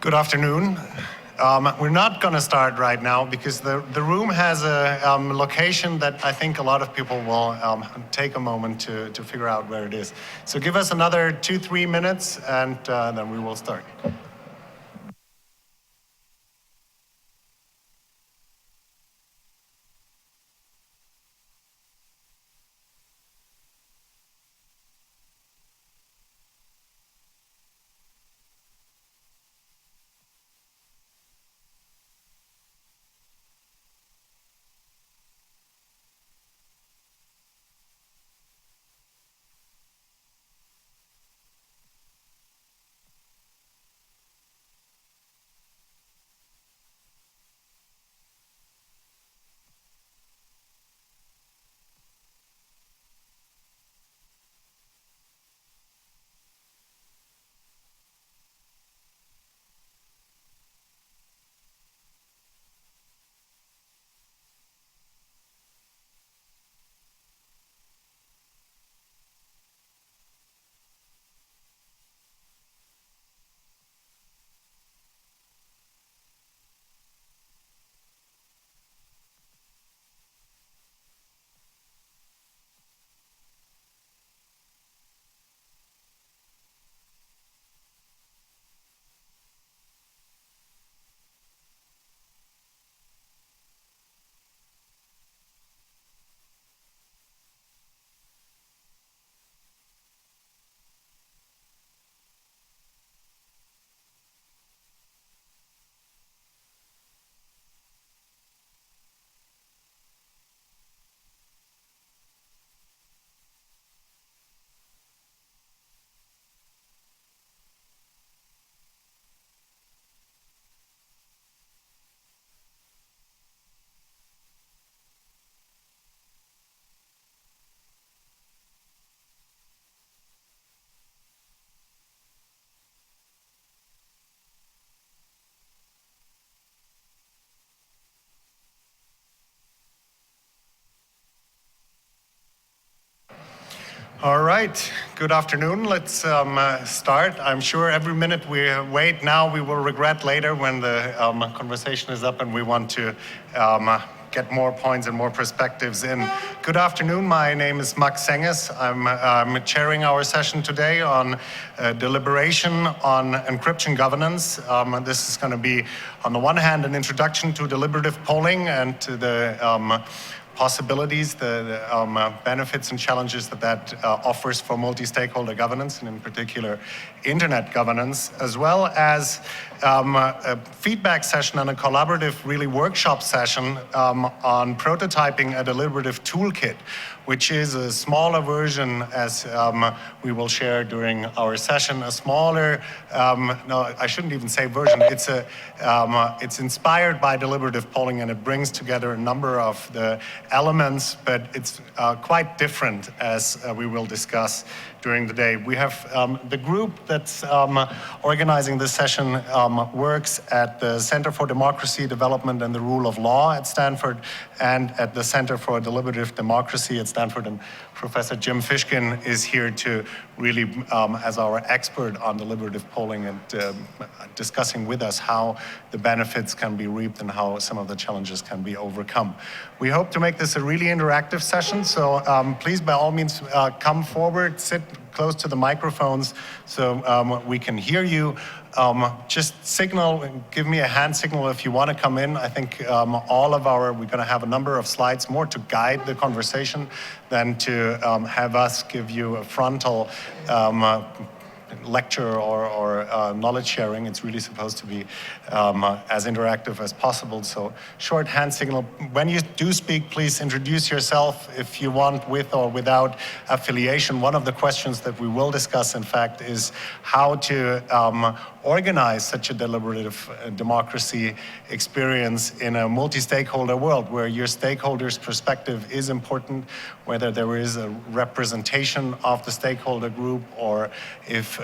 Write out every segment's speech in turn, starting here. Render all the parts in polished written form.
Good afternoon. We're not going to start right now because the room has a location that I think a lot of people will take a moment to figure out where it is. So give us another 2-3 minutes and then we will start. All right, good afternoon. Let's start. I'm sure every minute we wait now, we will regret later when the conversation is up and we want to get more points and more perspectives in. Good afternoon, my name is Max Senges. I'm chairing our session today on deliberation on encryption governance. This is going to be, on the one hand, an introduction to deliberative polling and to the possibilities, the benefits and challenges that offers for multi-stakeholder governance, and in particular, internet governance, as well as a feedback session and a collaborative, really workshop session on prototyping a deliberative toolkit, which is a smaller version, as we will share during our session, a smaller, no, I shouldn't even say version, it's inspired by deliberative polling, and it brings together a number of the elements, but it's quite different, as we will discuss during the day. We have the group that's organizing this session works at the Center for Democracy, Development and the Rule of Law at Stanford, and at the Center for Deliberative Democracy at Stanford. And Professor Jim Fishkin is here to really, as our expert on deliberative polling, and discussing with us how the benefits can be reaped and how some of the challenges can be overcome. We hope to make this a really interactive session, so please, by all means, come forward, sit close to the microphones so we can hear you. Just signal, give me a hand signal if you want to come in. I think we're going to have a number of slides more to guide the conversation than to have us give you a frontal lecture or knowledge sharing. It's really supposed to be as interactive as possible. So short hand signal. When you do speak, please introduce yourself if you want, with or without affiliation. One of the questions that we will discuss, in fact, is how to organize such a deliberative democracy experience in a multi-stakeholder world where your stakeholders' perspective is important, whether there is a representation of the stakeholder group, or if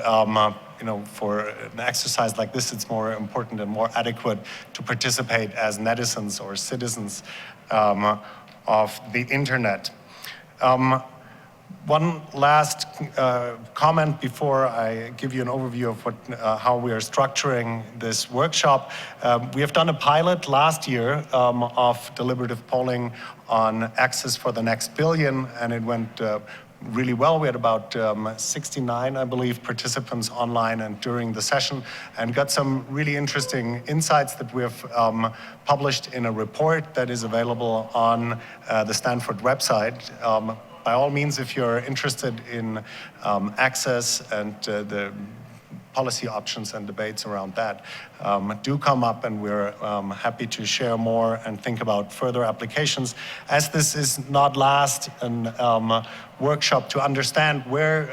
for an exercise like this, it's more important and more adequate to participate as netizens or citizens of the internet. One last comment before I give you an overview of how we are structuring this workshop. We have done a pilot last year of deliberative polling on Access for the Next Billion, and it went really well. We had about 69, I believe, participants online and during the session, and got some really interesting insights that we have published in a report that is available on the Stanford website. By all means, if you're interested in access and the policy options and debates around that, do come up, and we're happy to share more and think about further applications. As this is not last an workshop to understand where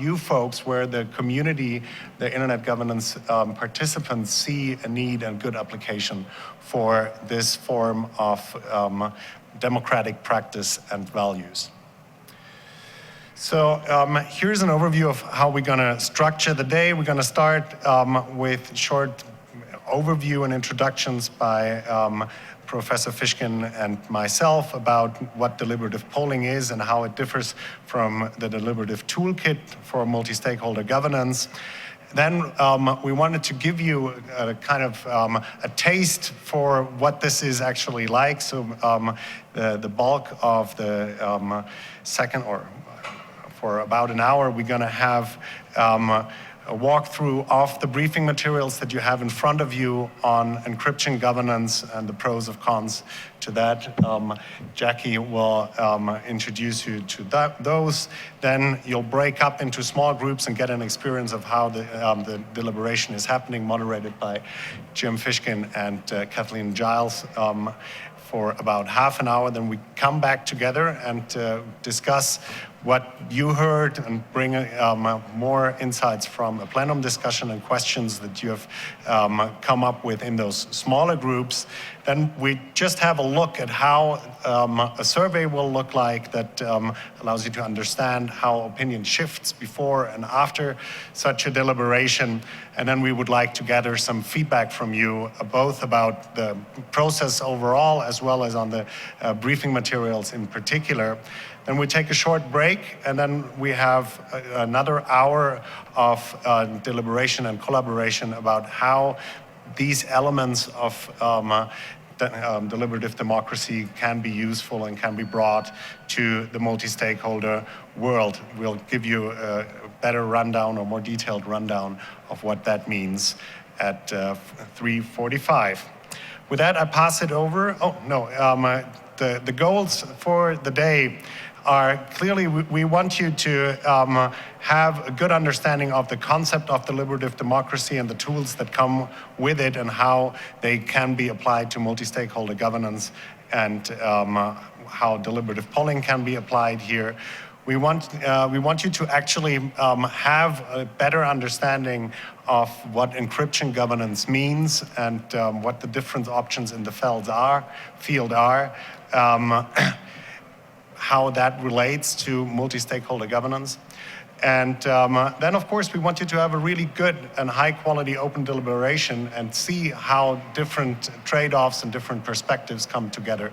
you folks, where the community, the internet governance participants see a need and good application for this form of democratic practice and values. So here's an overview of how we're going to structure the day. We're going to start with short overview and introductions by Professor Fishkin and myself about what deliberative polling is and how it differs from the deliberative toolkit for multi-stakeholder governance. Then we wanted to give you a kind of a taste for what this is actually like. So the bulk of the second, or for about an hour, we're going to have a walkthrough of the briefing materials that you have in front of you on encryption governance and the pros and cons to that. Jackie will introduce you to those. Then you'll break up into small groups and get an experience of how the deliberation is happening, moderated by Jim Fishkin and Kathleen Giles. For about half an hour, then we come back together and discuss what you heard and bring more insights from a plenum discussion and questions that you have come up with in those smaller groups. Then we just have a look at how a survey will look like that allows you to understand how opinion shifts before and after such a deliberation. And then we would like to gather some feedback from you, both about the process overall as well as on the briefing materials in particular. Then we take a short break, and then we have another hour of deliberation and collaboration about how these elements of deliberative democracy can be useful and can be brought to the multi-stakeholder world. We'll give you a better rundown or more detailed rundown of what that means at 3:45. With that, I pass it over. Oh, no, the goals for the day are clearly we want you to have a good understanding of the concept of deliberative democracy and the tools that come with it and how they can be applied to multi-stakeholder governance and how deliberative polling can be applied here. We want you to actually have a better understanding of what encryption governance means and what the different options in the field are. How that relates to multi-stakeholder governance. And then, of course, we want you to have a really good and high-quality open deliberation and see how different trade-offs and different perspectives come together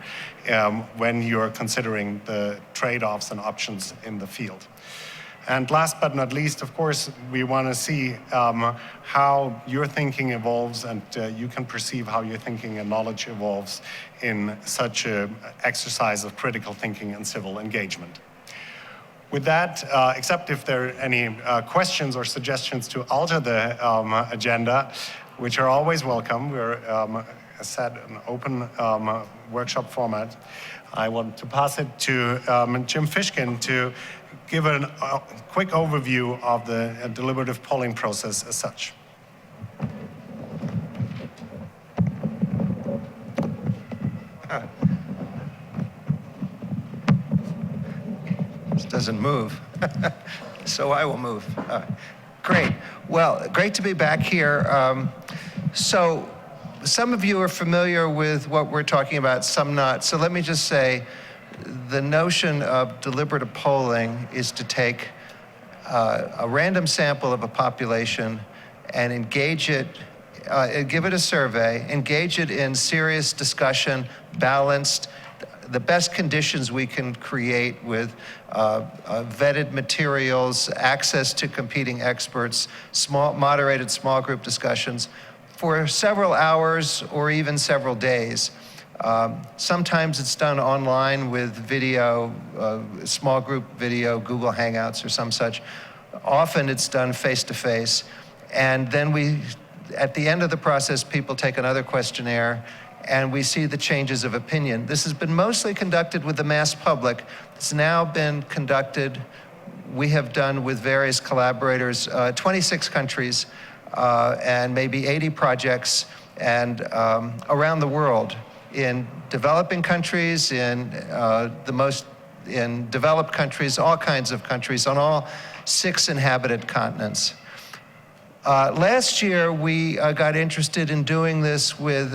when you're considering the trade-offs and options in the field. And last but not least, of course, we want to see how your thinking evolves and you can perceive how your thinking and knowledge evolves in such an exercise of critical thinking and civil engagement. With that, except if there are any questions or suggestions to alter the agenda, which are always welcome, we're, as said, an open workshop format. I want to pass it to Jim Fishkin to give a quick overview of the deliberative polling process as such. This doesn't move, so I will move. Great. Well, great to be back here. So some of you are familiar with what we're talking about, some not. So let me just say, the notion of deliberative polling is to take a random sample of a population and engage it, give it a survey, engage it in serious discussion, balanced, the best conditions we can create with vetted materials, access to competing experts, moderated small group discussions for several hours or even several days. Sometimes it's done online with video, small group video, Google Hangouts or some such. Often it's done face-to-face. And then at the end of the process, people take another questionnaire and we see the changes of opinion. This has been mostly conducted with the mass public. It's now been conducted, we have done with various collaborators, 26 countries and maybe 80 projects and around the world. In developing countries, in developed countries, all kinds of countries, on all 6 inhabited continents. Last year, we got interested in doing this with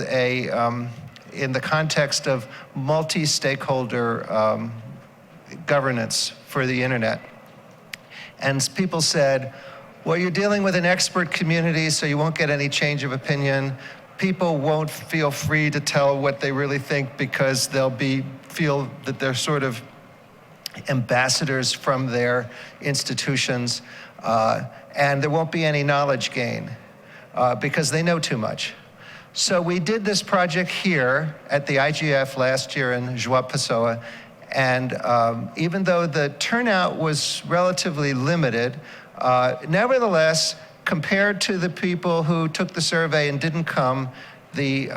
in the context of multi-stakeholder governance for the internet. And people said, well, you're dealing with an expert community, so you won't get any change of opinion. People won't feel free to tell what they really think because they'll feel that they're sort of ambassadors from their institutions, and there won't be any knowledge gain because they know too much. So we did this project here at the IGF last year in João Pessoa, and even though the turnout was relatively limited, nevertheless, compared to the people who took the survey and didn't come, the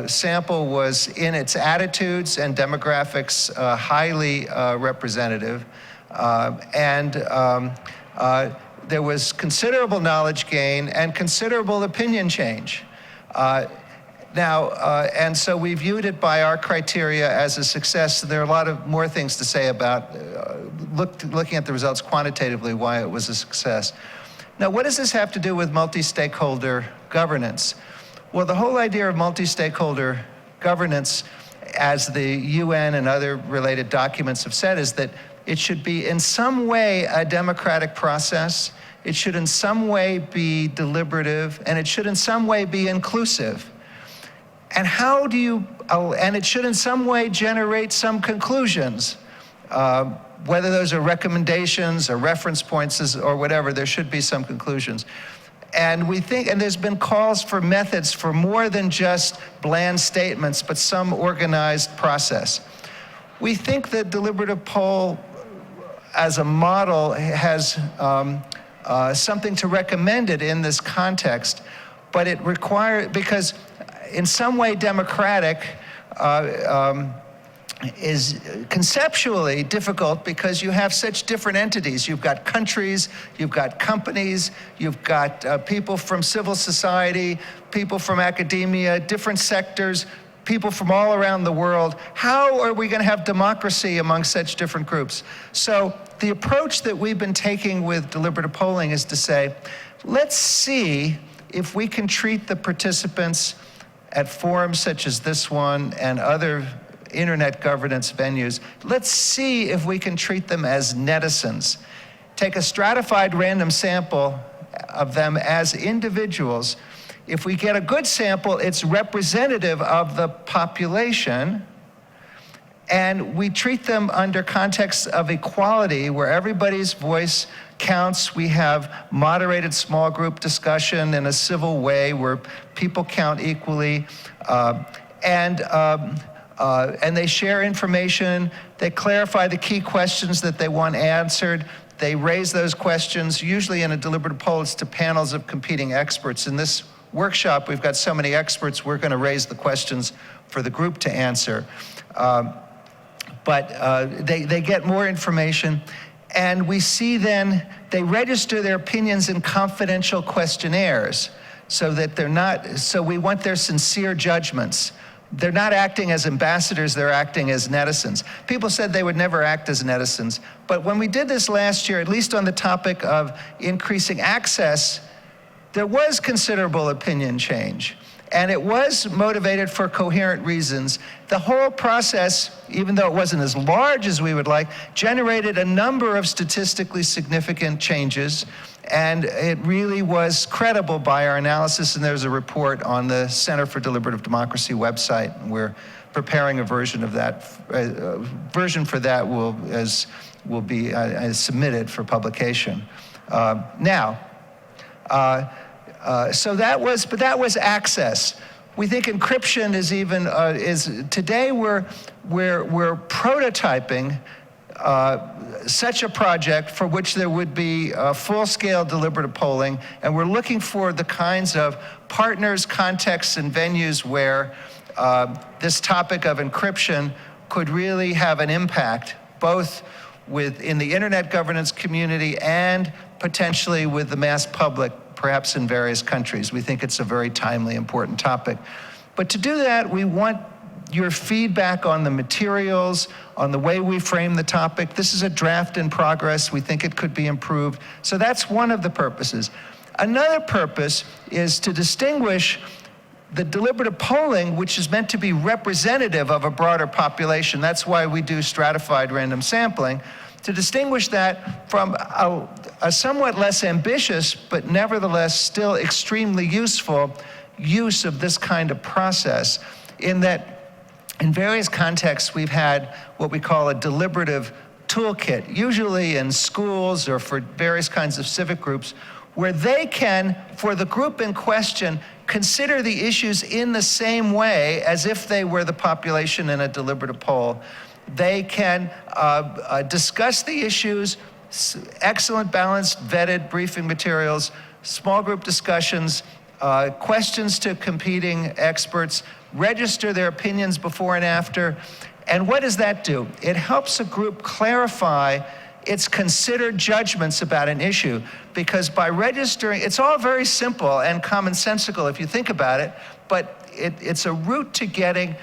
sample was in its attitudes and demographics highly representative. There was considerable knowledge gain and considerable opinion change. And so we viewed it by our criteria as a success. There are a lot of more things to say about looking at the results quantitatively, why it was a success. Now, what does this have to do with multi-stakeholder governance? Well, the whole idea of multi-stakeholder governance, as the UN and other related documents have said, is that it should be in some way a democratic process, it should in some way be deliberative, and it should in some way be inclusive. And and it should in some way generate some conclusions Whether those are recommendations or reference points or whatever, there should be some conclusions. And we think, and there's been calls for methods for more than just bland statements, but some organized process. We think that deliberative poll as a model has something to recommend it in this context, but it requires, because in some way democratic is conceptually difficult because you have such different entities. You've got countries, you've got companies, you've got people from civil society, people from academia, different sectors, people from all around the world. How are we going to have democracy among such different groups? So the approach that we've been taking with deliberative polling is to say, let's see if we can treat the participants at forums such as this one and other internet governance venues, let's see if we can treat them as netizens. Take a stratified random sample of them as individuals. If we get a good sample, it's representative of the population, and we treat them under contexts of equality where everybody's voice counts. We have moderated small group discussion in a civil way where people count equally, and they share information, they clarify the key questions that they want answered, they raise those questions, usually in a deliberative poll, it's to panels of competing experts. In this workshop, we've got so many experts, we're going to raise the questions for the group to answer. They get more information, and we see then they register their opinions in confidential questionnaires so that they're not, so we want their sincere judgments. They're not acting as ambassadors, they're acting as netizens. People said they would never act as netizens, but when we did this last year, at least on the topic of increasing access, there was considerable opinion change, and it was motivated for coherent reasons. The whole process, even though it wasn't as large as we would like, generated a number of statistically significant changes, and it really was credible by our analysis, and there's a report on the Center for Deliberative Democracy website. We're preparing a version of that. Version for that will be submitted for publication. So that was access. We think encryption is even today we're prototyping such a project for which there would be full-scale deliberative polling, and we're looking for the kinds of partners, contexts, and venues where this topic of encryption could really have an impact, both in the internet governance community and potentially with the mass public, perhaps in various countries. We think it's a very timely, important topic. But to do that, we want your feedback on the materials, on the way we frame the topic. This is a draft in progress. We think it could be improved. So that's one of the purposes. Another purpose is to distinguish the deliberative polling, which is meant to be representative of a broader population. That's why we do stratified random sampling, to distinguish that from a somewhat less ambitious, but nevertheless still extremely useful use of this kind of process, in that in various contexts we've had what we call a deliberative toolkit, usually in schools or for various kinds of civic groups, where they can, for the group in question, consider the issues in the same way as if they were the population in a deliberative poll. They can discuss the issues, excellent balanced vetted briefing materials, small group discussions, questions to competing experts, register their opinions before and after. And what does that do? It helps a group clarify its considered judgments about an issue, because by registering, it's all very simple and commonsensical if you think about it, but it's a route to getting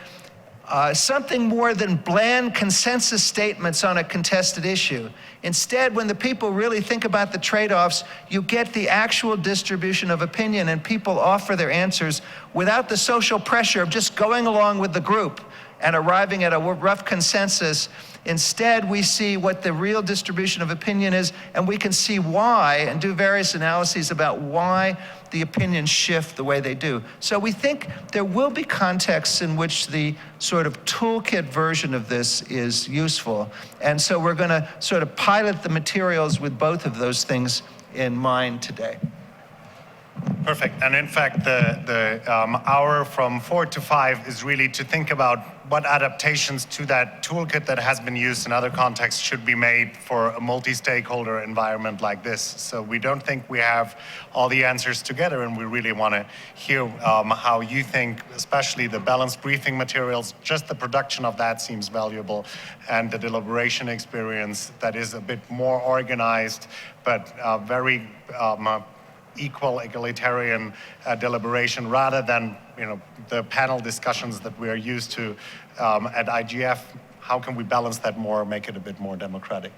something more than bland consensus statements on a contested issue. Instead, when the people really think about the trade-offs, you get the actual distribution of opinion, and people offer their answers without the social pressure of just going along with the group. and arriving at a rough consensus. Instead, we see what the real distribution of opinion is, and we can see why and do various analyses about why the opinions shift the way they do. So we think there will be contexts in which the sort of toolkit version of this is useful. And so we're going to sort of pilot the materials with both of those things in mind today. Perfect. And in fact, the hour from 4 to 5 is really to think about what adaptations to that toolkit that has been used in other contexts should be made for a multi-stakeholder environment like this. So we don't think we have all the answers together, and we really want to hear how you think, especially the balanced briefing materials, just the production of that seems valuable, and the deliberation experience that is a bit more organized, but very equal, egalitarian deliberation, rather than the panel discussions that we are used to at IGF. How can we balance that more, make it a bit more democratic?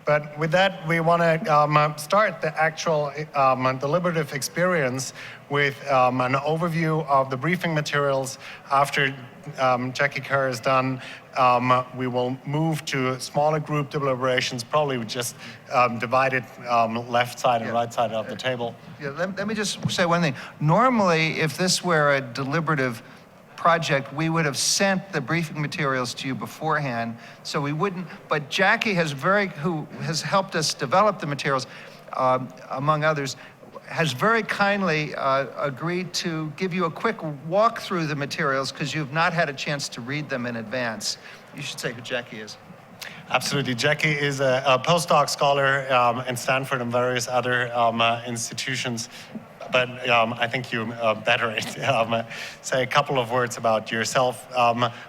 But with that, we want to start the actual deliberative experience with an overview of the briefing materials. After Jackie Kerr is done, we will move to smaller group deliberations, probably just divided left side and right side of the table. Yeah, let me just say one thing. Normally, if this were a deliberative project, we would have sent the briefing materials to you beforehand, so we wouldn't, but Jackie who has helped us develop the materials, among others, has very kindly agreed to give you a quick walk through the materials because you've not had a chance to read them in advance. You should say who Jackie is. Absolutely. Jackie is a postdoc scholar in Stanford and various other institutions. But I think you better say a couple of words about yourself.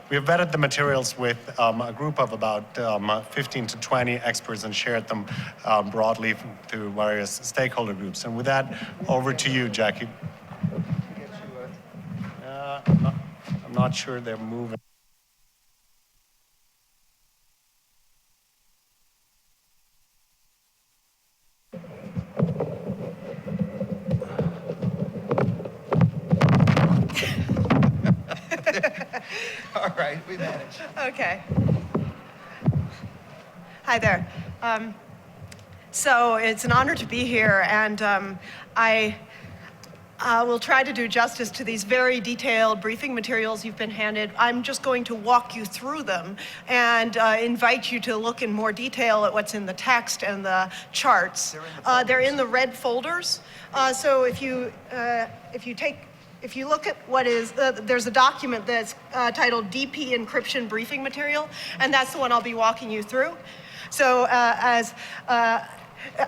We've vetted the materials with a group of about 15 to 20 experts and shared them broadly to various stakeholder groups. And with that, over to you, Jackie. I'm not sure they're moving. All right, we managed. Okay. Hi there. So it's an honor to be here, and I will try to do justice to these very detailed briefing materials you've been handed. I'm just going to walk you through them and invite you to look in more detail at what's in the text and the charts. They're in the red folders. So if you look at what is, there's a document that's titled DP Encryption Briefing Material, and that's the one I'll be walking you through. So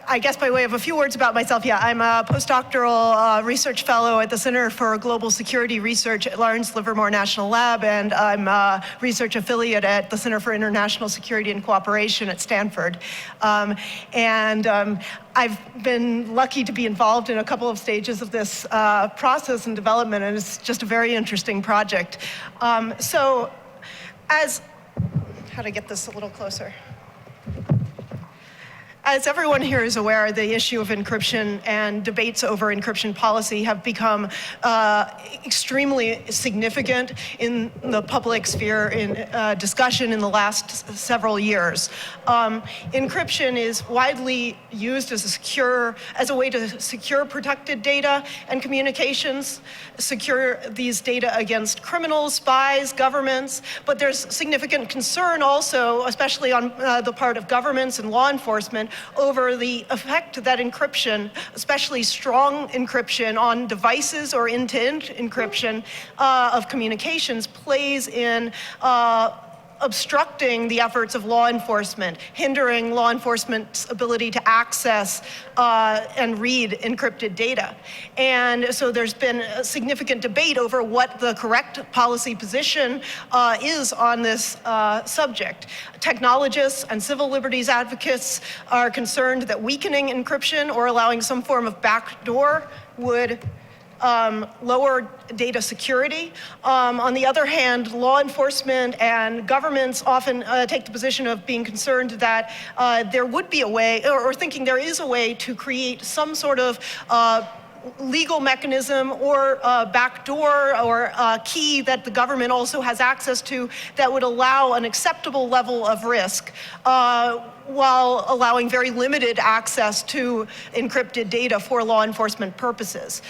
I guess by way of a few words about myself, yeah, I'm a postdoctoral research fellow at the Center for Global Security Research at Lawrence Livermore National Lab, and I'm a research affiliate at the Center for International Security and Cooperation at Stanford. I've been lucky to be involved in a couple of stages of this process and development, and it's just a very interesting project. How to get this a little closer? As everyone here is aware, the issue of encryption and debates over encryption policy have become extremely significant in the public sphere in discussion in the last several years. Encryption is widely used as a way to secure protected data and communications, secure these data against criminals, spies, governments, but there's significant concern also, especially on the part of governments and law enforcement, over the effect that encryption, especially strong encryption on devices or end-to-end encryption of communications, plays in obstructing the efforts of law enforcement, hindering law enforcement's ability to access and read encrypted data. And so there's been a significant debate over what the correct policy position is on this subject. Technologists and civil liberties advocates are concerned that weakening encryption or allowing some form of backdoor would lower data security. On the other hand, law enforcement and governments often take the position of being concerned that there would be a way, or thinking there is a way to create some sort of legal mechanism or backdoor or key that the government also has access to that would allow an acceptable level of risk while allowing very limited access to encrypted data for law enforcement purposes.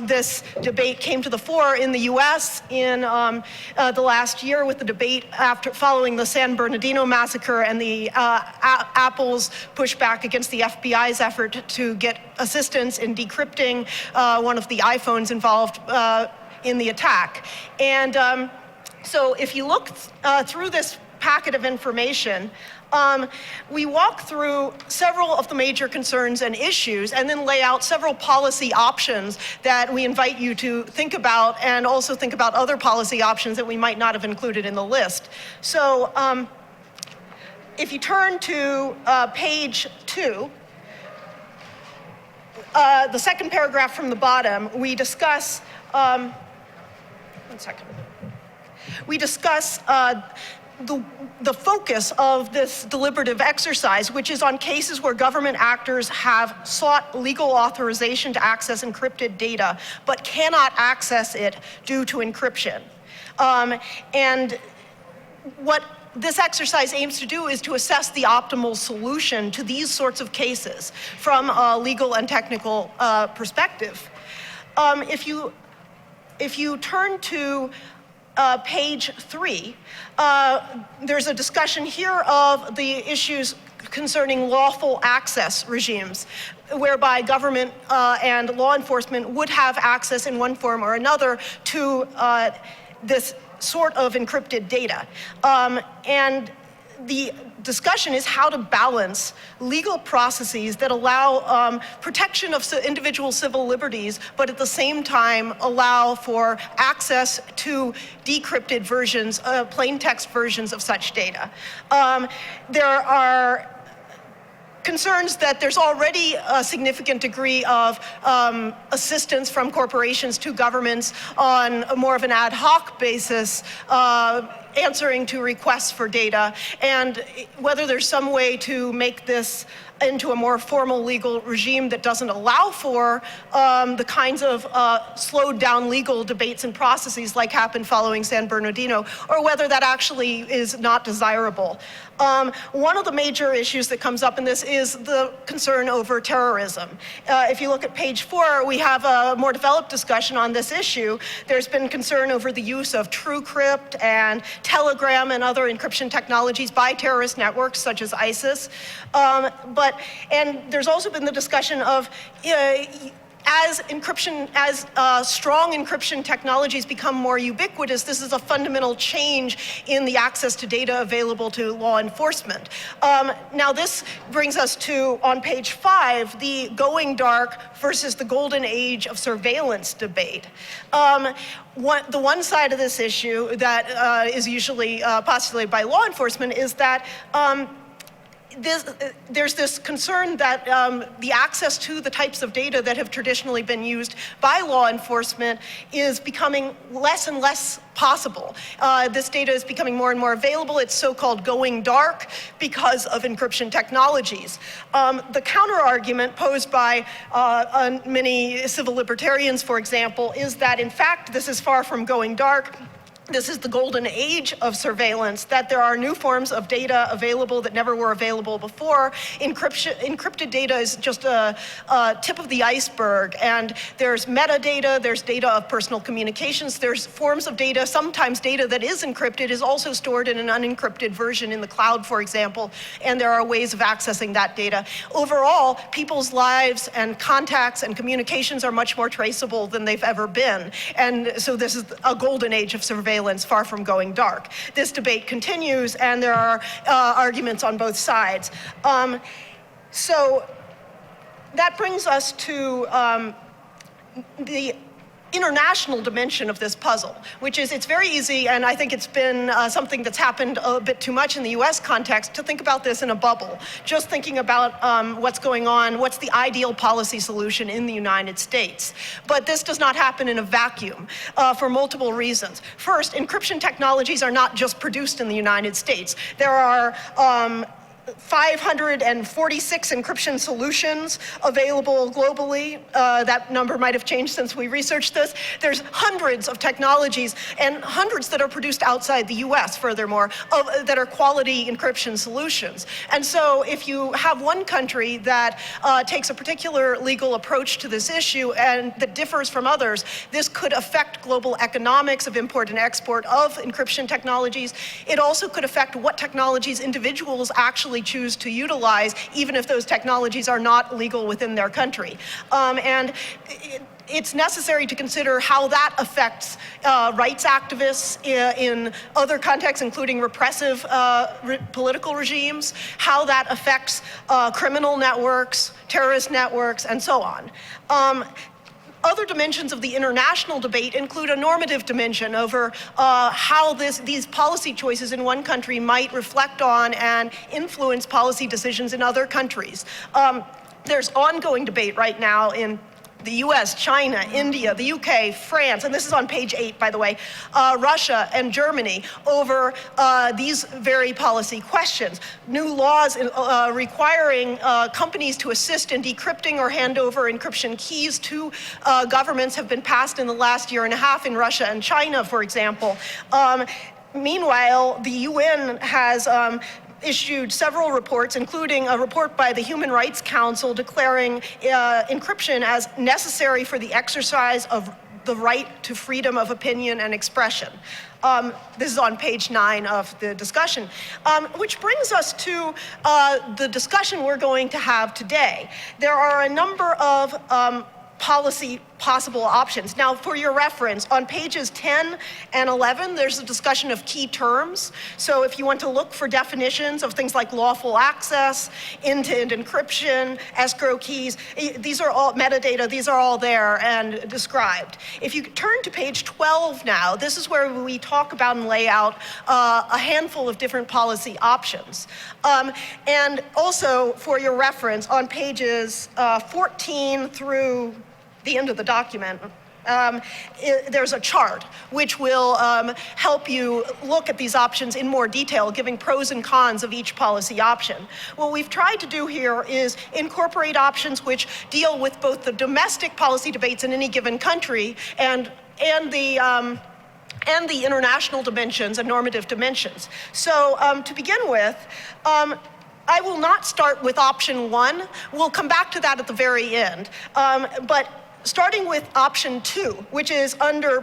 This debate came to the fore in the US in the last year with the debate following the San Bernardino massacre and the Apple's pushback against the FBI's effort to get assistance in decrypting one of the iPhones involved in the attack. And so if you look through this packet of information, we walk through several of the major concerns and issues and then lay out several policy options that we invite you to think about, and also think about other policy options that we might not have included in the list. So if you turn to page 2, the second paragraph from the bottom, we discuss, one second. We discuss the focus of this deliberative exercise, which is on cases where government actors have sought legal authorization to access encrypted data, but cannot access it due to encryption. And what this exercise aims to do is to assess the optimal solution to these sorts of cases from a legal and technical perspective. If you turn to page 3, there's a discussion here of the issues concerning lawful access regimes, whereby government and law enforcement would have access in one form or another to this sort of encrypted data. And the discussion is how to balance legal processes that allow protection of individual civil liberties, but at the same time allow for access to decrypted versions, plain text versions of such data. There are concerns that there's already a significant degree of assistance from corporations to governments on more of an ad hoc basis, answering to requests for data, and whether there's some way to make this into a more formal legal regime that doesn't allow for the kinds of slowed down legal debates and processes like happened following San Bernardino, or whether that actually is not desirable. One of the major issues that comes up in this is the concern over terrorism. If you look at page 4, we have a more developed discussion on this issue. There's been concern over the use of TrueCrypt and Telegram and other encryption technologies by terrorist networks such as ISIS. And there's also been the discussion of as strong encryption technologies become more ubiquitous, this is a fundamental change in the access to data available to law enforcement. Now this brings us to, on page 5, the going dark versus the golden age of surveillance debate. The one side of this issue that is usually postulated by law enforcement is that there's this concern that the access to the types of data that have traditionally been used by law enforcement is becoming less and less possible. This data is becoming more and more available. It's so-called going dark because of encryption technologies. The counter-argument posed by many civil libertarians, for example, is that in fact this is far from going dark. This is the golden age of surveillance, that there are new forms of data available that never were available before. Encrypted data is just a tip of the iceberg, and there's metadata, there's data of personal communications, there's forms of data, sometimes data that is encrypted is also stored in an unencrypted version in the cloud, for example, and there are ways of accessing that data. Overall, people's lives and contacts and communications are much more traceable than they've ever been, and so this is a golden age of surveillance, far from going dark. This debate continues, and there are arguments on both sides. So that brings us to the international dimension of this puzzle, which is it's very easy, and I think it's been something that's happened a bit too much in the US context, to think about this in a bubble, just thinking about what's going on, what's the ideal policy solution in the United States. But this does not happen in a vacuum for multiple reasons. First, encryption technologies are not just produced in the United States. There are 546 encryption solutions available globally. That number might have changed since we researched this. There's hundreds of technologies and hundreds that are produced outside the US, furthermore, that are quality encryption solutions. And so if you have one country that takes a particular legal approach to this issue and that differs from others, this could affect global economics of import and export of encryption technologies. It also could affect what technologies individuals actually choose to utilize, even if those technologies are not legal within their country. It's necessary to consider how that affects rights activists in other contexts, including repressive political regimes, how that affects criminal networks, terrorist networks, and so on. Other dimensions of the international debate include a normative dimension over how these policy choices in one country might reflect on and influence policy decisions in other countries. There's ongoing debate right now in the US, China, India, the UK, France, and this is on page 8, by the way, Russia and Germany over these very policy questions. New laws requiring companies to assist in decrypting or hand over encryption keys to governments have been passed in the last year and a half in Russia and China, for example. Meanwhile, the UN has issued several reports, including a report by the Human Rights Council declaring encryption as necessary for the exercise of the right to freedom of opinion and expression. This is on page 9 of the discussion, which brings us to the discussion we're going to have today. There are a number of policy possible options. Now, for your reference, on pages 10 and 11, there's a discussion of key terms. So if you want to look for definitions of things like lawful access, end-to-end encryption, escrow keys, these are all metadata, these are all there and described. If you turn to page 12 now, this is where we talk about and lay out a handful of different policy options. And also, for your reference, on pages 14 through the end of the document, there's a chart which will help you look at these options in more detail, giving pros and cons of each policy option. What we've tried to do here is incorporate options which deal with both the domestic policy debates in any given country and the international dimensions and normative dimensions. So to begin with, I will not start with option 1. We'll come back to that at the very end. But starting with option 2, which is under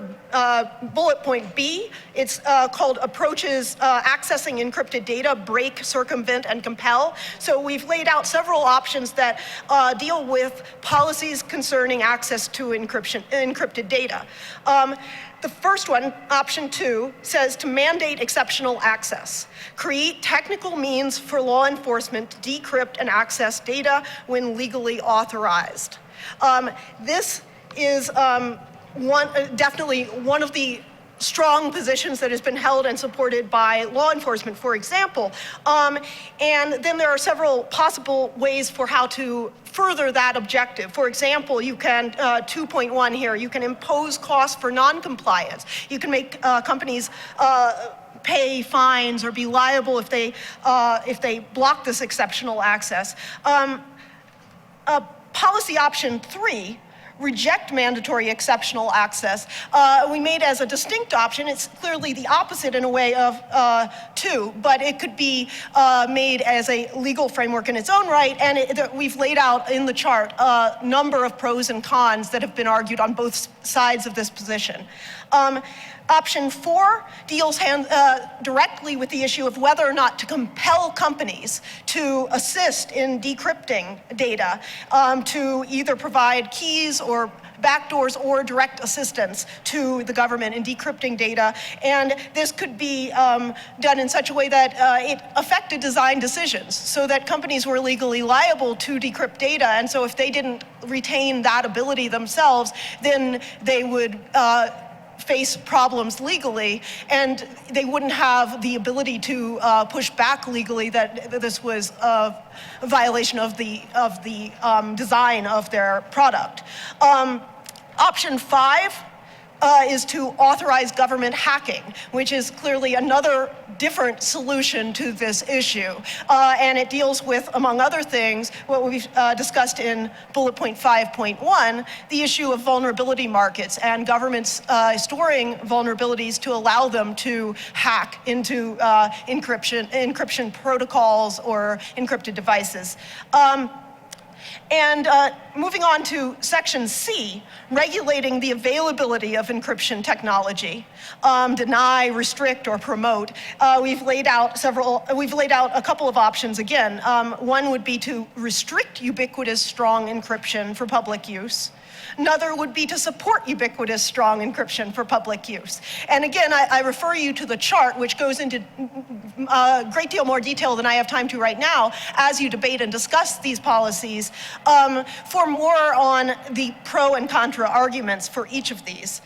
bullet point B, it's called approaches accessing encrypted data, break, circumvent, and compel. So we've laid out several options that deal with policies concerning access to encrypted data. The first one, option 2, says to mandate exceptional access. Create technical means for law enforcement to decrypt and access data when legally authorized. This is definitely one of the strong positions that has been held and supported by law enforcement, for example. And then there are several possible ways for how to further that objective. For example, you can, 2.1 here, you can impose costs for non-compliance. You can make companies pay fines or be liable if they block this exceptional access. Policy option 3, reject mandatory exceptional access, we made as a distinct option. It's clearly the opposite in a way of 2, but it could be made as a legal framework in its own right, and we've laid out in the chart a number of pros and cons that have been argued on both sides of this position. Option 4 deals directly with the issue of whether or not to compel companies to assist in decrypting data, to either provide keys or backdoors or direct assistance to the government in decrypting data. And this could be done in such a way that it affected design decisions so that companies were legally liable to decrypt data. And so if they didn't retain that ability themselves, then they would face problems legally, and they wouldn't have the ability to push back legally that this was a violation of the design of their product. Option 5 is to authorize government hacking, which is clearly another different solution to this issue. And it deals with, among other things, what we've discussed in bullet point 5.1, the issue of vulnerability markets and governments storing vulnerabilities to allow them to hack into encryption protocols or encrypted devices. And moving on to section C, regulating the availability of encryption technology, deny, restrict, or promote. We've laid out a couple of options again. One would be to restrict ubiquitous strong encryption for public use. Another would be to support ubiquitous strong encryption for public use. And again, I refer you to the chart, which goes into a great deal more detail than I have time to right now, as you debate and discuss these policies, for more on the pro and contra arguments for each of these.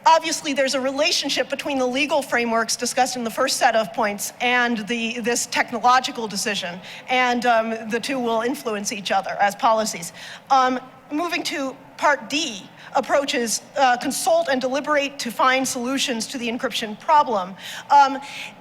Obviously, there's a relationship between the legal frameworks discussed in the first set of points and this technological decision, and the two will influence each other as policies. Moving to part D, approaches consult and deliberate to find solutions to the encryption problem.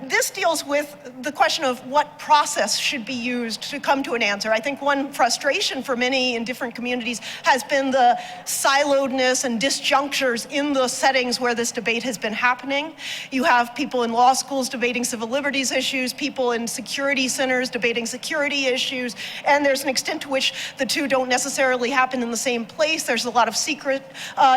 This deals with the question of what process should be used to come to an answer. I think one frustration for many in different communities has been the siloedness and disjunctures in the settings where this debate has been happening. You have people in law schools debating civil liberties issues, people in security centers debating security issues, and there's an extent to which the two don't necessarily happen in the same place. There's a lot of secret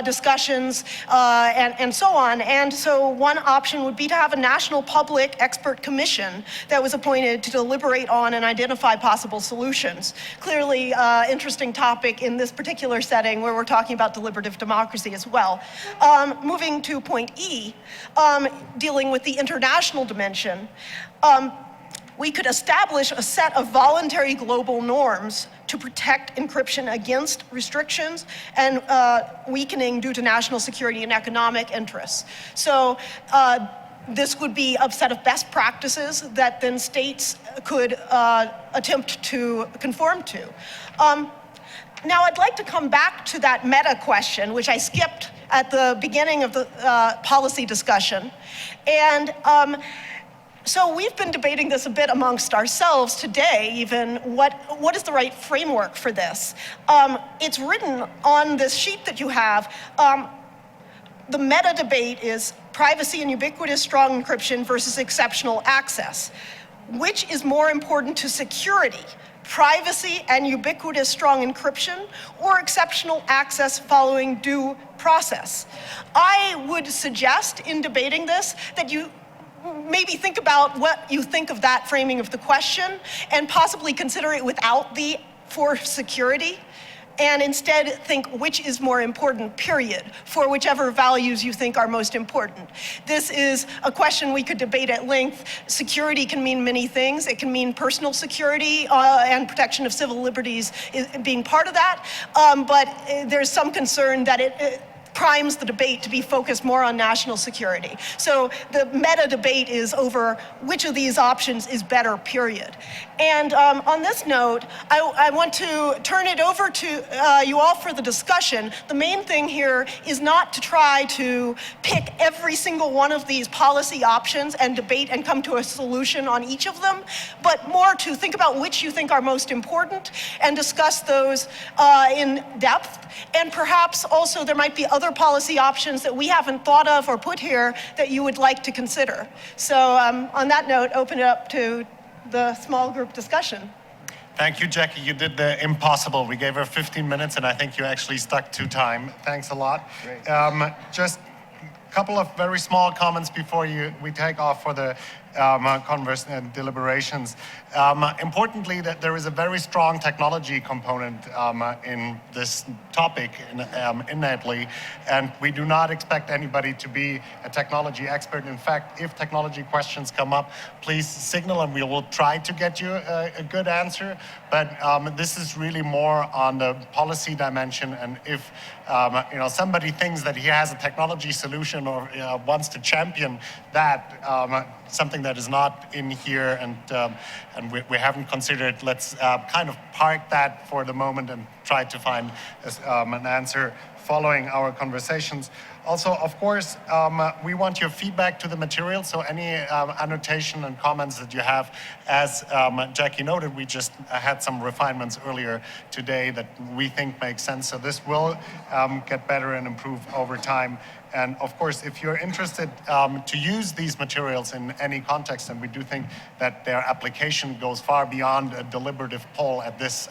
discussions and so on. And so one option would be to have a national public expert commission that was appointed to deliberate on and identify possible solutions. Clearly, interesting topic in this particular setting where we're talking about deliberative democracy as well. Moving to point E, dealing with the international dimension. We could establish a set of voluntary global norms to protect encryption against restrictions and weakening due to national security and economic interests. So this would be a set of best practices that then states could attempt to conform to. Now I'd like to come back to that meta question, which I skipped at the beginning of the policy discussion. And so we've been debating this a bit amongst ourselves today, even what is the right framework for this? It's written on this sheet that you have. The meta debate is privacy and ubiquitous strong encryption versus exceptional access. Which is more important to security? Privacy and ubiquitous strong encryption, or exceptional access following due process? I would suggest in debating this that you maybe think about what you think of that framing of the question and possibly consider it without the for security, and instead think which is more important, period, for whichever values you think are most important. This is a question we could debate at length. Security can mean many things. It can mean personal security and protection of civil liberties being part of that, but there's some concern that it primes the debate to be focused more on national security. So the meta debate is over which of these options is better, period. And on this note, I want to turn it over to you all for the discussion. The main thing here is not to try to pick every single one of these policy options and debate and come to a solution on each of them, but more to think about which you think are most important and discuss those in depth. And perhaps also there might be other policy options that we haven't thought of or put here that you would like to consider. So on that note, open it up to the small group discussion. Thank you, Jackie. You did the impossible. We gave her 15 minutes, and I think you actually stuck to time. Thanks a lot. Great. Just a couple of very small comments before we take off for the converse and deliberations. Importantly, that there is a very strong technology component in this topic innately, and we do not expect anybody to be a technology expert. In fact, if technology questions come up, please signal and we will try to get you a good answer. But this is really more on the policy dimension, and if somebody thinks that he has a technology solution or wants to champion that, something that is not in here and we haven't considered, let's kind of park that for the moment and try to find an answer following our conversations. Also, of course, we want your feedback to the material, so any annotation and comments that you have. As Jackie noted, we just had some refinements earlier today that we think make sense, so this will get better and improve over time. And of course, if you're interested to use these materials in any context, and we do think that their application goes far beyond a deliberative poll at this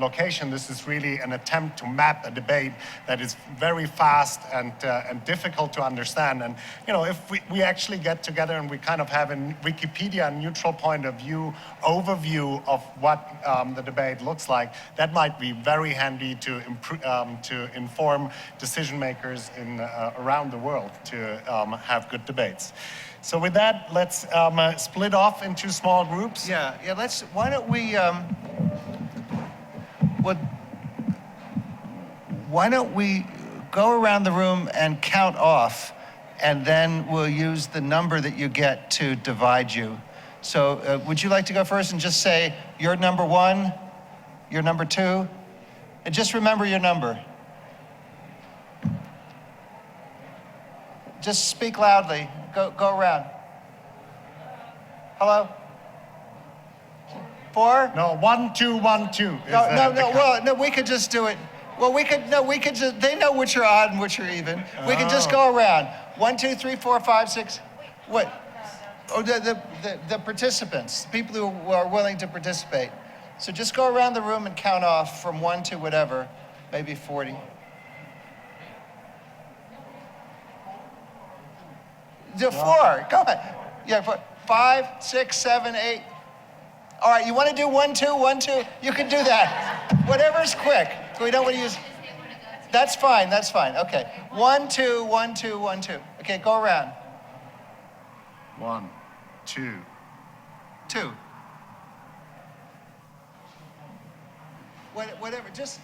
location, this is really an attempt to map a debate that is very fast and difficult to understand. And if we actually get together and we kind of have a Wikipedia neutral point of view overview of what the debate looks like, that might be very handy to inform decision makers in around the world to have good debates. So with that, let's split off into small groups. Yeah. Why don't we, why don't we go around the room and count off, and then we'll use the number that you get to divide you. So would you like to go first and just say, you're number 1, you're number 2, and just remember your number. Just speak loudly. Go around. Hello? 4? No, 1, 2, 1, 2. No, we could just do it. Well, we could just, they know which are odd and which are even. We could just go around. 1, 2, 3, 4, 5, 6. What? Oh, the participants, people who are willing to participate. So just go around the room and count off from 1 to whatever, maybe 40. The 4, go ahead. Yeah, 4, 5, 6, 7, 8. All right, you want to do 1, 2, 1, 2? You can do that. Whatever's quick. We don't want to use. That's fine. Okay. 1, 2, 1, 2, 1, 2. Okay, go around. 1, 2. 2. Whatever, just.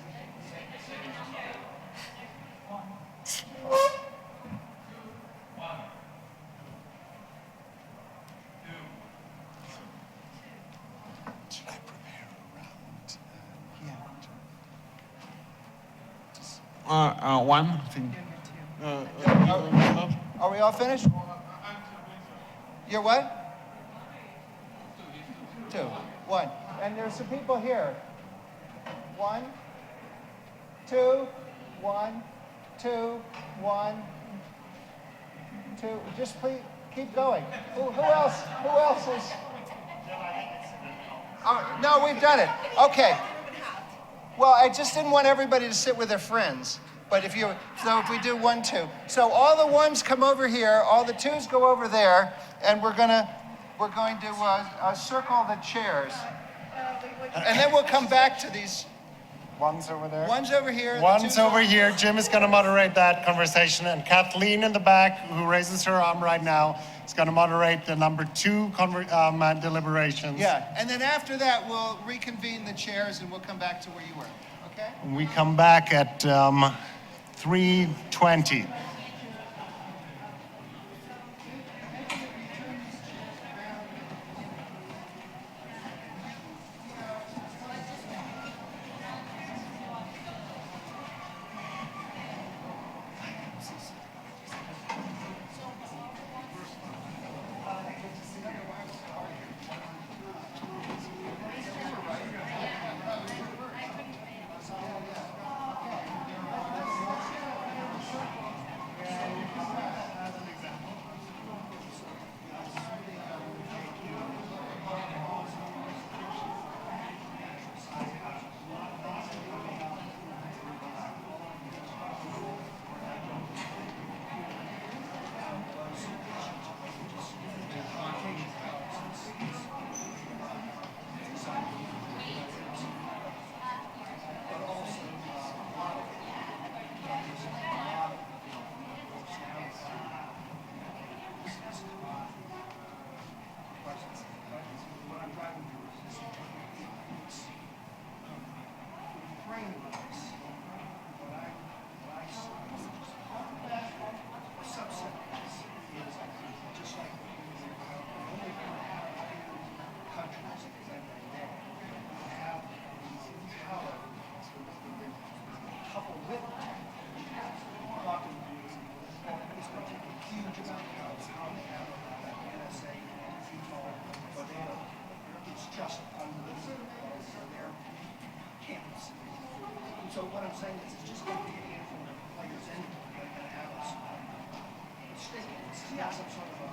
One. I think. Are we all finished? You're what? 2. 1. And there's some people here. 1, 2, 1, 2, 1, 2. Just please keep going. Who else? Who else is? No, we've done it. Okay. Well, I just didn't want everybody to sit with their friends. But if we do 1, 2. So all the 1s come over here, all the 2s go over there, and we're going to circle the chairs. And then we'll come back to these. 1's over there. 1's over here. 1's over here. Jim is going to moderate that conversation. And Kathleen in the back, who raises her arm right now, is going to moderate the number 2 deliberations. Yeah, and then after that, we'll reconvene the chairs and we'll come back to where you were, okay? We come back at 3:20. about how they have NSA but it's just unlimited for their campus. And so what I'm saying is it's just going to be a handful of players in it that are going to have us mistaken. This is not some sort of a,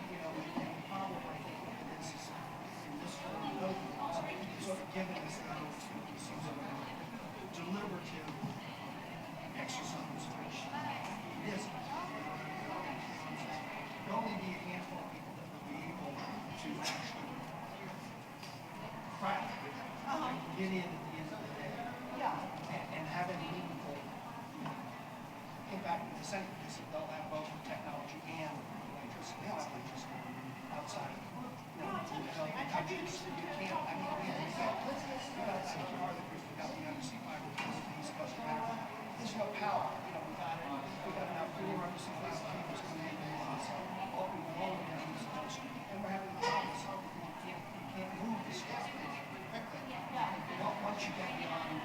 the problem I think with this is in this form of sort of giving us some sort of deliberative exercise, which it isn't. There'll only be a handful of people that will be able to actually crack and get in at the end of the day and have any meaningful impact with the Senate because they'll have both technology and electricity. They'll have electricity outside of developing countries. You can't, I mean, we've got the undersea fiber to the East Coast of America. There's no power. We've got enough undersea fiber cables coming in and so all we know down the East Coast. And we're having problems. So you can't move this stuff quickly. Once you get beyond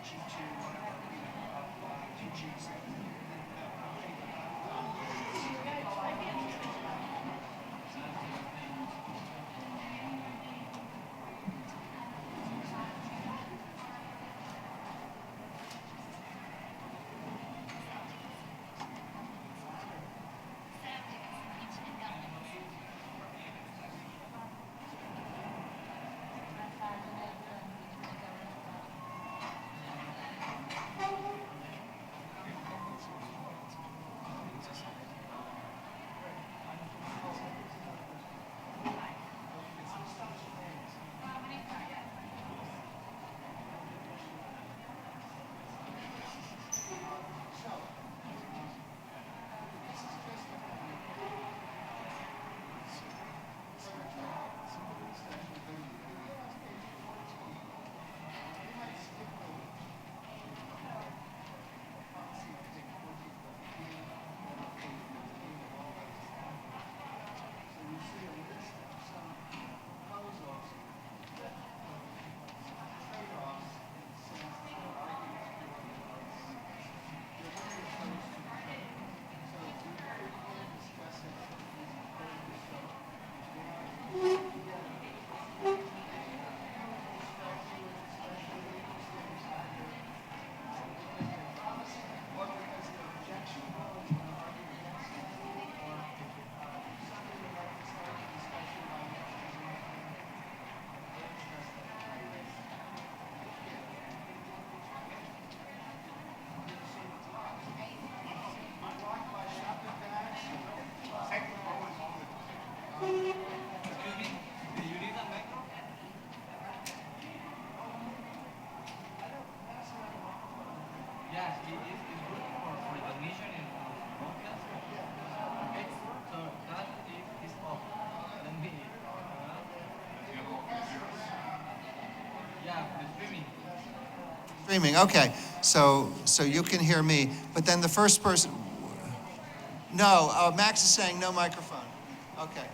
G2, whatever, GGs, Streaming, okay. So you can hear me, but then the first person, no, Max is saying no microphone. Okay.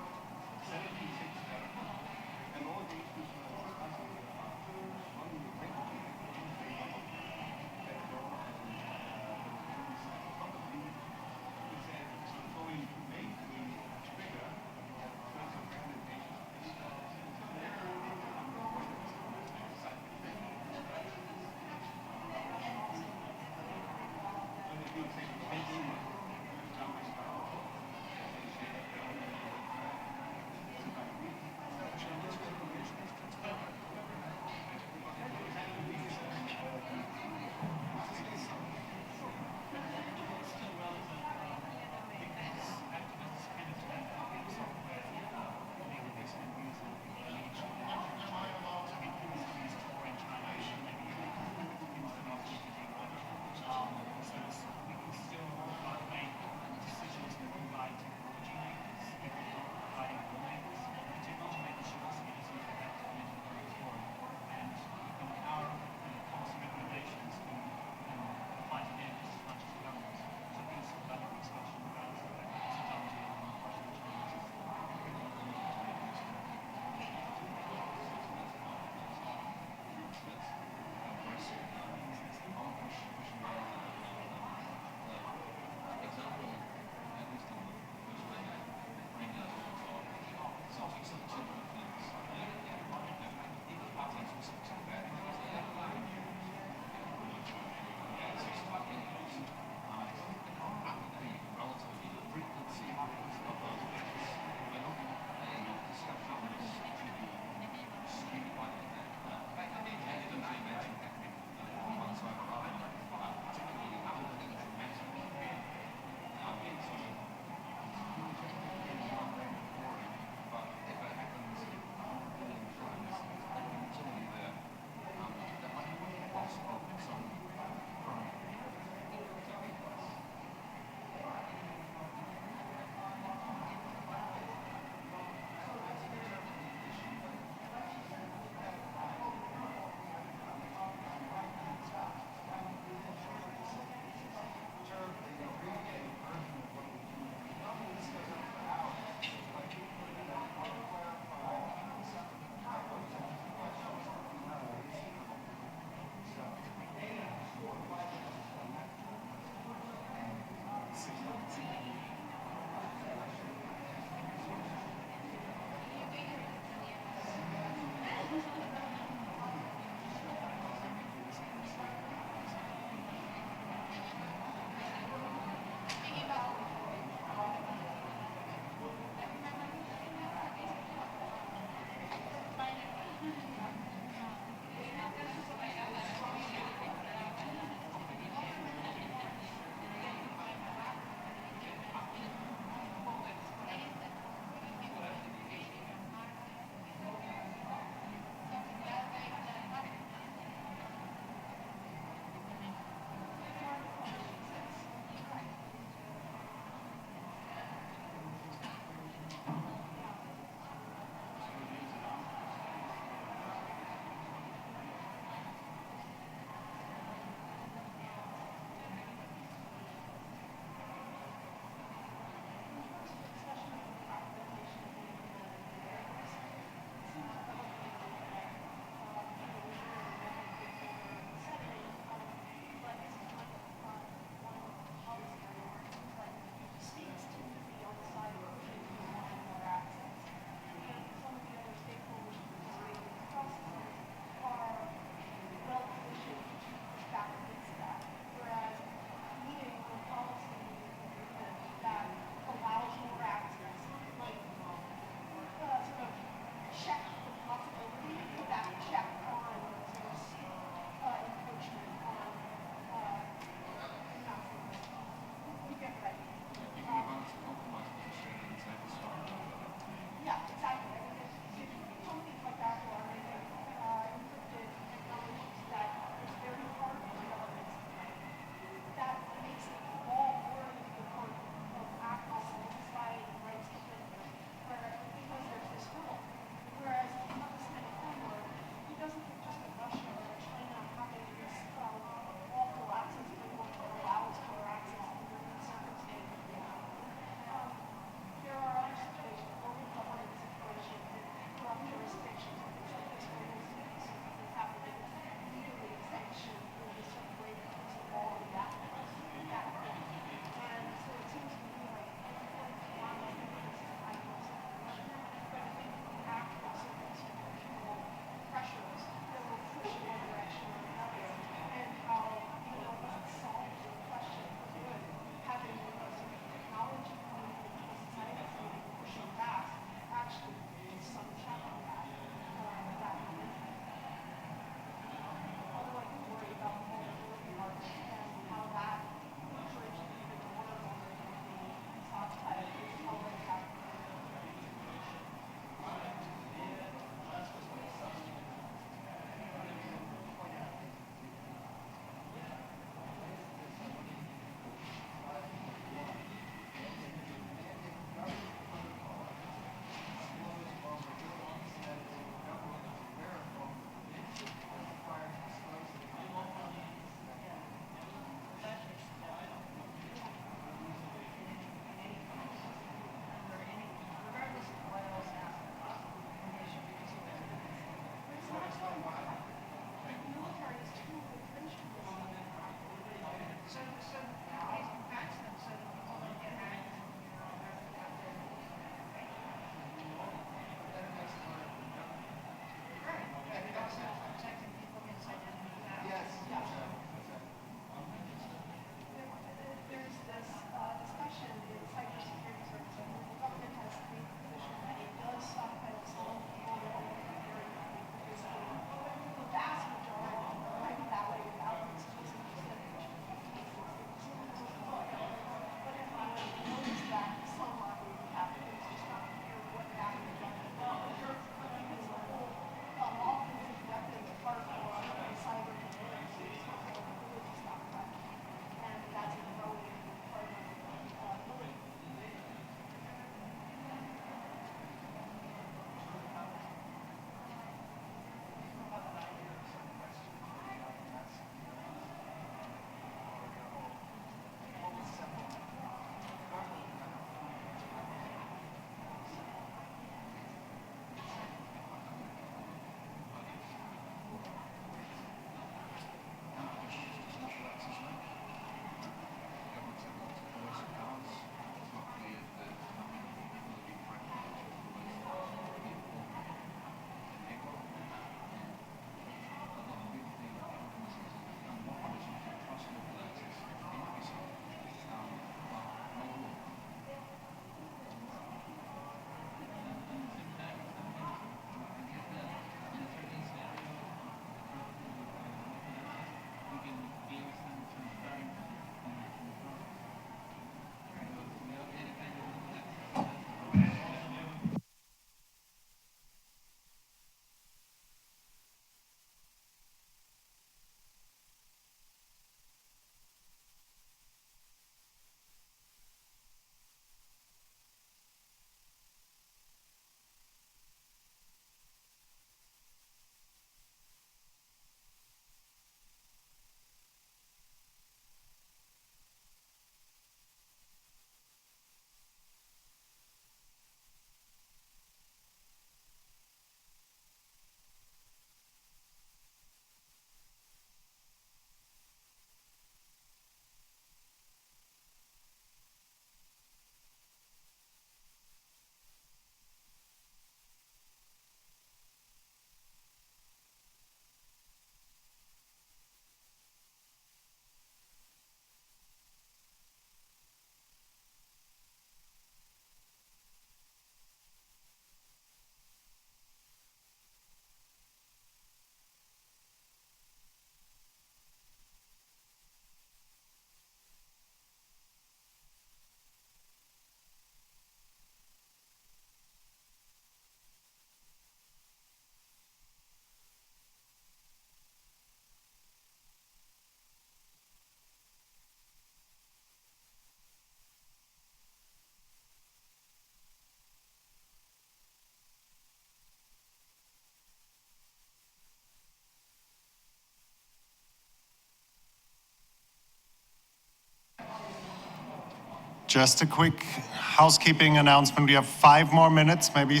Just a quick housekeeping announcement. We have 5 more minutes. Maybe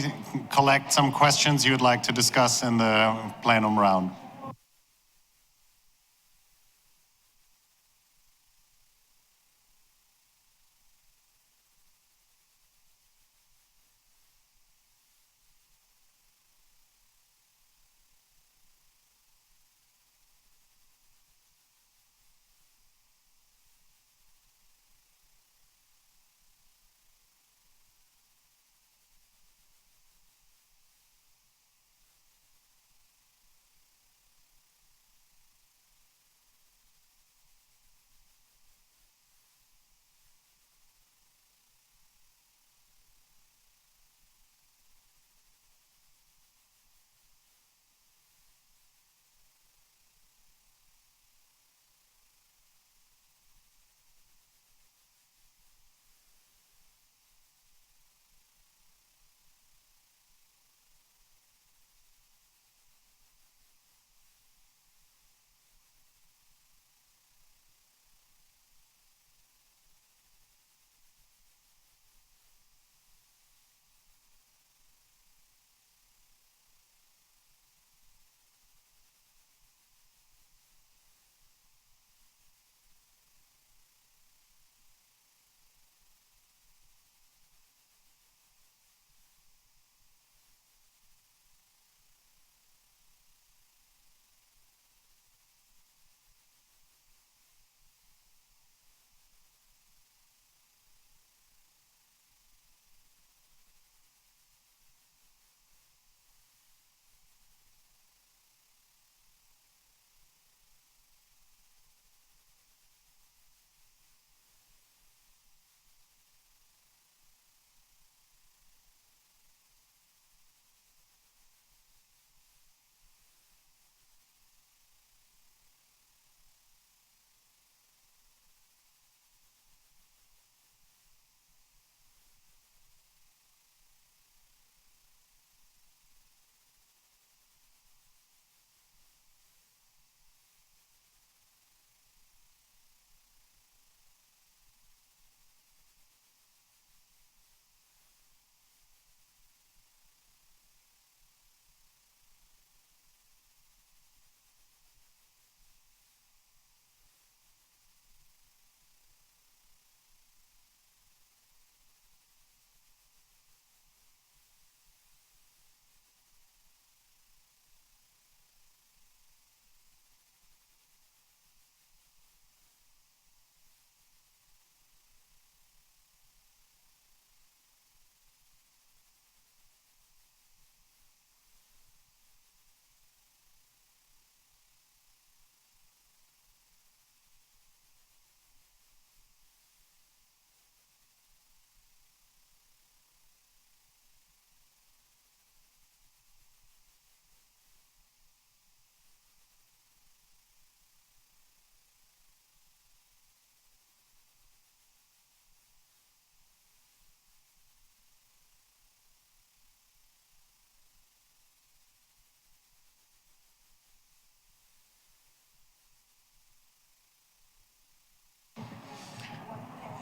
collect some questions you'd like to discuss in the plenum round.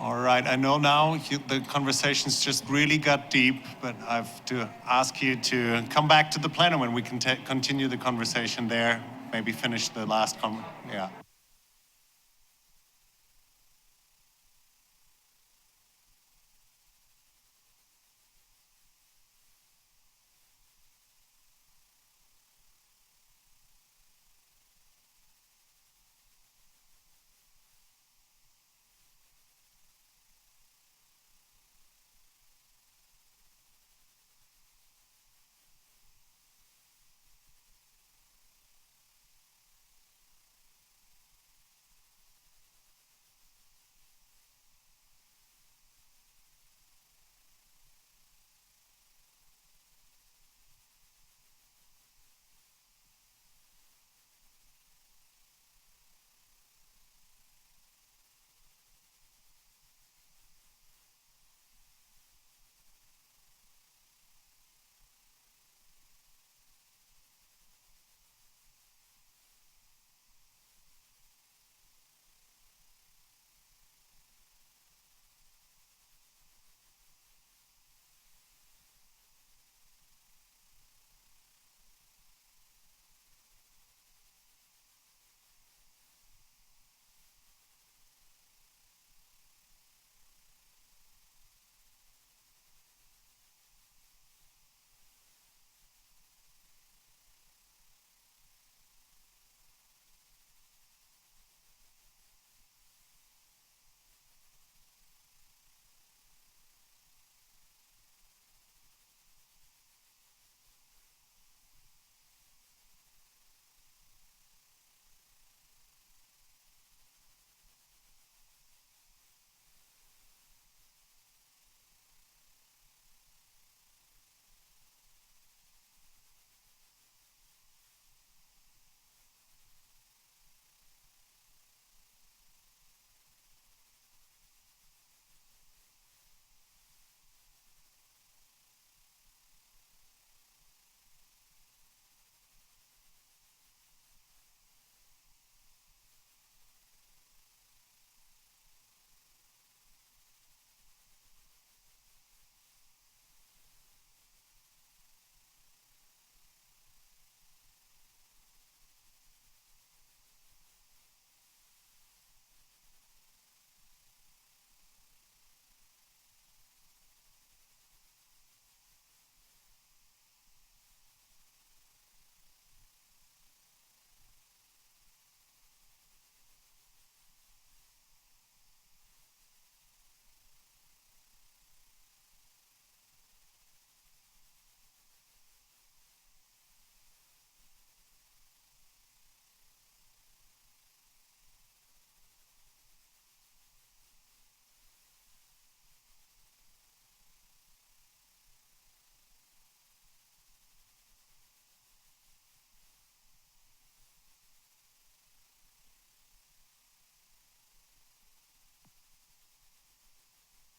All right, I know now the conversations just really got deep, but I have to ask you to come back to the plenum and we can continue the conversation there, maybe finish the last yeah.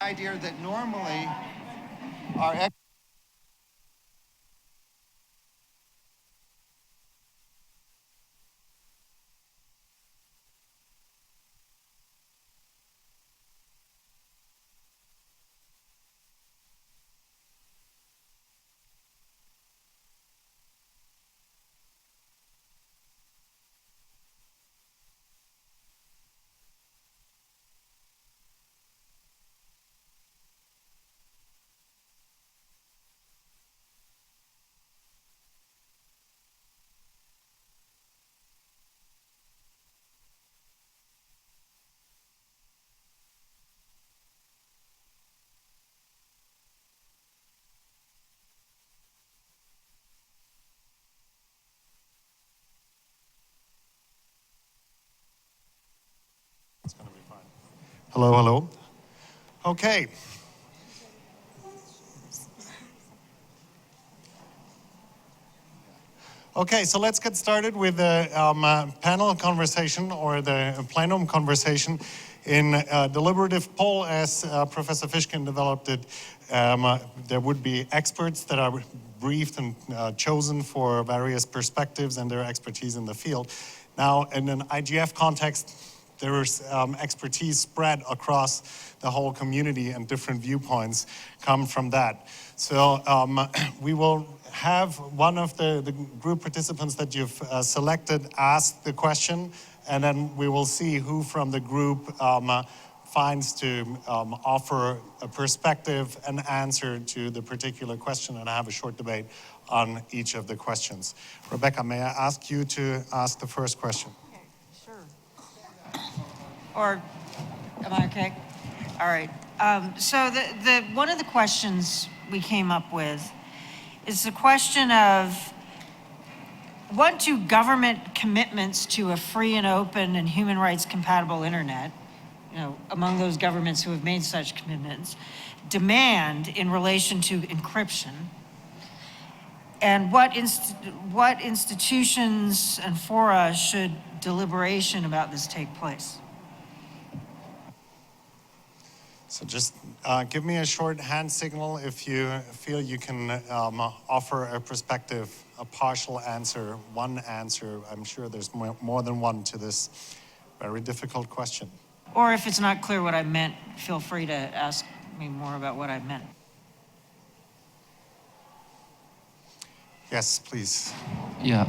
idea that normally our It's going to be fine. Hello, hello. Okay. Okay, so let's get started with the panel conversation or the plenum conversation. In deliberative poll, as Professor Fishkin developed it, there would be experts that are briefed and chosen for various perspectives and their expertise in the field. Now, in an IGF context, there's expertise spread across the whole community and different viewpoints come from that. So we will have one of the group participants that you've selected ask the question, and then we will see who from the group finds to offer a perspective and answer to the particular question, and have a short debate on each of the questions. Rebecca, may I ask you to ask the first question? Okay, sure. Or, am I okay? All right. So one of the questions we came up with is the question of, what do government commitments to a free and open and human rights compatible internet, among those governments who have made such commitments, demand in relation to encryption? And what institutions and fora should deliberation about this take place? So just give me a short hand signal if you feel you can offer a perspective, a partial answer, one answer. I'm sure there's more than one to this very difficult question. Or if it's not clear what I meant, feel free to ask me more about what I meant. Yes, please. Yeah,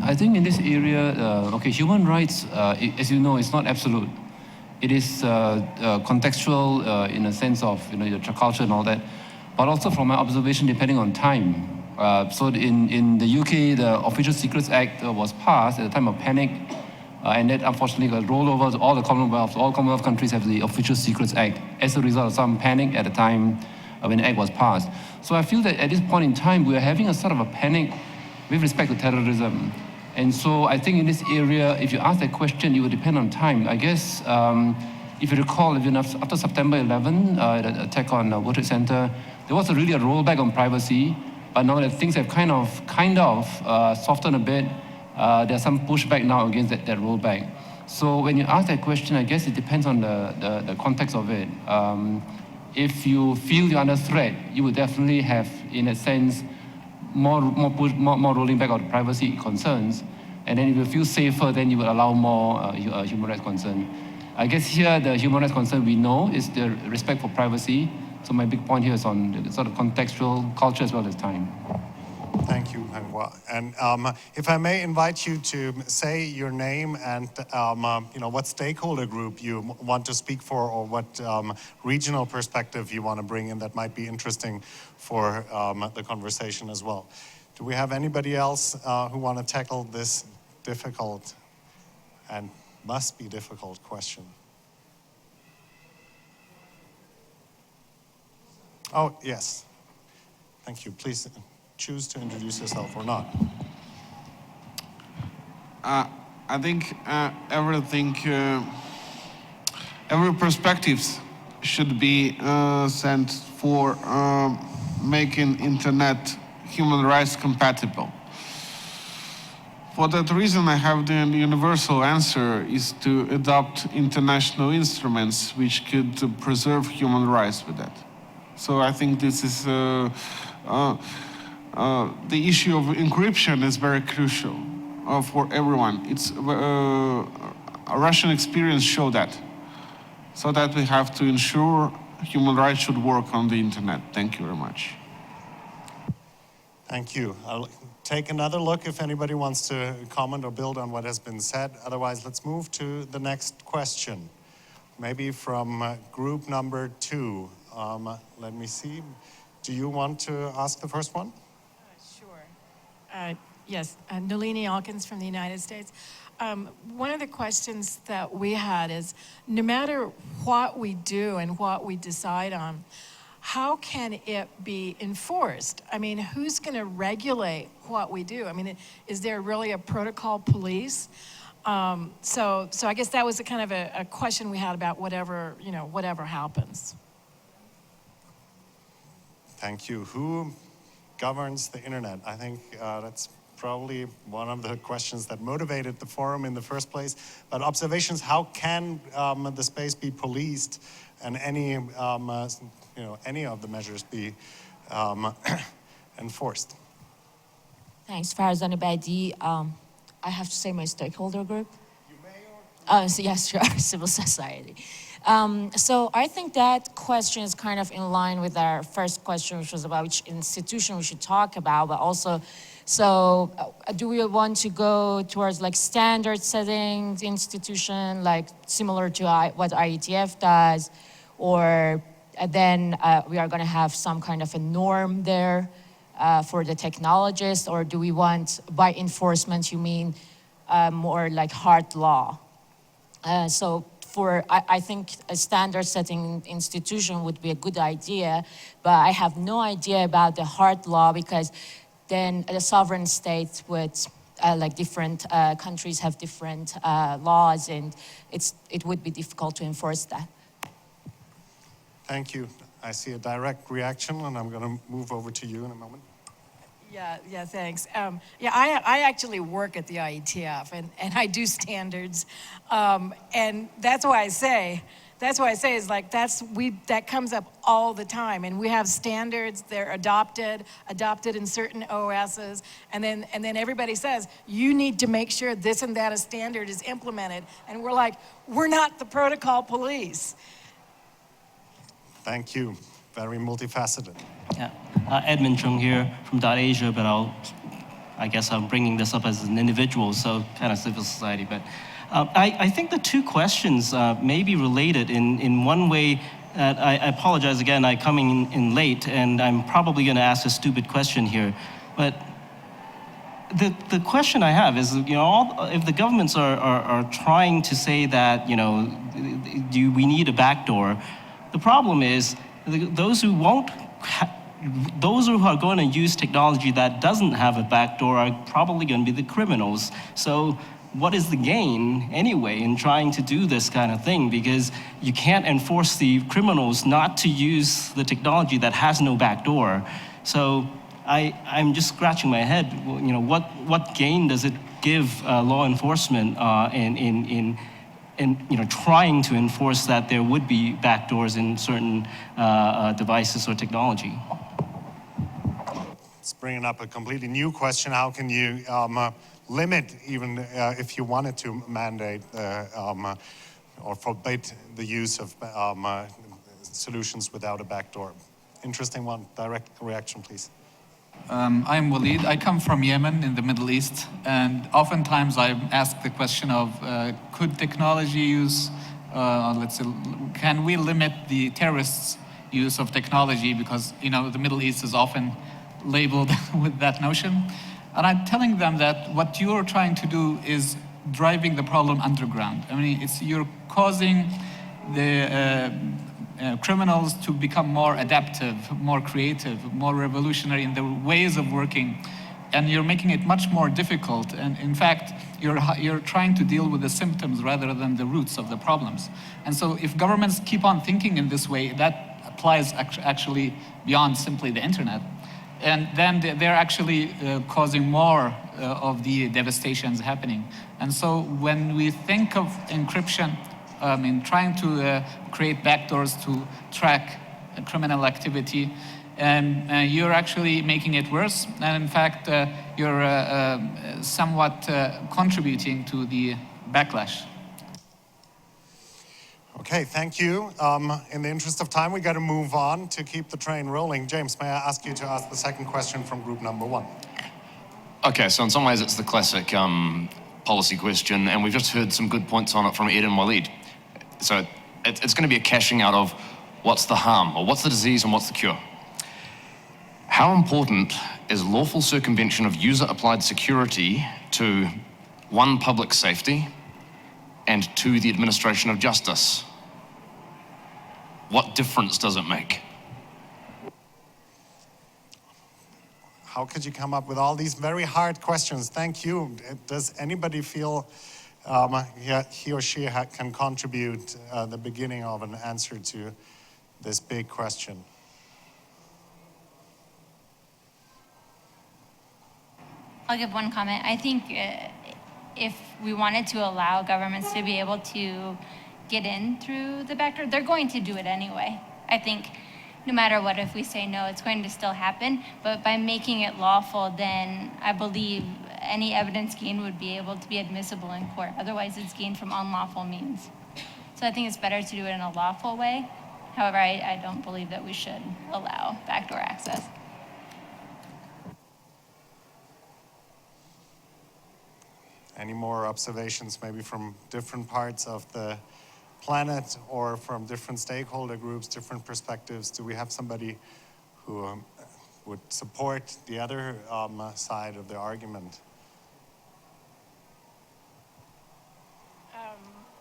I think in this area, human rights, as you know, it's not absolute. It is contextual in a sense of your culture and all that, but also from my observation, depending on time. So in the UK, the Official Secrets Act was passed at the time of panic, and that unfortunately got rolled over to all the Commonwealth. All Commonwealth countries have the Official Secrets Act as a result of some panic at the time when the act was passed. So I feel that at this point in time, we are having a sort of a panic with respect to terrorism. And so I think in this area, if you ask that question, it will depend on time. I guess if you recall, after September 11, the attack on World Trade Center, there was really a rollback on privacy. But now that things have kind of softened a bit, there's some pushback now against that rollback. So when you ask that question, I guess it depends on the context of it. If you feel you're under threat, you would definitely have, in a sense, more rolling back of privacy concerns. And then if you feel safer, then you will allow more human rights concern. I guess here the human rights concern we know is the respect for privacy. So my big point here is on the sort of contextual culture as well as time. Thank you, Hangwa. And if I may invite you to say your name and what stakeholder group you want to speak for, or what regional perspective you want to bring in that might be interesting for the conversation as well. Do we have anybody else who want to tackle this difficult and must be difficult question? Oh, yes. Thank you. Please choose to introduce yourself or not. I think every perspectives should be sent for making internet human rights compatible. For that reason, I have the universal answer is to adopt international instruments which could preserve human rights with that. So I think this is the issue of encryption is very crucial for everyone. It's a Russian experience show that. So that we have to ensure human rights should work on the internet. Thank you very much. Thank you. I'll take another look if anybody wants to comment or build on what has been said. Otherwise, let's move to the next question. Maybe from group number 2. Let me see. Do you want to ask the first one? Sure. Yes, Nalini Alkins from the United States. One of the questions that we had is, no matter what we do and what we decide on, how can it be enforced? I mean, who's going to regulate what we do? I mean, is there really a protocol police? So I guess that was a kind of a question we had about whatever, whatever happens. Thank you. Who governs the internet? I think that's probably one of the questions that motivated the forum in the first place. But observations, how can the space be policed and any of the measures be enforced? Thanks, Farzan Abadi. I have to say my stakeholder group. You may or? So yes, sure, civil society. So I think that question is kind of in line with our first question, which was about which institution we should talk about, but also, so do we want to go towards like standard setting institution, like similar to what IETF does, or then we are going to have some kind of a norm there for the technologists, or do we want, by enforcement, you mean more like hard law? I think a standard setting institution would be a good idea, but I have no idea about the hard law, because then the sovereign states would, like different countries have different laws, and it would be difficult to enforce that. Thank you. I see a direct reaction, and I'm going to move over to you in a moment. Yeah, thanks. I actually work at the IETF, and I do standards, and that's why I say is like that comes up all the time, and we have standards. They're adopted in certain OSs, and then everybody says you need to make sure this and that a standard is implemented, and we're like, we're not the protocol police. Thank you. Very multifaceted. Yeah, Edmund Chung here from .Asia, but I guess I'm bringing this up as an individual, so kind of civil society. But I think the two questions may be related in one way. That I apologize again, I'm coming in late, and I'm probably going to ask a stupid question here. But the question I have is, if the governments are trying to say that, do we need a backdoor? The problem is those who are going to use technology that doesn't have a backdoor are probably going to be the criminals. So what is the gain anyway in trying to do this kind of thing? Because you can't enforce the criminals not to use the technology that has no backdoor. So I'm just scratching my head. What gain does it give law enforcement in trying to enforce that there would be backdoors in certain devices or technology? It's bringing up a completely new question. How can you limit, even if you wanted to mandate or forbid the use of solutions without a backdoor? Interesting one. Direct reaction, please. I'm Walid. I come from Yemen in the Middle East, and oftentimes I'm asked the question of could technology use, let's say, can we limit the terrorists' use of technology, because the Middle East is often labeled with that notion. And I'm telling them that what you're trying to do is driving the problem underground. I mean, you're causing the criminals to become more adaptive, more creative, more revolutionary in their ways of working, and you're making it much more difficult. And in fact, you're trying to deal with the symptoms rather than the roots of the problems. And so if governments keep on thinking in this way, that applies actually beyond simply the internet. and then they're actually causing more of the devastations happening. And so when we think of encryption, in trying to create backdoors to track criminal activity, you're actually making it worse. And in fact, you're somewhat contributing to the backlash. Okay, thank you. In the interest of time, we got to move on to keep the train rolling. James, may I ask you to ask the second question from group number 1? Okay, so in some ways it's the classic policy question, and we've just heard some good points on it from Ed and Walid. So it's going to be a cashing out of what's the harm, or what's the disease and what's the cure. How important is lawful circumvention of user-applied security to, 1, public safety, and 2, the administration of justice? What difference does it make? How could you come up with all these very hard questions? Thank you. Does anybody feel he or she can contribute the beginning of an answer to this big question? I'll give one comment. I think if we wanted to allow governments to be able to get in through the back door, they're going to do it anyway. I think no matter what, if we say no, it's going to still happen. But by making it lawful, then I believe any evidence gained would be able to be admissible in court. Otherwise, it's gained from unlawful means. So I think it's better to do it in a lawful way. However, I don't believe that we should allow backdoor access. Any more observations maybe from different parts of the planet or from different stakeholder groups, different perspectives? Do we have somebody who would support the other side of the argument?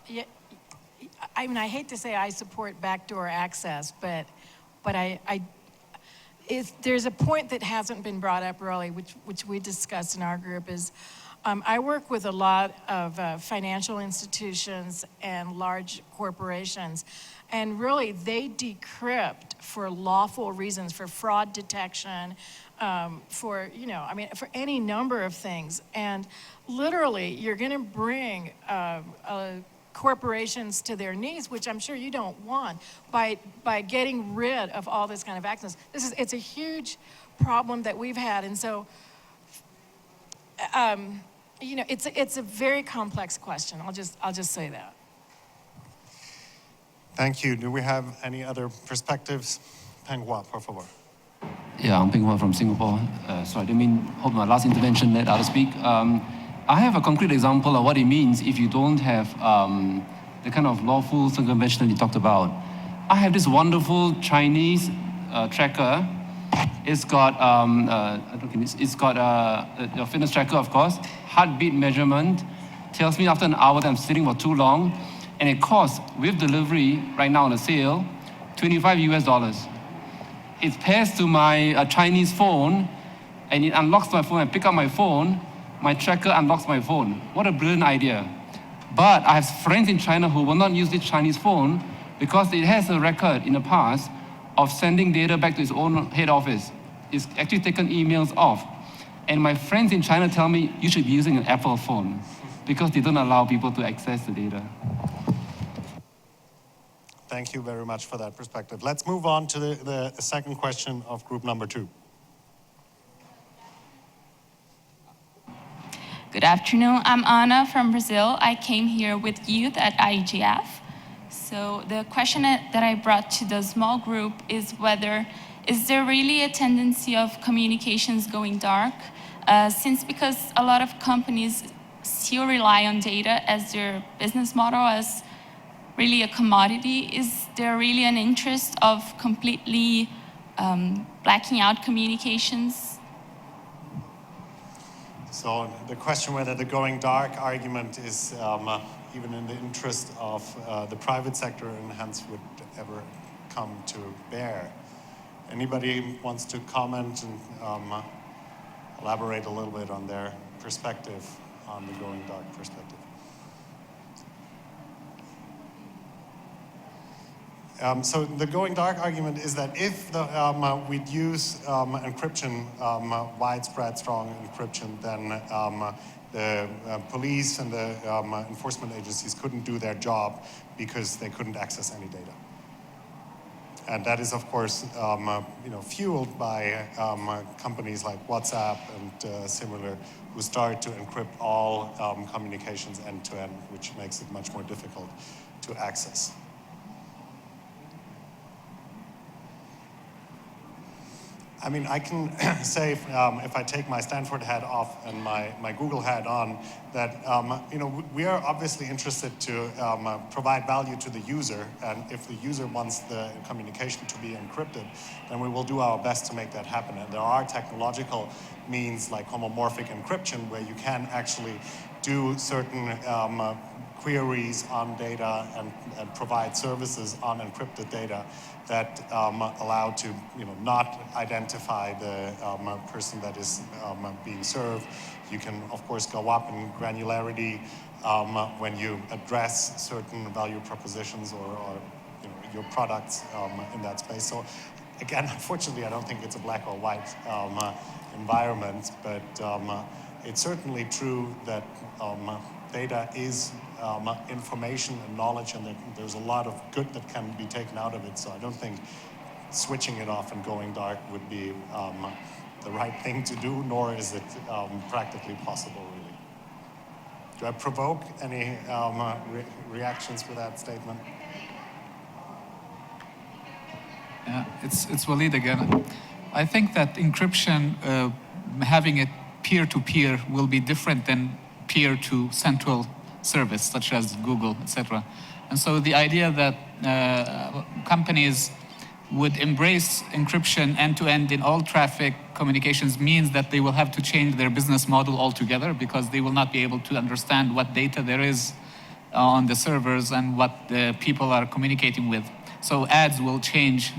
Yeah, I mean, I hate to say I support backdoor access, but there's a point that hasn't been brought up really, which we discussed in our group is, I work with a lot of financial institutions and large corporations, and really they decrypt for lawful reasons, for fraud detection, for any number of things. And literally, you're going to bring corporations to their knees, which I'm sure you don't want, by getting rid of all this kind of access. It's a huge problem that we've had, and so. It's a very complex question. I'll just say that. Thank you. Do we have any other perspectives? Peng Hua, por favor. Yeah, I'm Peng Hua from Singapore. Sorry, I didn't mean, hope my last intervention let others speak. I have a concrete example of what it means if you don't have the kind of lawful circumvention that you talked about. I have this wonderful Chinese tracker. It's got your fitness tracker, of course, heartbeat measurement, tells me after an hour that I'm sitting for too long, and it costs, with delivery, right now on a sale, $25 US. It pairs to my Chinese phone, and it unlocks my phone. I pick up my phone, my tracker unlocks my phone. What a brilliant idea. But I have friends in China who will not use this Chinese phone because it has a record in the past of sending data back to its own head office. It's actually taken emails off. And my friends in China tell me you should be using an Apple phone because they don't allow people to access the data. Thank you very much for that perspective. Let's move on to the second question of group number 2. Good afternoon. I'm Anna from Brazil. I came here with youth at IGF. So the question that I brought to the small group is is there really a tendency of communications going dark? Because a lot of companies still rely on data as their business model, as really a commodity, is there really an interest of completely blacking out communications? So the question whether the going dark argument is even in the interest of the private sector and hence would ever come to bear. Anybody wants to comment and elaborate a little bit on their perspective on the going dark perspective? So the going dark argument is that if we'd use encryption, widespread strong encryption, then the police and the enforcement agencies couldn't do their job because they couldn't access any data. And that is, of course, fueled by companies like WhatsApp and similar, who start to encrypt all communications end to end, which makes it much more difficult to access. I mean, I can say, if I take my Stanford hat off and my Google hat on, that we are obviously interested to provide value to the user, and if the user wants the communication to be encrypted, then we will do our best to make that happen. And there are technological means like homomorphic encryption, where you can actually do certain queries on data and provide services on encrypted data that allow to not identify the person that is being served. You can, of course, go up in granularity when you address certain value propositions or your products in that space. So again, unfortunately, I don't think it's a black or white environment, but it's certainly true that data is information and knowledge, and there's a lot of good that can be taken out of it. So I don't think switching it off and going dark would be the right thing to do, nor is it practically possible, really. Do I provoke any reactions for that statement? Yeah, it's Walid again. I think that encryption, having it peer-to-peer, will be different than peer to central service, such as Google, etc. And so the idea that companies would embrace encryption end-to-end in all traffic communications means that they will have to change their business model altogether, because they will not be able to understand what data there is on the servers and what the people are communicating with. So ads will change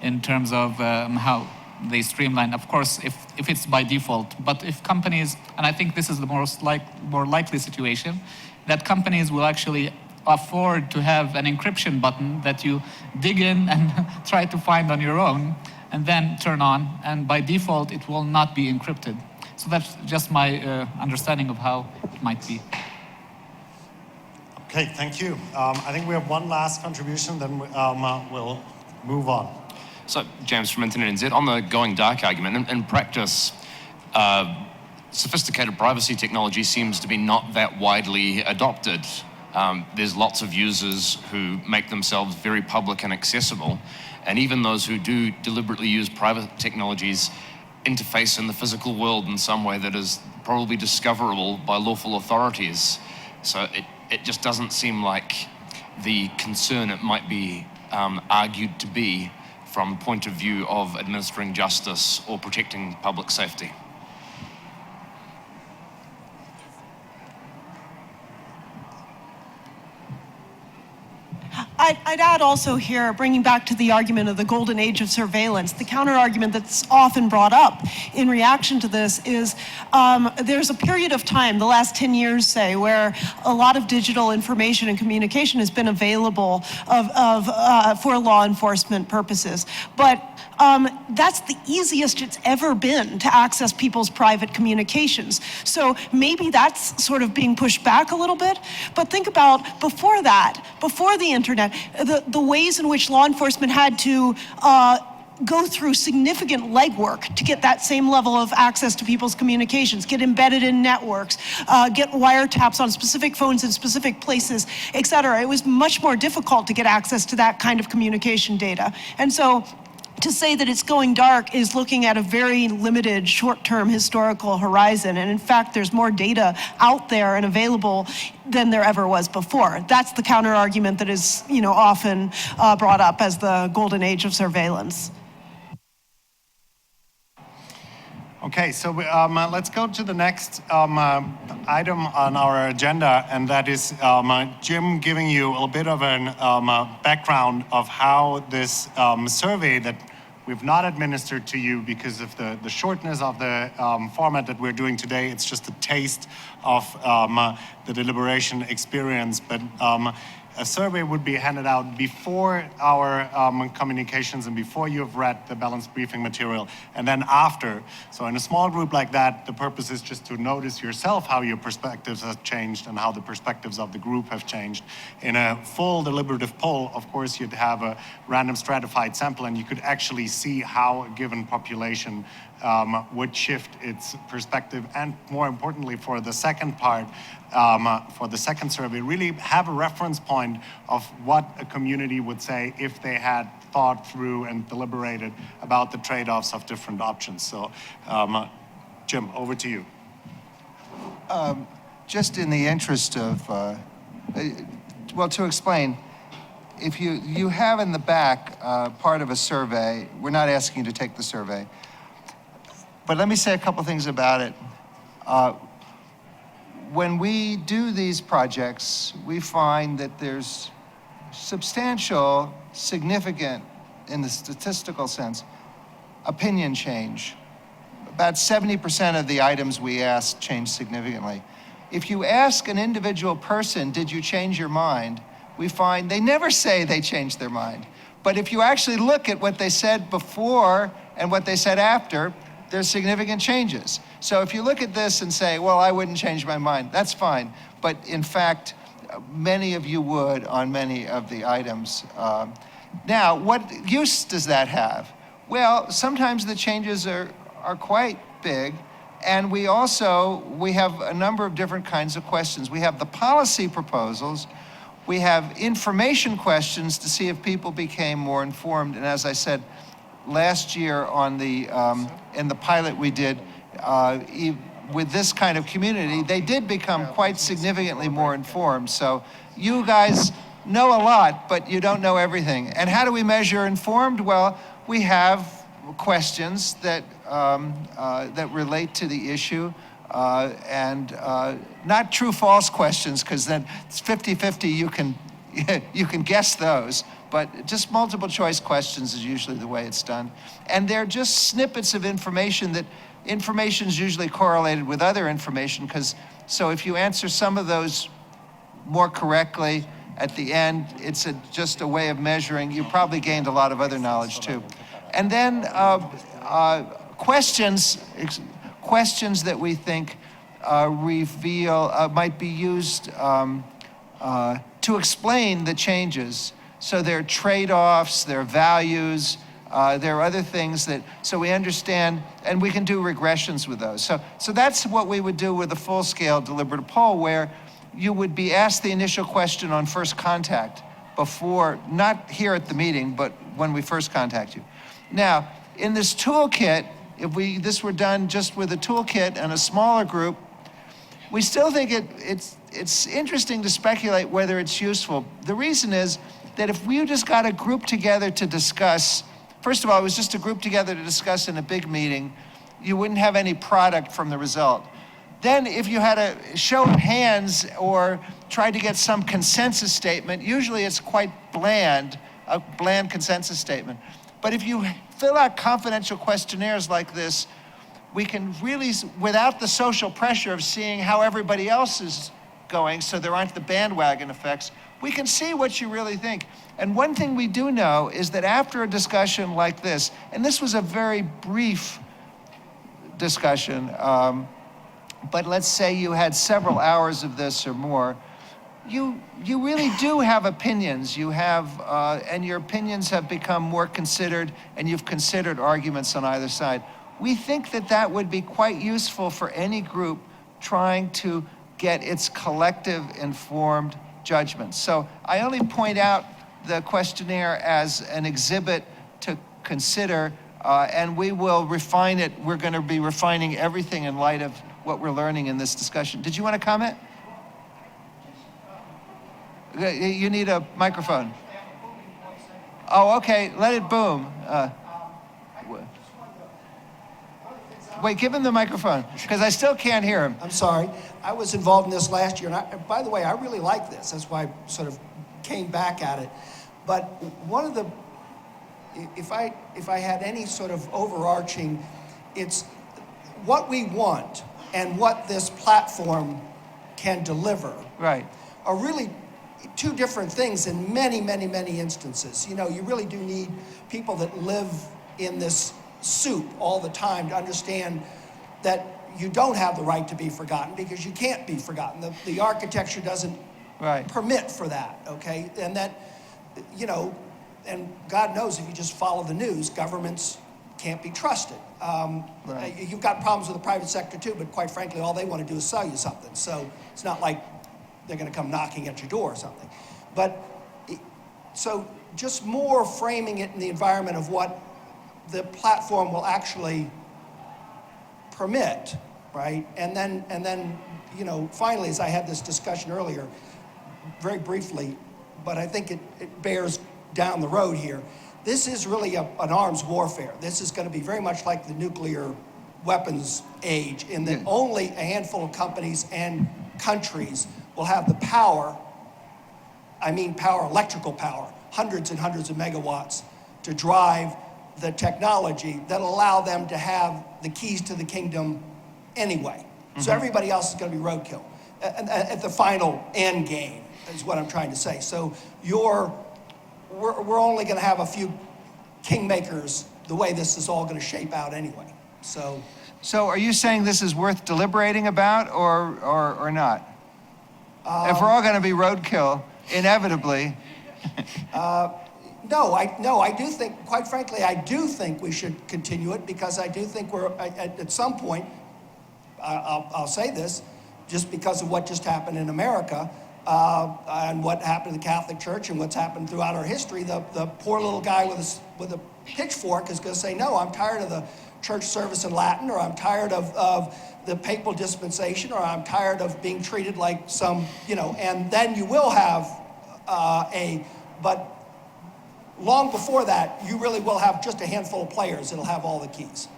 in terms of how they streamline, of course, if it's by default. But if companies, and I think this is the more likely situation, that companies will actually afford to have an encryption button that you dig in and try to find on your own and then turn on, and by default it will not be encrypted. So that's just my understanding of how it might be. Okay, thank you. I think we have one last contribution, then we'll move on. So, James from Internet NZ, on the going dark argument, in practice, sophisticated privacy technology seems to be not that widely adopted. There's lots of users who make themselves very public and accessible, and even those who do deliberately use private technologies interface in the physical world in some way that is probably discoverable by lawful authorities. So it just doesn't seem like the concern it might be argued to be from the point of view of administering justice or protecting public safety. I'd add also here, bringing back to the argument of the golden age of surveillance, the counter-argument that's often brought up in reaction to this is there's a period of time, the last 10 years, say, where a lot of digital information and communication has been available for law enforcement purposes. But that's the easiest it's ever been to access people's private communications. So maybe that's sort of being pushed back a little bit. But think about before that, before the internet, the ways in which law enforcement had to go through significant legwork to get that same level of access to people's communications, get embedded in networks, get wiretaps on specific phones in specific places, et cetera. It was much more difficult to get access to that kind of communication data. And so to say that it's going dark is looking at a very limited short-term historical horizon. And in fact, there's more data out there and available than there ever was before. That's the counter-argument that is, often brought up as the golden age of surveillance. Okay, so let's go to the next item on our agenda, and that is Jim giving you a bit of an background of how this survey that we've not administered to you because of the shortness of the format that we're doing today. It's just a taste of the deliberation experience, but a survey would be handed out before our communications and before you've read the balanced briefing material, and then after. So in a small group like that, the purpose is just to notice yourself how your perspectives have changed and how the perspectives of the group have changed. In a full deliberative poll, of course, you'd have a random stratified sample, and you could actually see how a given population would shift its perspective, and more importantly, for the second part, for the second survey, really have a reference point of what a community would say if they had thought through and deliberated about the trade-offs of different options. So, Jim, over to you. Just in the interest of, well, to explain, if you have in the back part of a survey, we're not asking you to take the survey, but let me say a couple things about it. When we do these projects, we find that there's substantial, significant, in the statistical sense, opinion change. About 70% of the items we asked changed significantly. If you ask an individual person, did you change your mind? We find they never say they changed their mind. But if you actually look at what they said before and what they said after, there's significant changes. So if you look at this and say, well, I wouldn't change my mind, that's fine. But in fact, many of you would on many of the items. Now, what use does that have? Well, sometimes the changes are quite big. And we have a number of different kinds of questions. We have the policy proposals. We have information questions to see if people became more informed. And as I said, last year on the in the pilot we did with this kind of community, they did become quite significantly more informed. So you guys know a lot, but you don't know everything. And how do we measure informed? Well, we have questions that that relate to the issue, and not true-false questions, because then it's 50-50. You can guess those. But just multiple choice questions is usually the way it's done. And they're just snippets of information that information is usually correlated with other information, so if you answer some of those more correctly at the end, it's just a way of measuring. You probably gained a lot of other knowledge too. And then questions that we think reveal, might be used to explain the changes. So there are trade-offs, there are values, there are other things so we understand, and we can do regressions with those. So that's what we would do with a full-scale deliberative poll, where you would be asked the initial question on first contact before, not here at the meeting, but when we first contact you. Now, in this toolkit, if this were done just with a toolkit and a smaller group, we still think it's interesting to speculate whether it's useful. The reason is that if we just got a group together to discuss, first of all, it was just a group together to discuss in a big meeting, you wouldn't have any product from the result. Then if you had a show of hands or tried to get some consensus statement, usually it's quite bland, a bland consensus statement. But if you fill out confidential questionnaires like this, we can really, without the social pressure of seeing how everybody else is going, so there aren't the bandwagon effects, we can see what you really think. And one thing we do know is that after a discussion like this, and this was a very brief discussion, but let's say you had several hours of this or more, you really do have opinions. You have, and your opinions have become more considered, and you've considered arguments on either side. We think that that would be quite useful for any group trying to get its collective informed judgment. So I only point out the questionnaire as an exhibit to consider, and we will refine it. We're going to be refining everything in light of what we're learning in this discussion. Did you want to comment? You need a microphone. Oh, okay, let it boom. Wait, give him the microphone, because I still can't hear him. I'm sorry. I was involved in this last year, and by the way, I really like this. That's why I sort of came back at it. But one of the, if I had any sort of overarching, it's what we want and what this platform can deliver. Right. Are really two different things in many, many, many instances. You know, you really do need people that live in this soup all the time to understand that you don't have the right to be forgotten because you can't be forgotten. The architecture doesn't permit for that, okay? And that, you know, and God knows if you just follow the news, governments can't be trusted. You've got problems with the private sector too, but quite frankly, all they want to do is sell you something. So it's not like they're going to come knocking at your door or something. But so just more framing it in the environment of what the platform will actually permit, right? And then, you know, finally, as I had this discussion earlier, very briefly, but I think it bears down the road here. This is really an arms warfare. This is going to be very much like the nuclear weapons age, in that only a handful of companies and countries will have the power, I mean power, electrical power, hundreds and hundreds of megawatts, to drive the technology that'll allow them to have the keys to the kingdom anyway. So everybody else is going to be roadkill at the final end game, is what I'm trying to say. So we're only going to have a few kingmakers the way this is all going to shape out anyway. So are you saying this is worth deliberating about or not? If we're all going to be roadkill, inevitably. No, I do think, quite frankly, I do think we should continue it, because I do think we're, at some point, I'll say this, just because of what just happened in America, and what happened to the Catholic Church and what's happened throughout our history, the poor little guy with a pitchfork is going to say, no, I'm tired of the church service in Latin, or I'm tired of the papal dispensation, or I'm tired of being treated like some, you know, and then you will have but long before that, you really will have just a handful of players that'll have all the keys.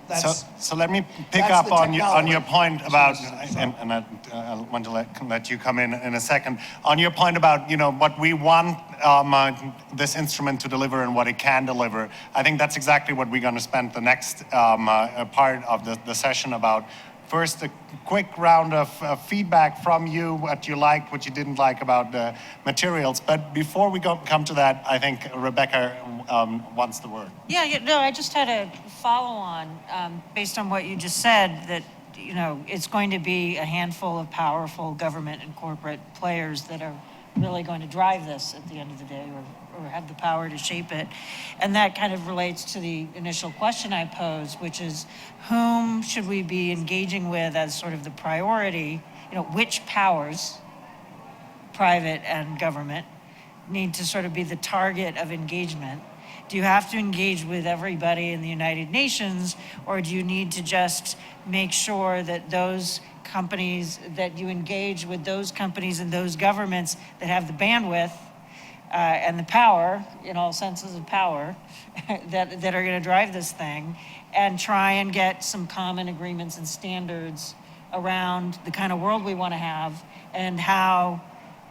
So let me pick up on your point about, and I want to let you come in a second, on your point about, you know, what we want this instrument to deliver and what it can deliver. I think that's exactly what we're going to spend the next part of the session about. First, a quick round of feedback from you, what you liked, what you didn't like about the materials. But before we come to that, I think Rebecca wants the word. Yeah, no, I just had a follow-on based on what you just said, that, you know, it's going to be a handful of powerful government and corporate players that are really going to drive this at the end of the day, or have the power to shape it. And that kind of relates to the initial question I posed, which is, whom should we be engaging with as sort of the priority? You know, which powers, private and government, need to sort of be the target of engagement? Do you have to engage with everybody in the United Nations, or do you need to just make sure that those companies, that you engage with those companies and those governments that have the bandwidth and the power, in all senses of power, that are going to drive this thing, and try and get some common agreements and standards around the kind of world we want to have, and how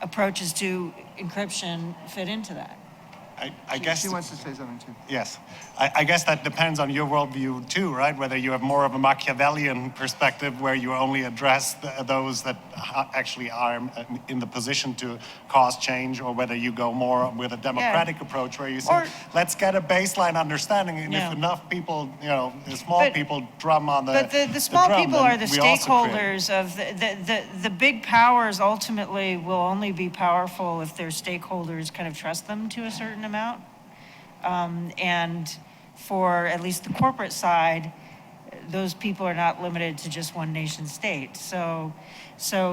approaches to encryption fit into that? I guess she wants to say something too. Yes. I guess that depends on your worldview too, right? Whether you have more of a Machiavellian perspective where you only address those that actually are in the position to cause change, or whether you go more with a democratic approach where you say, let's get a baseline understanding, and if enough people, you know, the small people drum on the But the small drum, people are the we also stakeholders of the big powers. Ultimately will only be powerful if their stakeholders kind of trust them to a certain amount. And for at least the corporate side, those people are not limited to just one nation state. So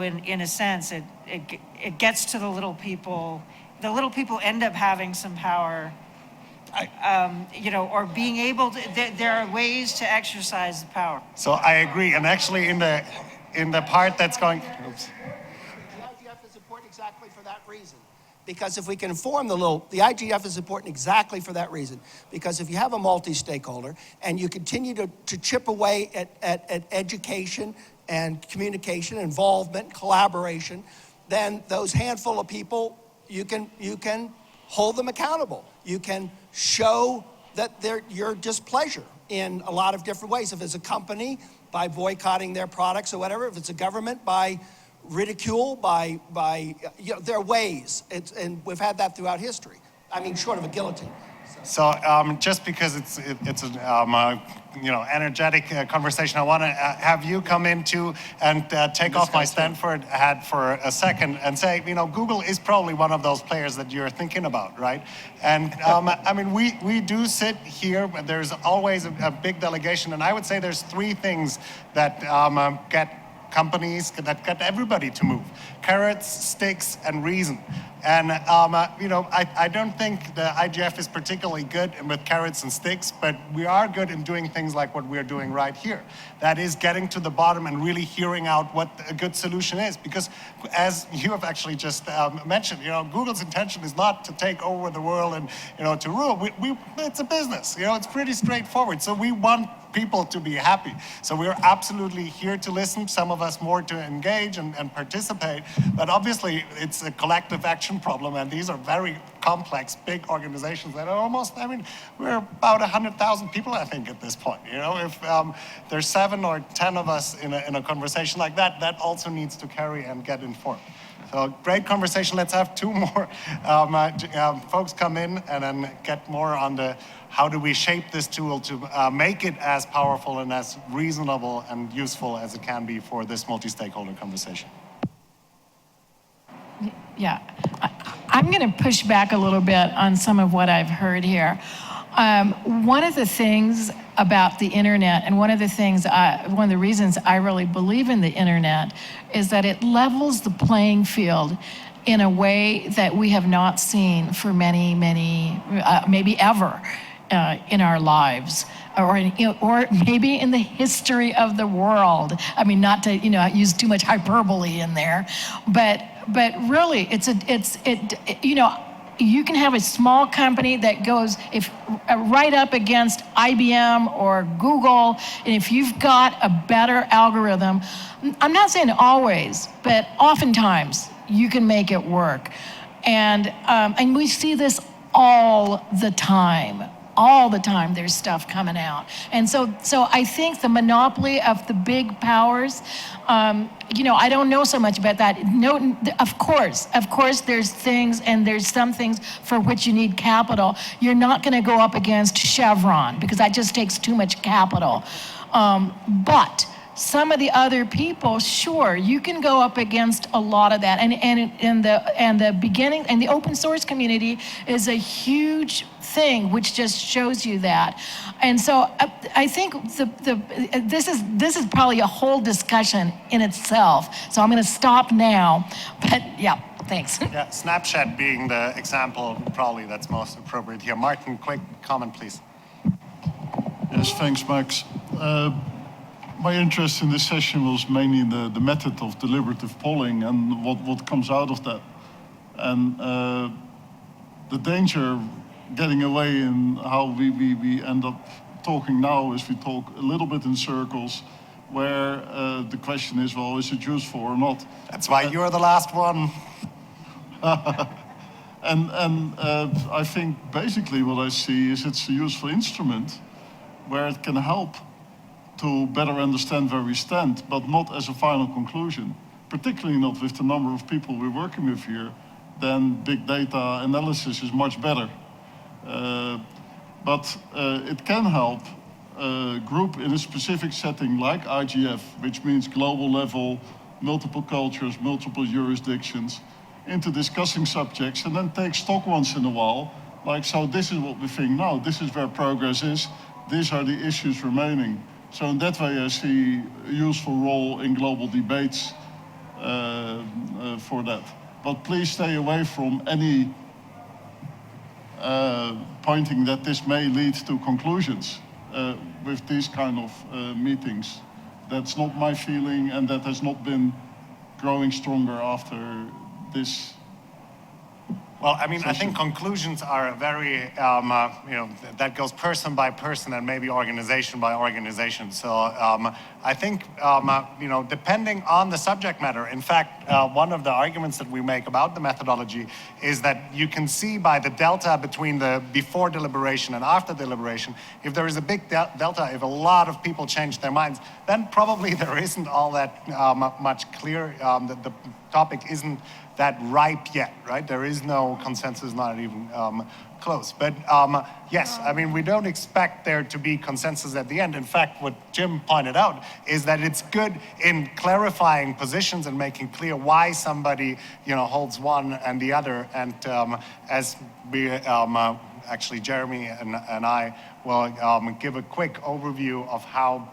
in a sense, it gets to the little people. The little people end up having some power, you know, or being able to, there are ways to exercise the power. So I agree, and actually in the part that's going, oops. The IGF is important exactly for that reason. Because if we can inform the IGF is important exactly for that reason. Because if you have a multi-stakeholder and you continue to chip away at education and communication, involvement, collaboration, then those handful of people, you can hold them accountable. You can show that your displeasure in a lot of different ways. If it's a company, by boycotting their products or whatever. If it's a government, by ridicule, by there are ways, and we've had that throughout history. I mean, short of a guillotine. So just because it's a energetic conversation, I want to have you come in too and take off my Stanford hat for a second and say, Google is probably one of those players that you're thinking about, right? And I mean, we do sit here, but there's always a big delegation, and I would say there's three things that get companies, that get everybody to move: carrots, sticks, and reason. And I don't think the IGF is particularly good with carrots and sticks, but we are good in doing things like what we're doing right here. That is getting to the bottom and really hearing out what a good solution is. Because as you have actually just mentioned, Google's intention is not to take over the world and to rule. It's a business. It's pretty straightforward. So we want people to be happy. So we're absolutely here to listen, some of us more to engage and participate, but obviously it's a collective action problem, and these are very complex, big organizations that are we're about 100,000 people, I think, at this point. If there's 7 or 10 of us in a conversation like that, that also needs to carry and get informed. So great conversation. Let's have 2 more folks come in and then get more on the how do we shape this tool to make it as powerful and as reasonable and useful as it can be for this multi-stakeholder conversation. Yeah, I'm going to push back a little bit on some of what I've heard here. One of the things about the internet, and one of the reasons I really believe in the internet, is that it levels the playing field in a way that we have not seen for many, maybe ever in our lives, or maybe in the history of the world. I mean, not to use too much hyperbole in there, but really, you can have a small company that goes right up against IBM or Google, and if you've got a better algorithm, I'm not saying always, but oftentimes you can make it work. And we see this all the time. All the time there's stuff coming out. And so I think the monopoly of the big powers, I don't know so much about that. No, of course there's things, and there's some things for which you need capital. You're not gonna go up against Chevron because that just takes too much capital. But some of the other people, sure, you can go up against a lot of that. And the beginning, and the open source community is a huge thing, which just shows you that. And so I think this is probably a whole discussion in itself. So I'm going to stop now. But yeah, thanks. Yeah, Snapchat being the example probably that's most appropriate here. Martin, quick comment, please. Yes, thanks, Max. My interest in this session was mainly in the method of deliberative polling and what comes out of that. And the danger getting away in how we end up talking now is we talk a little bit in circles where the question is, well, is it useful or not? That's why you're the last one. and I think basically what I see is it's a useful instrument where it can help to better understand where we stand, but not as a final conclusion, particularly not with the number of people we're working with here. Then big data analysis is much better. But it can help a group in a specific setting like IGF, which means global level, multiple cultures, multiple jurisdictions, into discussing subjects, and then take stock once in a while, like, so this is what we think now, this is where progress is, these are the issues remaining. So in that way I see a useful role in global debates for that. But please stay away from any pointing that this may lead to conclusions with these kind of meetings. That's not my feeling, and that has not been growing stronger after this Well, I mean, I think conclusions are a very, that goes person by person and maybe organization by organization. So I think, depending on the subject matter, in fact, one of the arguments that we make about the methodology is that you can see by the delta between the before deliberation and after deliberation, if there is a big delta, if a lot of people change their minds, then probably there isn't all that much clear, the topic isn't that ripe yet, right? There is no consensus, not even close. But yes, I mean, we don't expect there to be consensus at the end. In fact, what Jim pointed out is that it's good in clarifying positions and making clear why somebody, holds one and the other. And as we actually, Jeremy and I will give a quick overview of how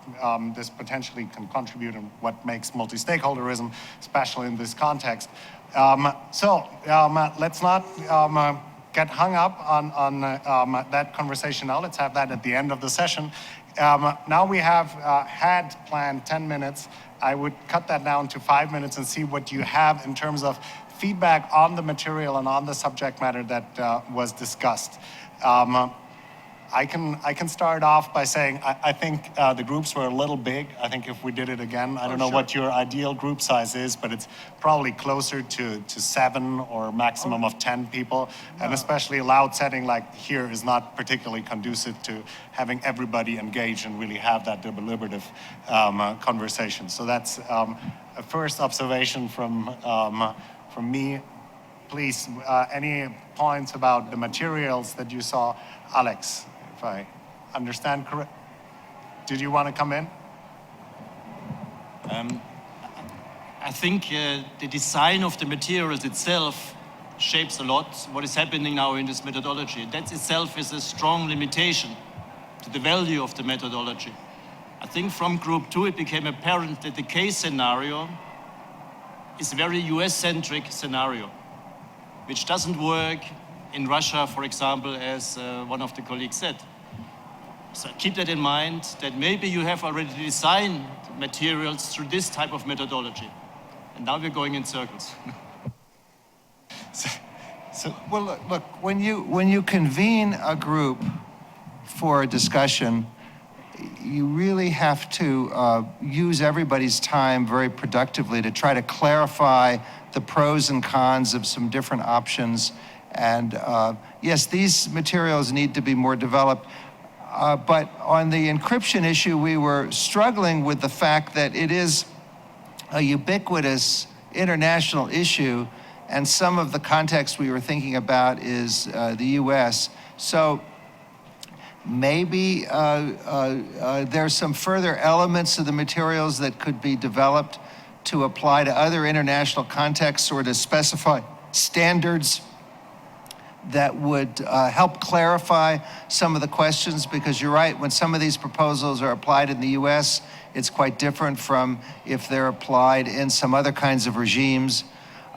this potentially can contribute and what makes multi-stakeholderism special in this context. Let's not get hung up on that conversation now. Let's have that at the end of the session. Now we have had planned 10 minutes. I would cut that down to 5 minutes and see what you have in terms of feedback on the material and on the subject matter that was discussed. I can start off by saying I think the groups were a little big. I think if we did it again, I don't know what your ideal group size is, but it's probably closer to 7 or maximum of 10 people. And especially a loud setting like here is not particularly conducive to having everybody engage and really have that deliberative conversation. So that's a first observation from me. Please, any points about the materials that you saw? Alex, if I understand correct. Did you want to come in? I think the design of the materials itself shapes a lot what is happening now in this methodology. That itself is a strong limitation to the value of the methodology. I think from group 2 it became apparent that the case scenario is a very US-centric scenario, which doesn't work in Russia, for example, as one of the colleagues said. So keep that in mind, that maybe you have already designed materials through this type of methodology. And now we're going in circles. Well, look, when you convene a group for a discussion, you really have to use everybody's time very productively to try to clarify the pros and cons of some different options. And yes, these materials need to be more developed. But on the encryption issue, we were struggling with the fact that it is a ubiquitous international issue, and some of the context we were thinking about is the US. So maybe there's some further elements of the materials that could be developed to apply to other international contexts or to specify standards that would help clarify some of the questions, because you're right, when some of these proposals are applied in the US, it's quite different from if they're applied in some other kinds of regimes.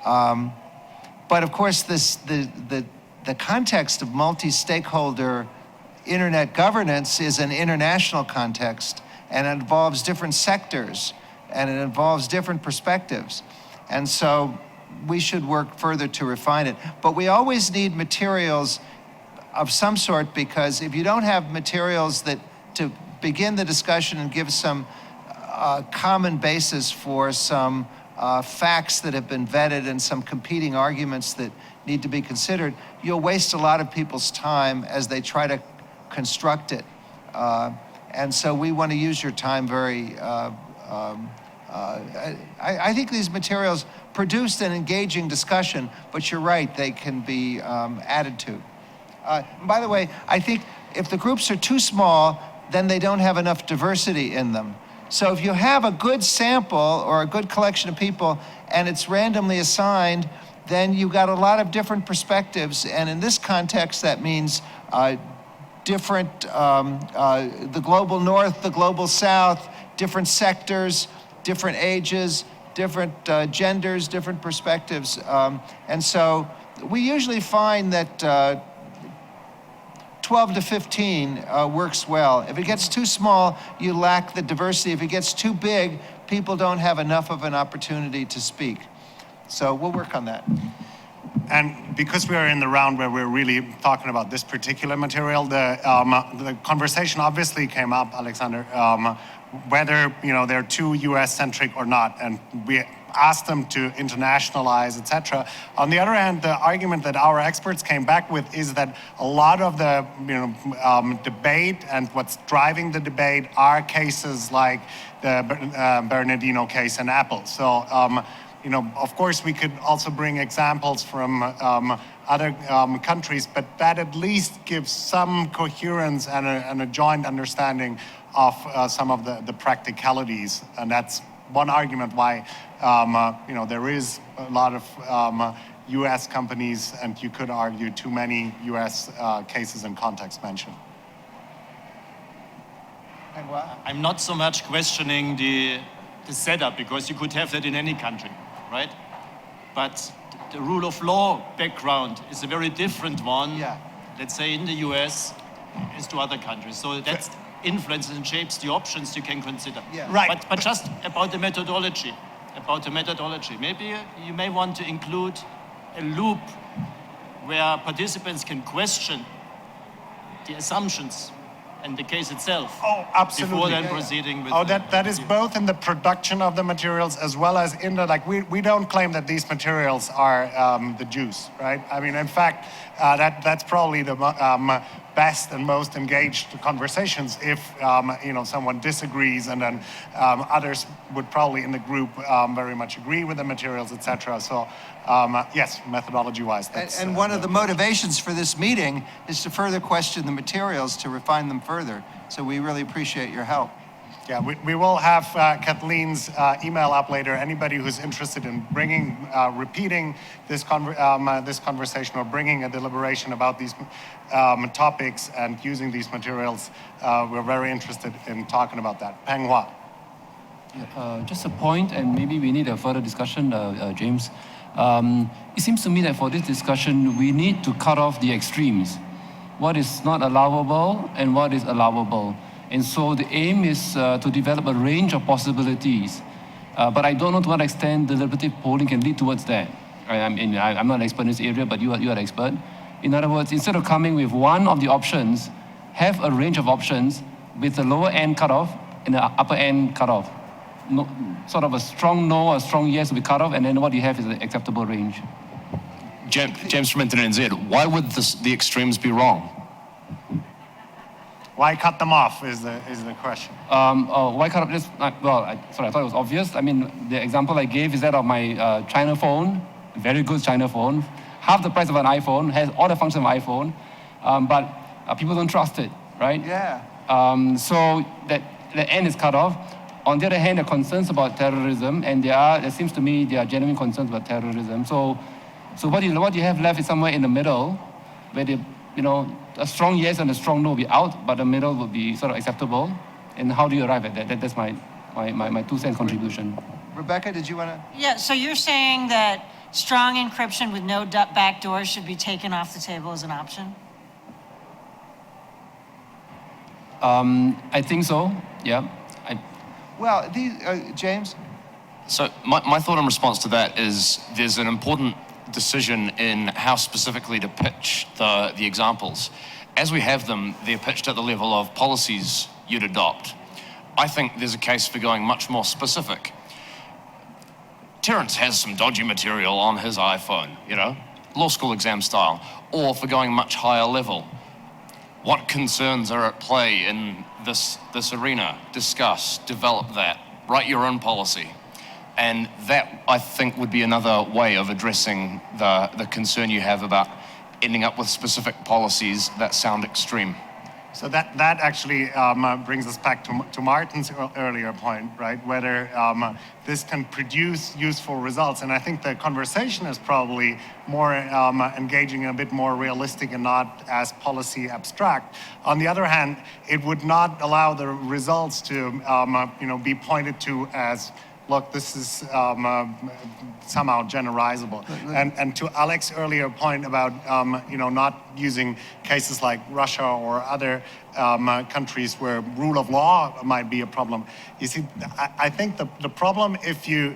But of course, the context of multi-stakeholder internet governance is an international context, and it involves different sectors, and it involves different perspectives. And so we should work further to refine it. But we always need materials of some sort, because if you don't have materials that to begin the discussion and give some common basis for some facts that have been vetted and some competing arguments that need to be considered, you'll waste a lot of people's time as they try to construct it. And so we want to use your time very, I think these materials produced an engaging discussion, but you're right, they can be added to. By the way, I think if the groups are too small, then they don't have enough diversity in them. So if you have a good sample or a good collection of people and it's randomly assigned, then you've got a lot of different perspectives. And in this context, that means different, the global north, the global south, different sectors, different ages, different genders, different perspectives. And so we usually find that 12 to 15 works well. If it gets too small, you lack the diversity. If it gets too big, people don't have enough of an opportunity to speak. So we'll work on that. And because we are in the round where we're really talking about this particular material, the conversation obviously came up, Alexander, whether they're too U.S.-centric or not, and we asked them to internationalize, etc. On the other hand, the argument that our experts came back with is that a lot of the debate and what's driving the debate are cases like the Bernardino case in Apple. So. Of course, we could also bring examples from other countries, but that at least gives some coherence and a joint understanding of some of the practicalities. And that's one argument why, there is a lot of US companies, and you could argue too many US cases and contexts mentioned. I'm not so much questioning the setup, because you could have that in any country, right? But the rule of law background is a very different one, let's say in the US, as to other countries. So that influences and shapes the options you can consider. Right. But just about the methodology, maybe you may want to include a loop where participants can question the assumptions and the case itself. Oh, absolutely. Before then proceeding with. That is both in the production of the materials as well as in the, we don't claim that these materials are the juice, right? I mean, in fact, that's probably the best and most engaged conversations if, someone disagrees, and then others would probably in the group very much agree with the materials, etc. So, yes, methodology-wise. And one of the motivations for this meeting is to further question the materials, to refine them further. So we really appreciate your help. Yeah, we will have Kathleen's email up later. Anybody who's interested in repeating this conversation or bringing a deliberation about these topics and using these materials, we're very interested in talking about that. Peng Hua. Just a point, and maybe we need a further discussion, James. It seems to me that for this discussion, we need to cut off the extremes. What is not allowable and what is allowable. And so the aim is to develop a range of possibilities. But I don't know to what extent deliberative polling can lead towards that. I'm not an expert in this area, but you are an expert. In other words, instead of coming with one of the options, have a range of options with the lower end cutoff and the upper end cutoff. No, sort of a strong no or a strong yes will be cut off, and then what you have is an acceptable range. James from Internet NZ, why would the extremes be wrong? Why cut them off is the question. Why cut off this? I thought it was obvious. I mean, the example I gave is that of my China phone, very good China phone, half the price of an iPhone, has all the functions of an iPhone, but people don't trust it, right? Yeah. So that the end is cut off. On the other hand, there are concerns about terrorism, and it seems to me there are genuine concerns about terrorism. So what you have left is somewhere in the middle, where a strong yes and a strong no will be out, but the middle will be sort of acceptable. And how do you arrive at that? That's my 2-cent contribution. Rebecca, did you want to? Yeah, so you're saying that strong encryption with no back doors should be taken off the table as an option? I think so, yeah. Well, James? So my thought in response to that is there's an important decision in how specifically to pitch the examples. As we have them, they're pitched at the level of policies you'd adopt. I think there's a case for going much more specific. Terence has some dodgy material on his iPhone, law school exam style, or for going much higher level. What concerns are at play in this arena? Discuss, develop that, write your own policy. And that, I think, would be another way of addressing the concern you have about ending up with specific policies that sound extreme. So that actually brings us back to Martin's earlier point, right? Whether this can produce useful results. And I think the conversation is probably more engaging and a bit more realistic and not as policy abstract. On the other hand, it would not allow the results to be pointed to as, look, this is somehow generalizable. And to Alex's earlier point about not using cases like Russia or other countries where rule of law might be a problem. You see, I think the problem, if you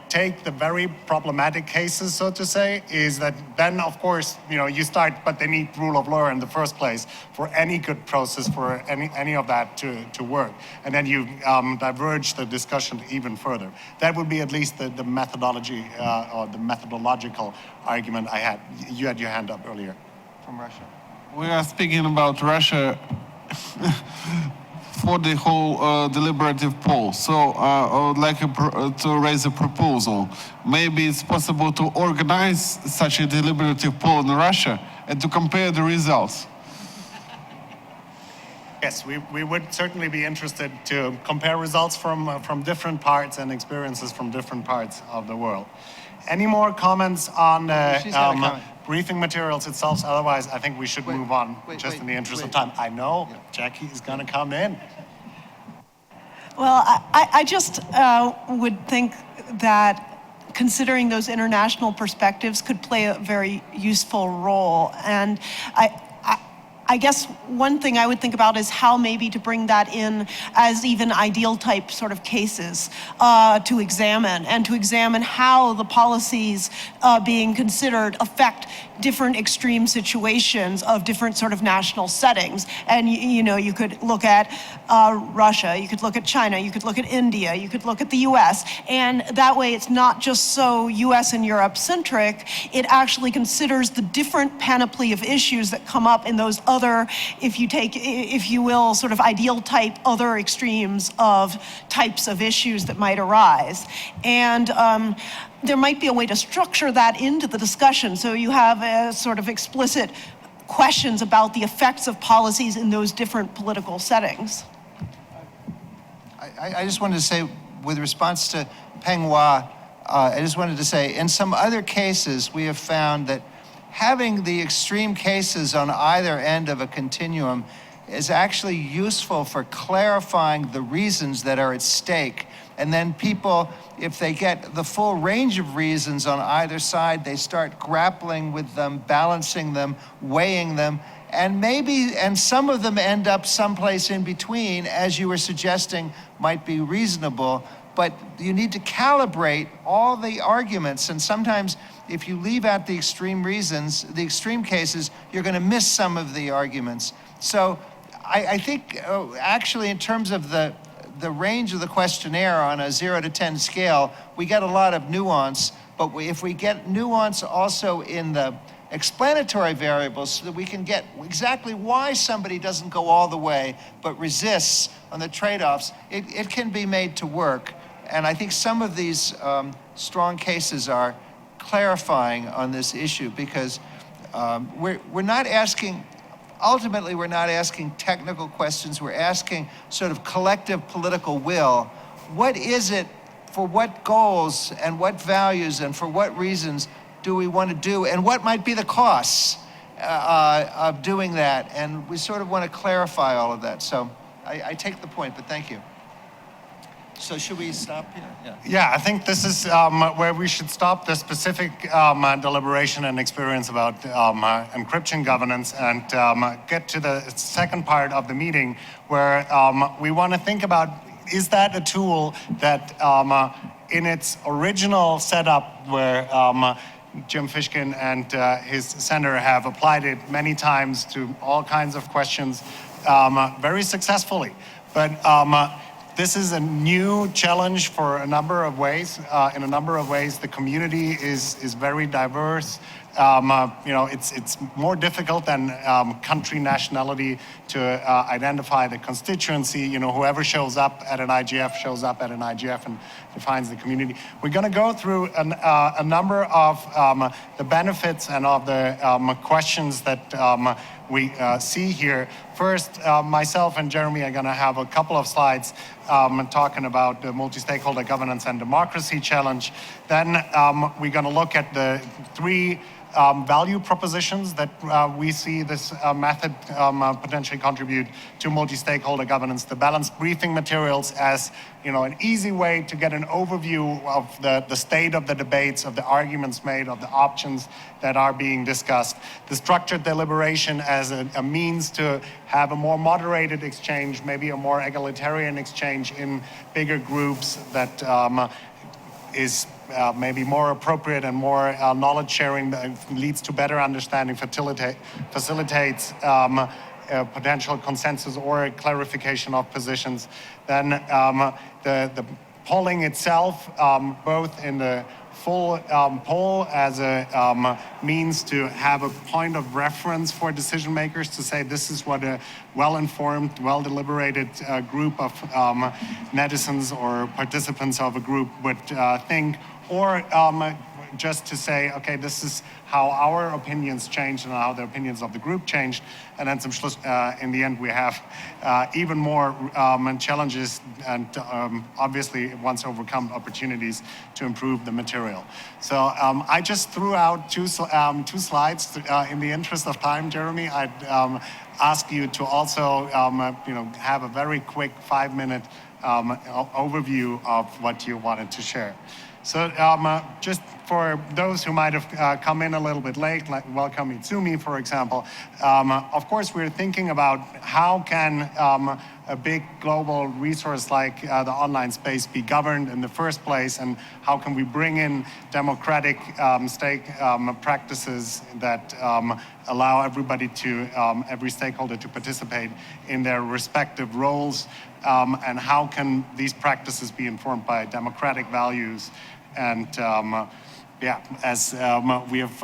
take the very problematic cases, so to say, is that then, of course, you start, but they need rule of law in the first place for any good process, for any of that to work. And then you diverge the discussion even further. That would be at least the methodology or the methodological argument I had. You had your hand up earlier. From Russia. We are speaking about Russia for the whole deliberative poll. So I would like to raise a proposal. Maybe it's possible to organize such a deliberative poll in Russia and to compare the results. Yes, we would certainly be interested to compare results from different parts and experiences from different parts of the world. Any more comments on briefing materials itself? Otherwise, I think we should move on, in the interest of time. I know Jackie is going to come in. Well, I just would think that considering those international perspectives could play a very useful role. And I guess one thing I would think about is how maybe to bring that in as even ideal type sort of cases to examine how the policies being considered affect different extreme situations of different sort of national settings. And you could look at Russia, you could look at China, you could look at India, you could look at the US, and that way it's not just so US and Europe centric, it actually considers the different panoply of issues that come up in those other, if you will, sort of ideal type other extremes of types of issues that might arise. And there might be a way to structure that into the discussion so you have sort of explicit questions about the effects of policies in those different political settings. I just wanted to say, with response to Peng Hua, I just wanted to say, in some other cases, we have found that having the extreme cases on either end of a continuum is actually useful for clarifying the reasons that are at stake. And then people, if they get the full range of reasons on either side, they start grappling with them, balancing them, weighing them, and some of them end up someplace in between, as you were suggesting, might be reasonable. But you need to calibrate all the arguments, and sometimes if you leave out the extreme reasons, the extreme cases, you're going to miss some of the arguments. So I think actually in terms of the range of the questionnaire on a 0 to 10 scale, we get a lot of nuance, but if we get nuance also in the explanatory variables so that we can get exactly why somebody doesn't go all the way but resists on the trade-offs, it can be made to work. And I think some of these strong cases are clarifying on this issue because we're not asking, ultimately we're not asking technical questions, we're asking sort of collective political will. What is it, for what goals and what values and for what reasons do we want to do, and what might be the costs of doing that? And we sort of want to clarify all of that. So I take the point, but thank you. So should we stop here? Yeah, I think this is where we should stop the specific deliberation and experience about encryption governance and get to the second part of the meeting where we want to think about, is that a tool that in its original setup where Jim Fishkin and his center have applied it many times to all kinds of questions very successfully. But this is a new challenge for a number of ways. In a number of ways, the community is very diverse. It's more difficult than country nationality to identify the constituency. Whoever shows up at an IGF shows up at an IGF and defines the community. We're going to go through a number of the benefits and of the questions that we see here. First, myself and Jeremy are going to have a couple of slides talking about the multi-stakeholder governance and democracy challenge. Then we're going to look at the three value propositions that we see this method potentially contribute to multi-stakeholder governance. The balanced briefing materials as an easy way to get an overview of the state of the debates, of the arguments made, of the options that are being discussed. The structured deliberation as a means to have a more moderated exchange, maybe a more egalitarian exchange in bigger groups that is maybe more appropriate and more knowledge sharing that leads to better understanding, facilitates potential consensus or clarification of positions. Then the polling itself, both in the full poll as a means to have a point of reference for decision makers to say this is what a well-informed, well-deliberated group of netizens or participants of a group would think, or just to say, okay, this is how our opinions changed and how the opinions of the group changed. And then in the end, we have even more challenges and obviously once overcome opportunities to improve the material. So I just threw out two slides in the interest of time, Jeremy. I'd ask you to also have a very quick 5-minute overview of what you wanted to share. So just for those who might have come in a little bit late, like welcome Itsumi, for example, of course we're thinking about how can a big global resource like the online space be governed in the first place, and how can we bring in democratic stake practices that allow everybody to, every stakeholder to participate in their respective roles, and how can these practices be informed by democratic values. And as we have,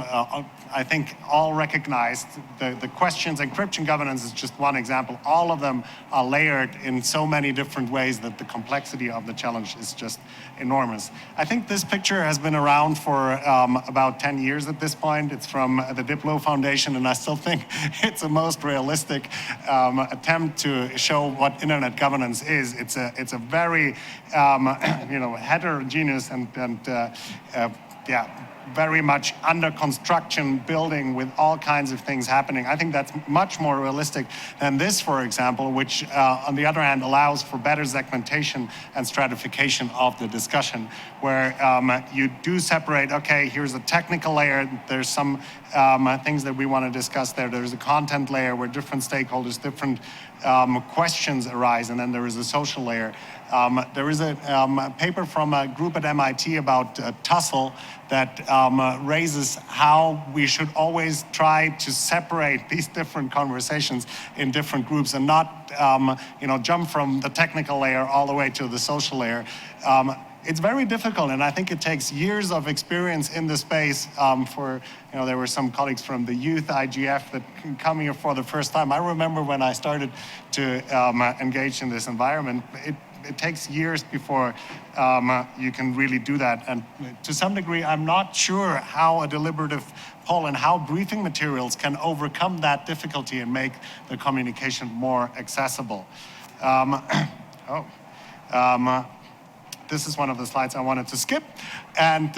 I think, all recognized, the questions, encryption governance is just one example. All of them are layered in so many different ways that the complexity of the challenge is just enormous. I think this picture has been around for about 10 years at this point. It's from the Diplo Foundation, and I still think it's a most realistic attempt to show what internet governance is. It's a very heterogeneous and very much under construction building with all kinds of things happening. I think that's much more realistic than this, for example, which on the other hand allows for better segmentation and stratification of the discussion, where you do separate, okay, here's a technical layer, there's some things that we want to discuss there, there's a content layer where different stakeholders, different questions arise, and then there is a social layer. There is a paper from a group at MIT about tussle that raises how we should always try to separate these different conversations in different groups and not jump from the technical layer all the way to the social layer. It's very difficult, and I think it takes years of experience in the space there were some colleagues from the youth IGF that come here for the first time. I remember when I started to engage in this environment, it takes years before you can really do that. And to some degree, I'm not sure how a deliberative poll and how briefing materials can overcome that difficulty and make the communication more accessible. This is one of the slides I wanted to skip. And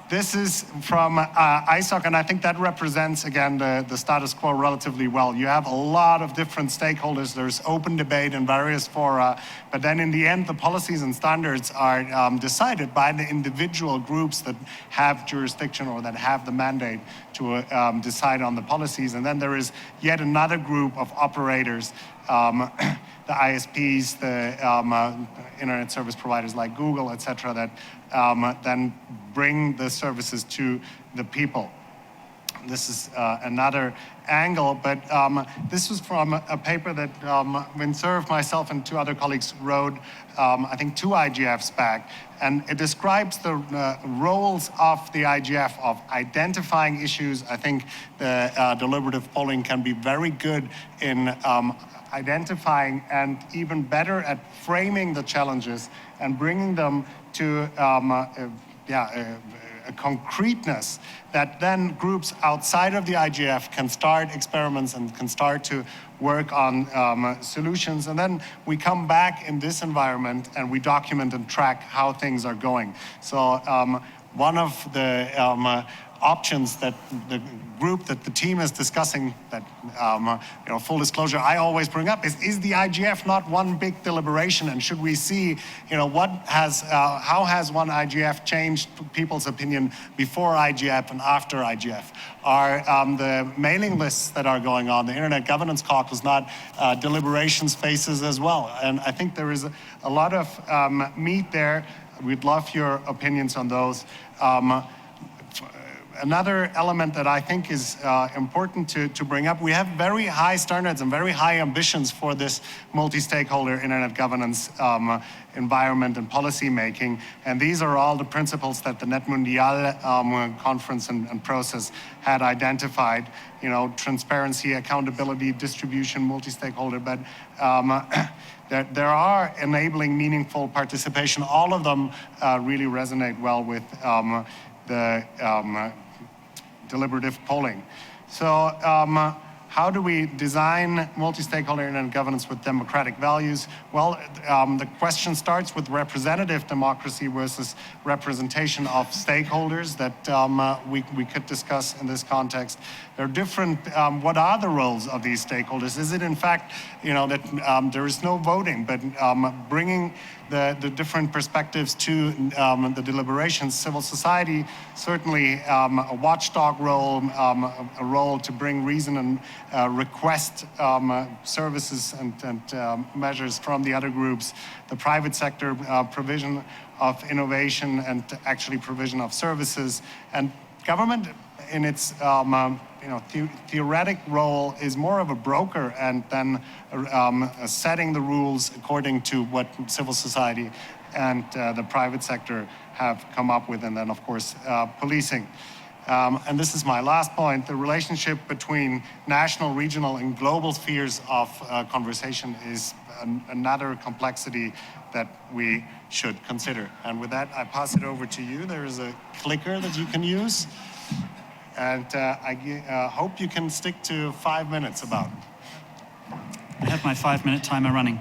this is from ISOC, and I think that represents, again, the status quo relatively well. You have a lot of different stakeholders. There's open debate in various fora, but then in the end, the policies and standards are decided by the individual groups that have jurisdiction or that have the mandate to decide on the policies. And then there is yet another group of operators, the ISPs, the internet service providers like Google, et cetera, that then bring the services to the people. This is another angle, but this was from a paper that Vincerf, myself, and 2 other colleagues wrote, I think 2 IGFs back, and it describes the roles of the IGF of identifying issues. I think the deliberative polling can be very good in identifying and even better at framing the challenges and bringing them to a concreteness that then groups outside of the IGF can start experiments and can start to work on solutions. And then we come back in this environment and we document and track how things are going. So one of the options that the group, that the team is discussing, that full disclosure, I always bring up is the IGF not one big deliberation, and should we see, how has one IGF changed people's opinion before IGF and after IGF? Are the mailing lists that are going on, the Internet Governance Caucus, not deliberation spaces as well? And I think there is a lot of meat there. We'd love your opinions on those. Another element that I think is important to bring up, we have very high standards and very high ambitions for this multi-stakeholder internet governance environment and policy making. And these are all the principles that the Net Mundial conference and process had identified. Transparency, accountability, distribution, multi-stakeholder, but there are enabling meaningful participation. All of them really resonate well with the deliberative polling. So how do we design multi-stakeholder internet governance with democratic values? Well, the question starts with representative democracy versus representation of stakeholders that we could discuss in this context. There are different, what are the roles of these stakeholders? Is it in fact, that there is no voting, but bringing the different perspectives to the deliberations? Civil society, certainly a watchdog role, a role to bring reason and request services and measures from the other groups. The private sector, provision of innovation and actually provision of services. And government in its theoretic role is more of a broker, and then setting the rules according to what civil society and the private sector have come up with, and then of course policing. And this is my last point, the relationship between national, regional, and global spheres of conversation is another complexity that we should consider. And with that, I pass it over to you. There is a clicker that you can use. And I hope you can stick to 5 minutes about. I have my 5-minute timer running.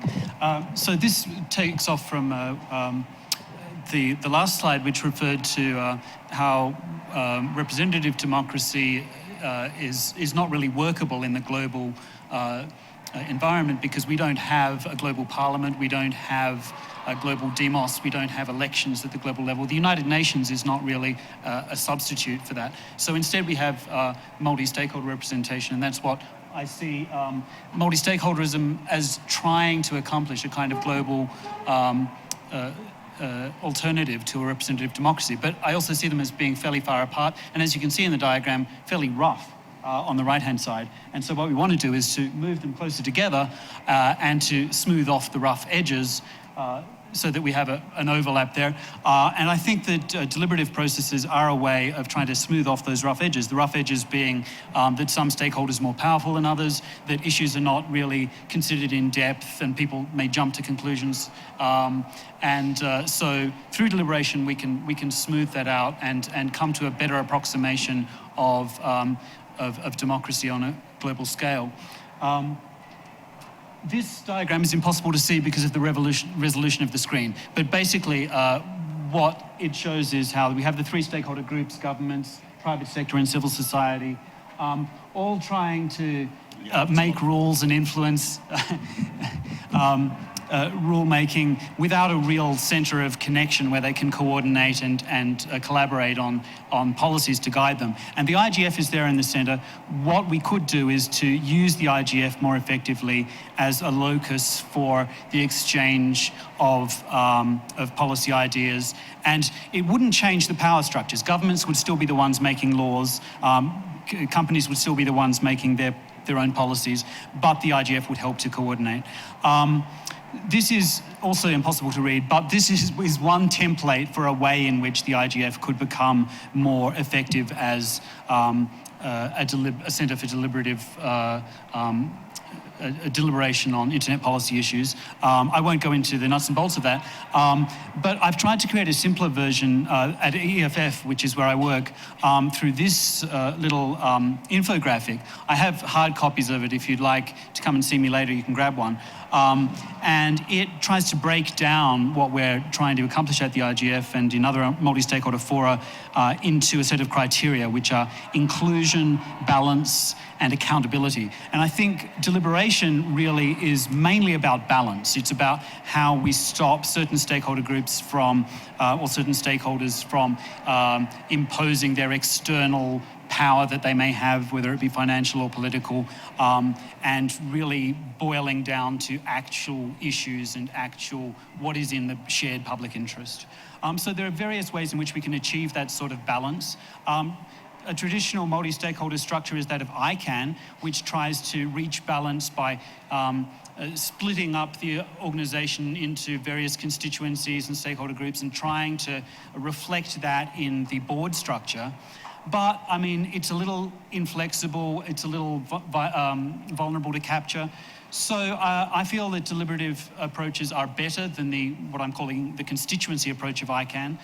So this takes off from the last slide, which referred to how representative democracy is not really workable in the global environment, because we don't have a global parliament, we don't have a global demos, we don't have elections at the global level. The United Nations is not really a substitute for that. So instead we have multi-stakeholder representation, and that's what I see multi-stakeholderism as trying to accomplish, a kind of global alternative to a representative democracy. But I also see them as being fairly far apart, and as you can see in the diagram, fairly rough on the right-hand side. And so what we want to do is to move them closer together and to smooth off the rough edges so that we have an overlap there. And I think that deliberative processes are a way of trying to smooth off those rough edges. The rough edges being that some stakeholders are more powerful than others, that issues are not really considered in depth, and people may jump to conclusions. So through deliberation, we can smooth that out and come to a better approximation of democracy on a global scale. This diagram is impossible to see because of the resolution of the screen. But basically, what it shows is how we have the three stakeholder groups: governments, private sector, and civil society, all trying to make rules and influence rulemaking without a real center of connection where they can coordinate and collaborate on policies to guide them. And the IGF is there in the center. What we could do is to use the IGF more effectively as a locus for the exchange of policy ideas. And it wouldn't change the power structures. Governments would still be the ones making laws. Companies would still be the ones making their own policies, but the IGF would help to coordinate. This is also impossible to read, but this is one template for a way in which the IGF could become more effective as a center for deliberative a deliberation on internet policy issues. I won't go into the nuts and bolts of that, but I've tried to create a simpler version at EFF, which is where I work, through this little infographic. I have hard copies of it. If you'd like to come and see me later, you can grab one. And it tries to break down what we're trying to accomplish at the IGF and in other multi-stakeholder fora into a set of criteria, which are inclusion, balance, and accountability. And I think deliberation really is mainly about balance. It's about how we stop certain stakeholder groups from, or certain stakeholders from imposing their external power that they may have, whether it be financial or political, and really boiling down to actual issues and actual what is in the shared public interest. So there are various ways in which we can achieve that sort of balance. A traditional multi-stakeholder structure is that of ICANN, which tries to reach balance by splitting up the organization into various constituencies and stakeholder groups and trying to reflect that in the board structure. But, I mean, it's a little inflexible, it's a little vulnerable to capture. So I feel that deliberative approaches are better than what I'm calling the constituency approach of ICANN.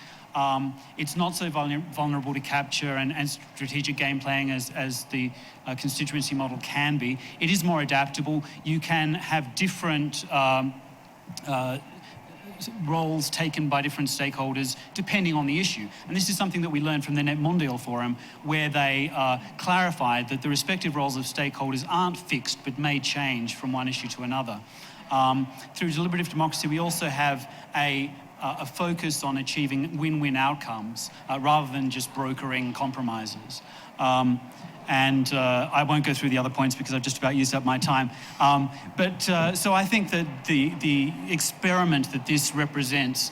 It's not so vulnerable to capture and strategic game playing as the constituency model can be. It is more adaptable. You can have different roles taken by different stakeholders depending on the issue. And this is something that we learned from the Net Mondial Forum, where they clarified that the respective roles of stakeholders aren't fixed but may change from one issue to another. Through deliberative democracy, we also have a focus on achieving win-win outcomes rather than just brokering compromises. And I won't go through the other points because I've just about used up my time. So I think that the experiment that this represents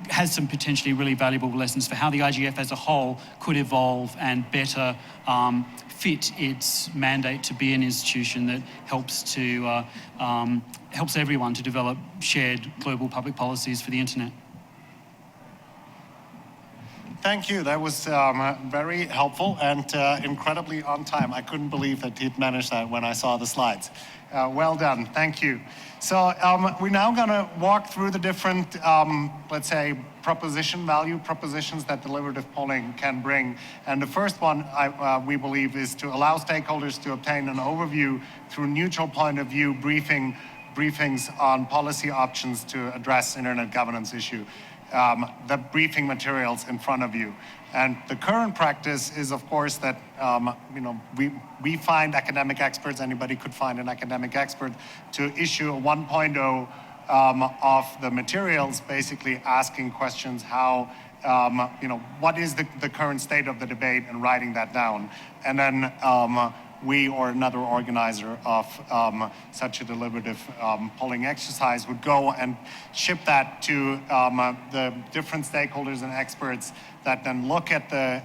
has some potentially really valuable lessons for how the IGF as a whole could evolve and better fit its mandate to be an institution that helps everyone to develop shared global public policies for the internet. Thank you. That was very helpful and incredibly on time. I couldn't believe that he'd managed that when I saw the slides. Well done. Thank you. So we're now going to walk through the different, let's say, value propositions that deliberative polling can bring. And the first one, we believe, is to allow stakeholders to obtain an overview through neutral point of view briefings on policy options to address internet governance issue. The briefing materials in front of you. And the current practice is, of course, that we find academic experts, anybody could find an academic expert, to issue a 1.0 of the materials, basically asking questions how, what is the current state of the debate and writing that down. And then we or another organizer of such a deliberative polling exercise would go and ship that to the different stakeholders and experts that then look at the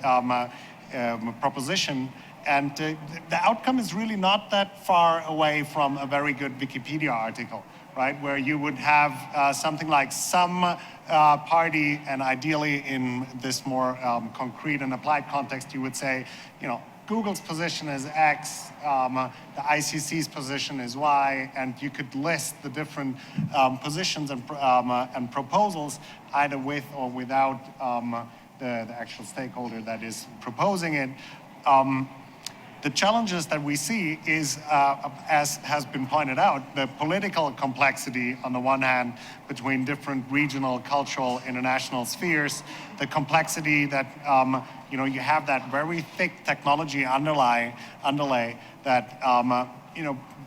proposition. And the outcome is really not that far away from a very good Wikipedia article, right? Where you would have something like some party, and ideally in this more concrete and applied context, you would say, Google's position is X, the ICC's position is Y, and you could list the different positions and proposals, either with or without the actual stakeholder that is proposing it. The challenges that we see is, as has been pointed out, the political complexity on the one hand between different regional, cultural, international spheres, the complexity that you have that very thick technology underlay that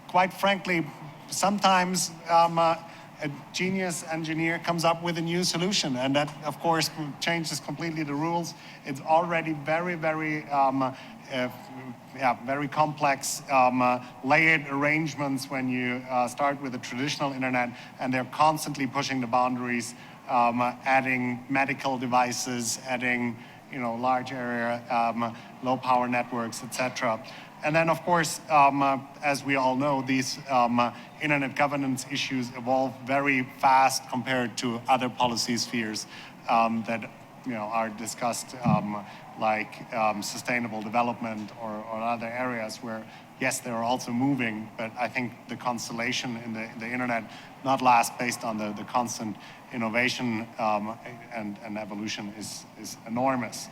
quite frankly sometimes a genius engineer comes up with a new solution, and that of course changes completely the rules. It's already very very complex layered arrangements when you start with the traditional internet, and they're constantly pushing the boundaries, adding medical devices, adding large area, low power networks, etc. And then of course, as we all know, these internet governance issues evolve very fast compared to other policy spheres that are discussed, like sustainable development or other areas where, yes, they're also moving, but I think the constellation in the internet not last based on the constant innovation and evolution is enormous.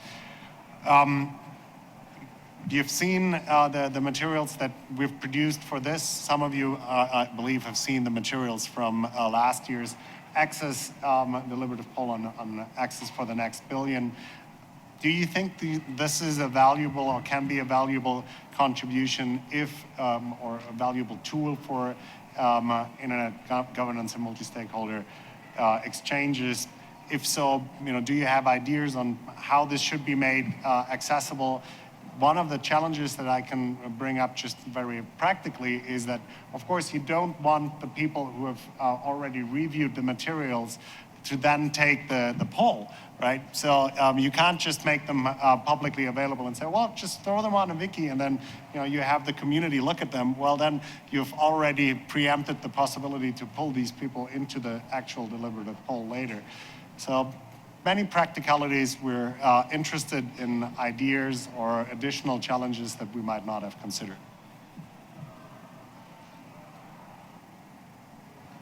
You've seen the materials that we've produced for this. Some of you, I believe, have seen the materials from last year's Access deliberative poll on Access for the Next Billion. Do you think this is a valuable or can be a valuable contribution or a valuable tool for internet governance and multi-stakeholder exchanges? If so, do you have ideas on how this should be made accessible? One of the challenges that I can bring up just very practically is that, of course, you don't want the people who have already reviewed the materials to then take the poll, right? So you can't just make them publicly available and say, well, just throw them on a wiki and then you have the community look at them. Well, then you've already preempted the possibility to pull these people into the actual deliberative poll later. So many practicalities. We're interested in ideas or additional challenges that we might not have considered.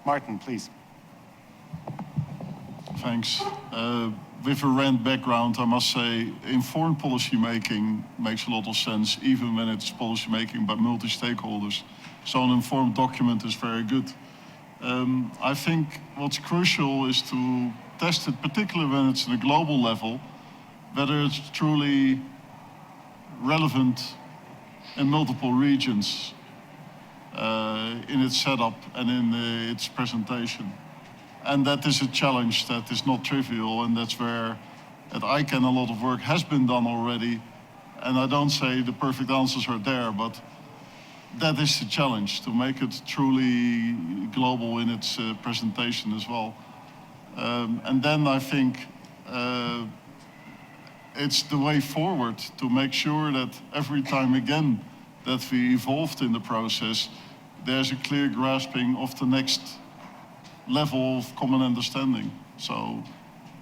Martin, please. Thanks. With a RAND background, I must say informed policy making makes a lot of sense, even when it's policy making by multi-stakeholders. So an informed document is very good. I think what's crucial is to test it, particularly when it's at a global level, whether it's truly relevant in multiple regions in its setup and in its presentation. And that is a challenge that is not trivial, and that's where at ICANN a lot of work has been done already. And I don't say the perfect answers are there, but that is the challenge, to make it truly global in its presentation as well. And then I think it's the way forward to make sure that every time again that we evolved in the process, there's a clear grasping of the next level of common understanding. So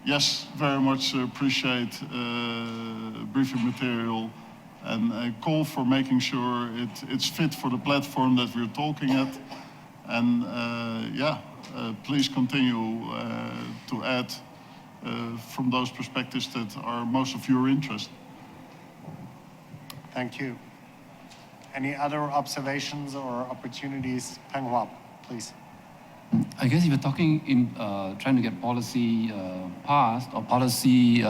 yes, very much appreciate briefing material and call for making sure it's fit for the platform that we're talking at. And please continue to add from those perspectives that are most of your interest. Thank you. Any other observations or opportunities? Peng Hua, please. I guess if you're talking in trying to get policy passed or policy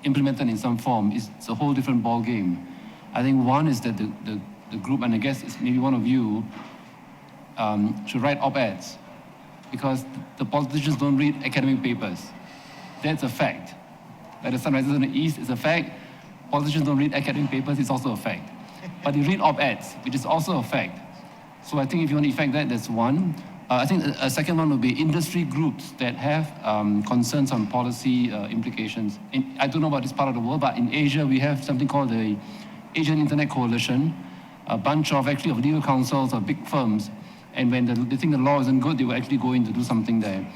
implemented in some form, it's a whole different ball game. I think one is that the group, and I guess it's maybe one of you, should write op-eds, because the politicians don't read academic papers. That's a fact. Like the sun rises in the east is a fact. Politicians don't read academic papers, it's also a fact. But they read op-eds, which is also a fact. So I think if you want to effect that, that's one. I think a second one would be industry groups that have concerns on policy implications. I don't know about this part of the world, but in Asia, we have something called the Asian Internet Coalition, a bunch of legal counsels of big firms. And when they think the law isn't good, they will actually go in to do something there.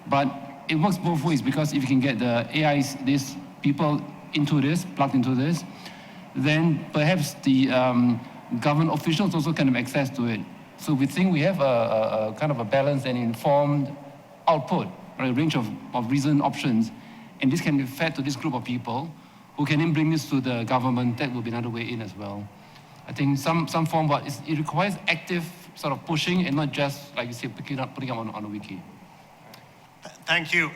But it works both ways, because if you can get the AIs, these people into this, plugged into this, then perhaps the government officials also can have access to it. So we think we have a kind of a balanced and informed output, a range of reasoned options. And this can be fed to this group of people who can then bring this to the government. That will be another way in as well. I think some form, but it requires active sort of pushing and not just, like you say, putting up on a wiki. Thank you.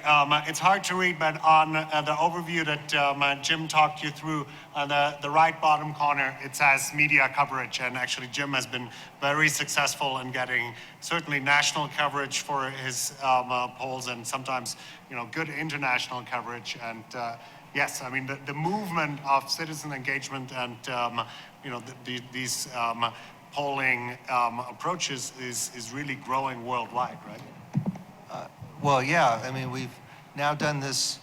It's hard to read, but on the overview that Jim talked you through, the right bottom corner, it says media coverage. And actually, Jim has been very successful in getting certainly national coverage for his polls, and sometimes, good international coverage. And yes, I mean, the movement of citizen engagement and, these polling approaches is really growing worldwide, right? Well, yeah, I mean, we've now done this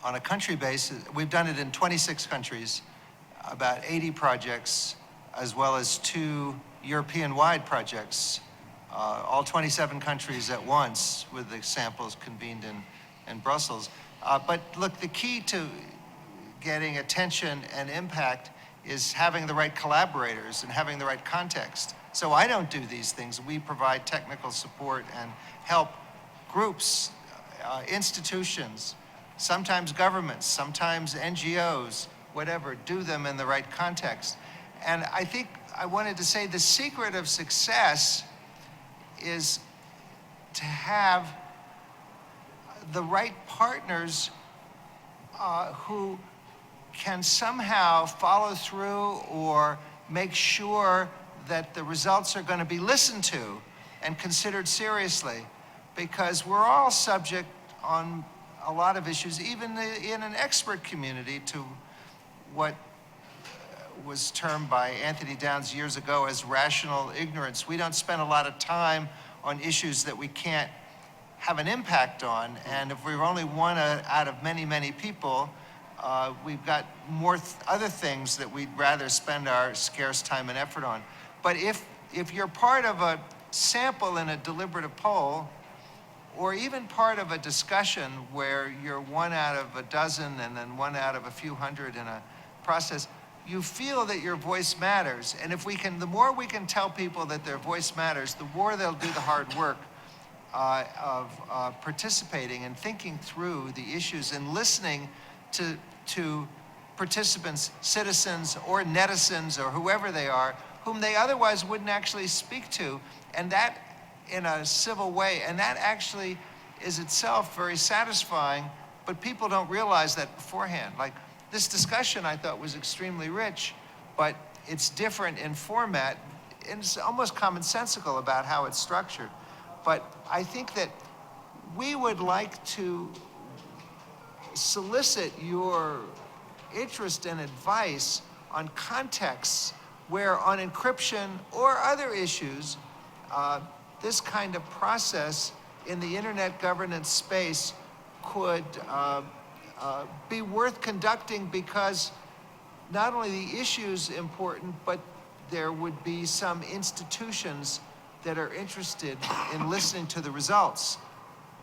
on a country basis. We've done it in 26 countries, about 80 projects, as well as 2 European-wide projects, all 27 countries at once, with the samples convened in Brussels. But look, the key to getting attention and impact is having the right collaborators and having the right context. So I don't do these things. We provide technical support and help groups, institutions, sometimes governments, sometimes NGOs, whatever, do them in the right context. And I think I wanted to say the secret of success is to have the right partners who can somehow follow through or make sure that the results are going to be listened to and considered seriously, because we're all subject on a lot of issues, even in an expert community, to what was termed by Anthony Downs years ago as rational ignorance. We don't spend a lot of time on issues that we can't have an impact on, and if we're only one out of many, many people, we've got more other things that we'd rather spend our scarce time and effort on. But if you're part of a sample in a deliberative poll, or even part of a discussion where you're one out of a dozen and then one out of a few hundred in a process, you feel that your voice matters. And if we can, the more we can tell people that their voice matters, the more they'll do the hard work of participating and thinking through the issues and listening to participants, citizens or netizens or whoever they are, whom they otherwise wouldn't actually speak to, and that in a civil way. And that actually is itself very satisfying, but people don't realize that beforehand. Like, this discussion I thought was extremely rich, but it's different in format, and it's almost commonsensical about how it's structured. But I think that we would like to solicit your interest and advice on contexts where, on encryption or other issues, this kind of process in the internet governance space could be worth conducting, because not only the issue's important, but there would be some institutions that are interested in listening to the results.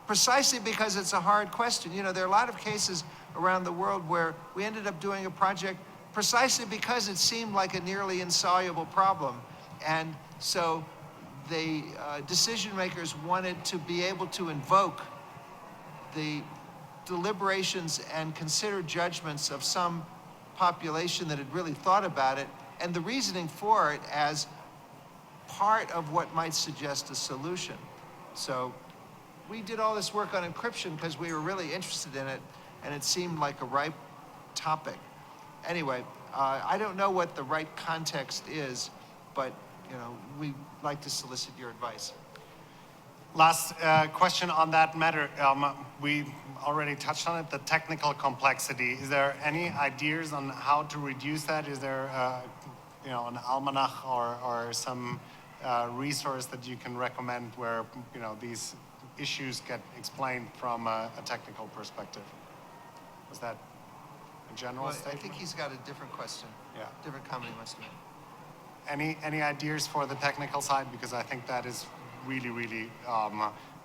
Precisely because it's a hard question. You know, there are a lot of cases around the world where we ended up doing a project precisely because it seemed like a nearly insoluble problem. And so the decision makers wanted to be able to invoke the deliberations and considered judgments of some population that had really thought about it, and the reasoning for it as part of what might suggest a solution. So we did all this work on encryption because we were really interested in it, and it seemed like a ripe topic. Anyway, I don't know what the right context is, but you know, we'd like to solicit your advice. Last question on that matter. We already touched on it, the technical complexity. Is there any ideas on how to reduce that? Is there you know, an almanac or some resource that you can recommend where, you know, these issues get explained from a technical perspective? Was that a general statement? I think he's got a different question. Yeah. Different comment he wants to make. Any ideas for the technical side? Because I think that is really, really,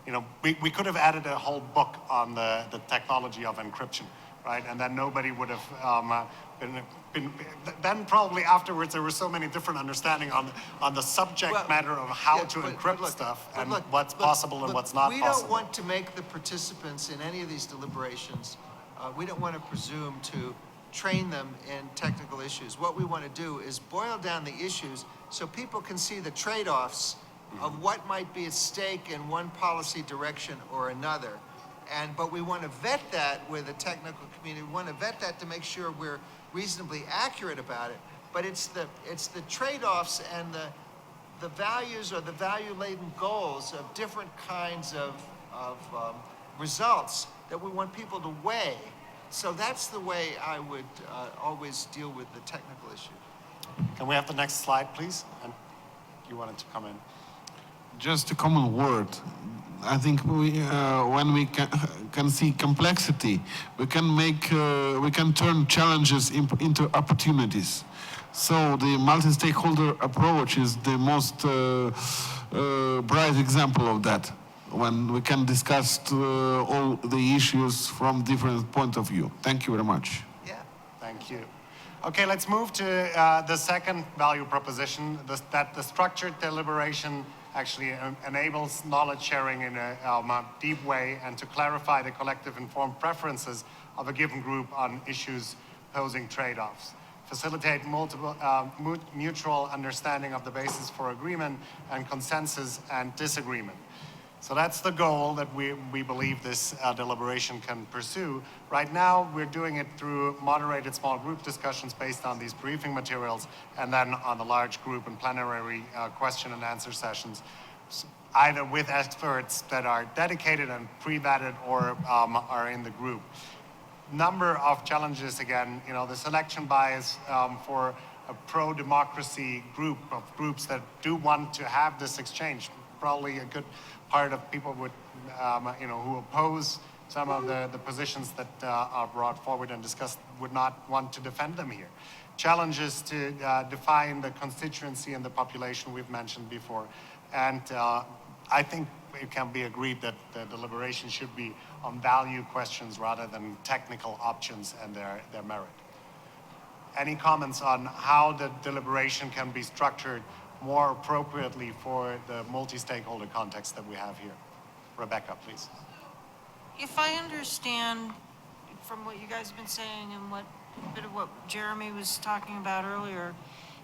you know, we could have added a whole book on the technology of encryption, right? And then nobody would have been then probably afterwards there were so many different understanding on the subject matter of how to encrypt stuff and what's possible and what's not possible. We don't want to make the participants in any of these deliberations, we don't want to presume to train them in technical issues. What we want to do is boil down the issues so people can see the trade-offs of what might be at stake in one policy direction or another. But we want to vet that with a technical community. We want to vet that to make sure we're reasonably accurate about it. But it's the trade-offs and the values or the value-laden goals of different kinds of results that we want people to weigh. So that's the way I would always deal with the technical issue. Can we have the next slide, please? And you wanted to come in. Just a common word. I think when we can see complexity, we can turn challenges into opportunities. So the multi-stakeholder approach is the most bright example of that. when we can discuss all the issues from different point of view. Thank you very much. Yeah. Thank you. Okay, let's move to the second value proposition, that the structured deliberation actually enables knowledge sharing in a deep way and to clarify the collective informed preferences of a given group on issues posing trade-offs. Facilitate mutual understanding of the basis for agreement and consensus and disagreement. So that's the goal that we believe this deliberation can pursue. Right now, we're doing it through moderated small group discussions based on these briefing materials, and then on the large group and plenary question and answer sessions, either with experts that are dedicated and pre-vetted or are in the group. Number of challenges again, the selection bias for a pro-democracy group of groups that do want to have this exchange. Probably a good part of people would, who oppose some of the positions that are brought forward and discussed would not want to defend them here. Challenges to define the constituency and the population we've mentioned before. And I think it can be agreed that the deliberation should be on value questions rather than technical options and their merit. Any comments on how the deliberation can be structured more appropriately for the multi-stakeholder context that we have here? Rebecca, please. If I understand from what you guys have been saying and a bit of what Jeremy was talking about earlier,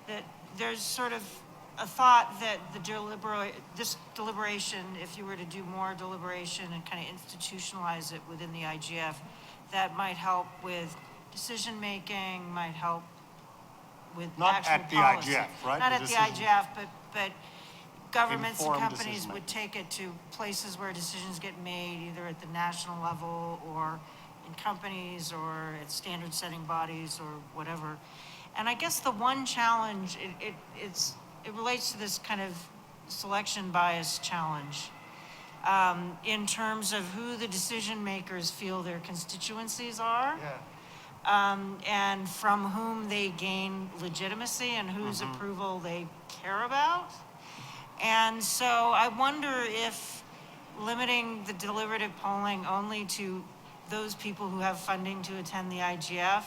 that there's sort of a thought that this deliberation, if you were to do more deliberation and kind of institutionalize it within the IGF, that might help with decision-making, might help with Not actual at the policy. IGF, right? Not The at the decision- IGF, but governments and Informed companies decision-making. would take it to places where decisions get made, either at the national level or in companies or at standard-setting bodies or whatever. And I guess the one challenge, it relates to this kind of selection bias challenge in terms of who the decision makers feel their constituencies are. Yeah. And from whom they gain legitimacy and whose approval they care about. And so I wonder if limiting the deliberative polling only to those people who have funding to attend the IGF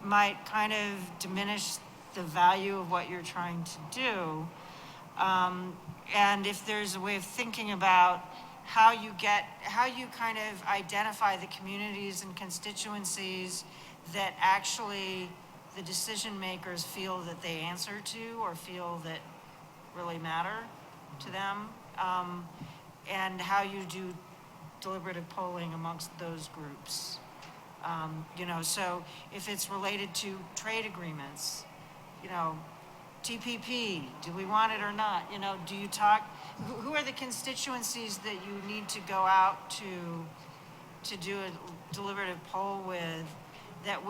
might kind of diminish the value of what you're trying to do. And if there's a way of thinking about how you kind of identify the communities and constituencies that actually the decision makers feel that they answer to or feel that really matter to them, and how you do deliberative polling amongst those groups. So if it's related to trade agreements, TPP, do we want it or not? Do you talk, who are the constituencies that you need to go out to do a deliberative poll with that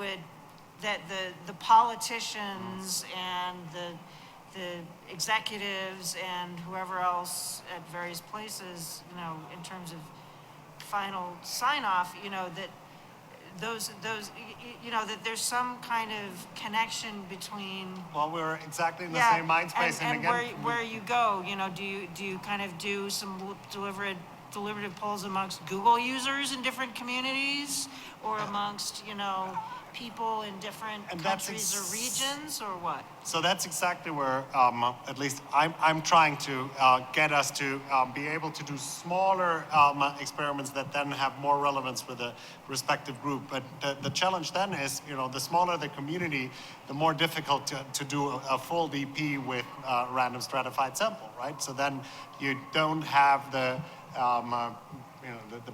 the politicians and the executives and whoever else at various places, in terms of final sign off, that that there's some kind of connection between. Well, we're exactly in the same mind space, and again, where you go, do you kind of do some deliberative polls amongst Google users in different communities, or amongst people in different countries or regions, or what? So that's exactly where, at least I'm trying to get us to be able to do smaller experiments that then have more relevance with the respective group. But the challenge then is, the smaller the community, the more difficult to do a full DP with random stratified sample, right? So then you don't have the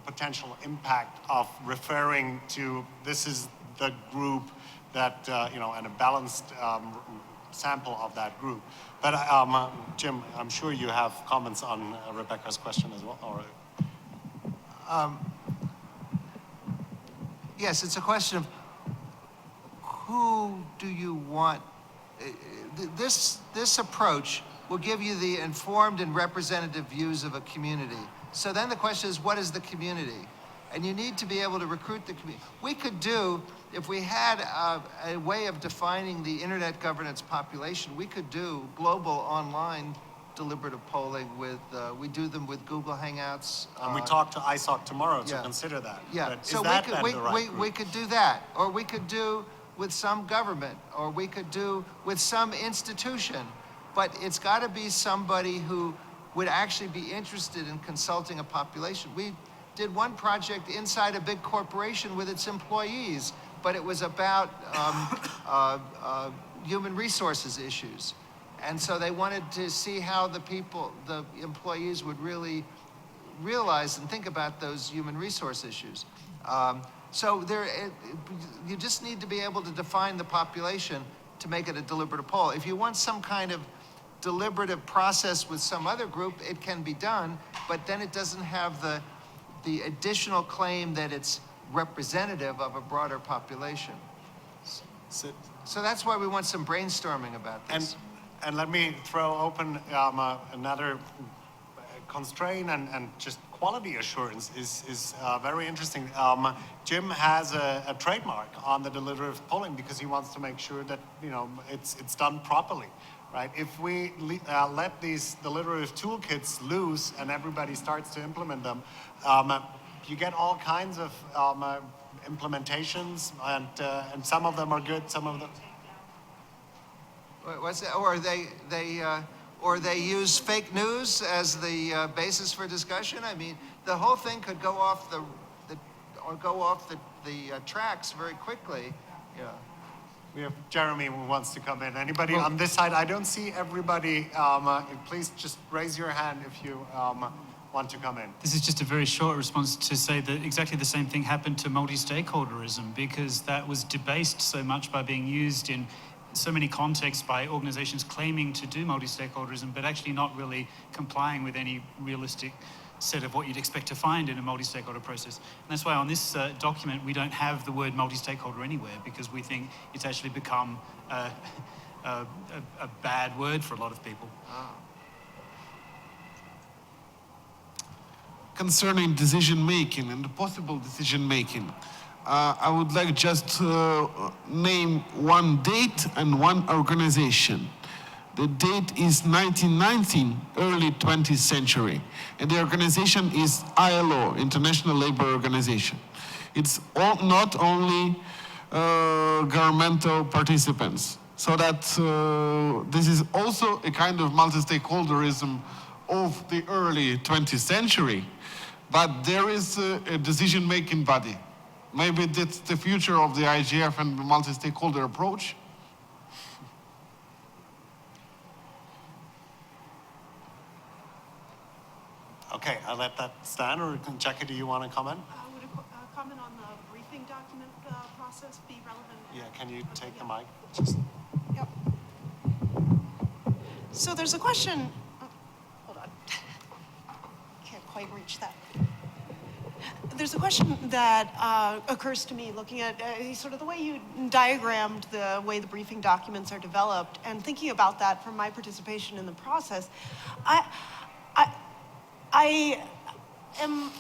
potential impact of referring to this is the group that, and a balanced sample of that group. But Jim, I'm sure you have comments on Rebecca's question as well. Or... Yes, it's a question of who do you want. This approach will give you the informed and representative views of a community. So then the question is, what is the community? And you need to be able to recruit the community. We could do, if we had a way of defining the internet governance population, we could do global online deliberative polling with, we do them with Google Hangouts. And we talk to ISOC tomorrow to yeah. consider that. Yeah, But so is that we then could, the right we group? could do that, or we could do with some government, or we could do with some institution. But it's got to be somebody who would actually be interested in consulting a population. We did one project inside a big corporation with its employees, but it was about human resources issues. And so they wanted to see how the employees would really realize and think about those human resource issues. So you just need to be able to define the population to make it a deliberative poll. If you want some kind of deliberative process with some other group, it can be done, but then it doesn't have the additional claim that it's representative of a broader population. So that's why we want some brainstorming about this. And let me throw open another constraint and just quality assurance is very interesting. Jim has a trademark on the deliberative polling because he wants to make sure that it's done properly, right? If we let these deliberative toolkits loose and everybody starts to implement them, you get all kinds of implementations, and some of them are good, some of them. What's that? Or they use fake news as the basis for discussion. I mean, the whole thing could go off the tracks very quickly. Yeah. We have Jeremy who wants to come in. Anybody on this side? I don't see everybody. Please just raise your hand if you want to come in. This is just a very short response to say that exactly the same thing happened to multi-stakeholderism, because that was debased so much by being used in so many contexts by organizations claiming to do multi-stakeholderism, but actually not really complying with any realistic set of what you'd expect to find in a multi-stakeholder process. And that's why on this document, we don't have the word multi-stakeholder anywhere, because we think it's actually become a bad word for a lot of people. Concerning decision making and the possible decision making, I would like just to name one date and one organization. The date is 1919, early 20th century, and the organization is ILO, International Labour Organization. It's not only governmental participants, so that this is also a kind of multi-stakeholderism of the early 20th century, but there is a decision-making body. Maybe that's the future of the IGF and the multi-stakeholder approach. Okay, I'll let that stand. Or Jackie, do you want to comment? Would a comment on the briefing document process be relevant? Yeah, can you take the mic? Yep. So there's a question. Oh, hold on. Can't quite reach that. There's a question that occurs to me looking at sort of the way you diagrammed the way the briefing documents are developed, and thinking about that from my participation in the process. I am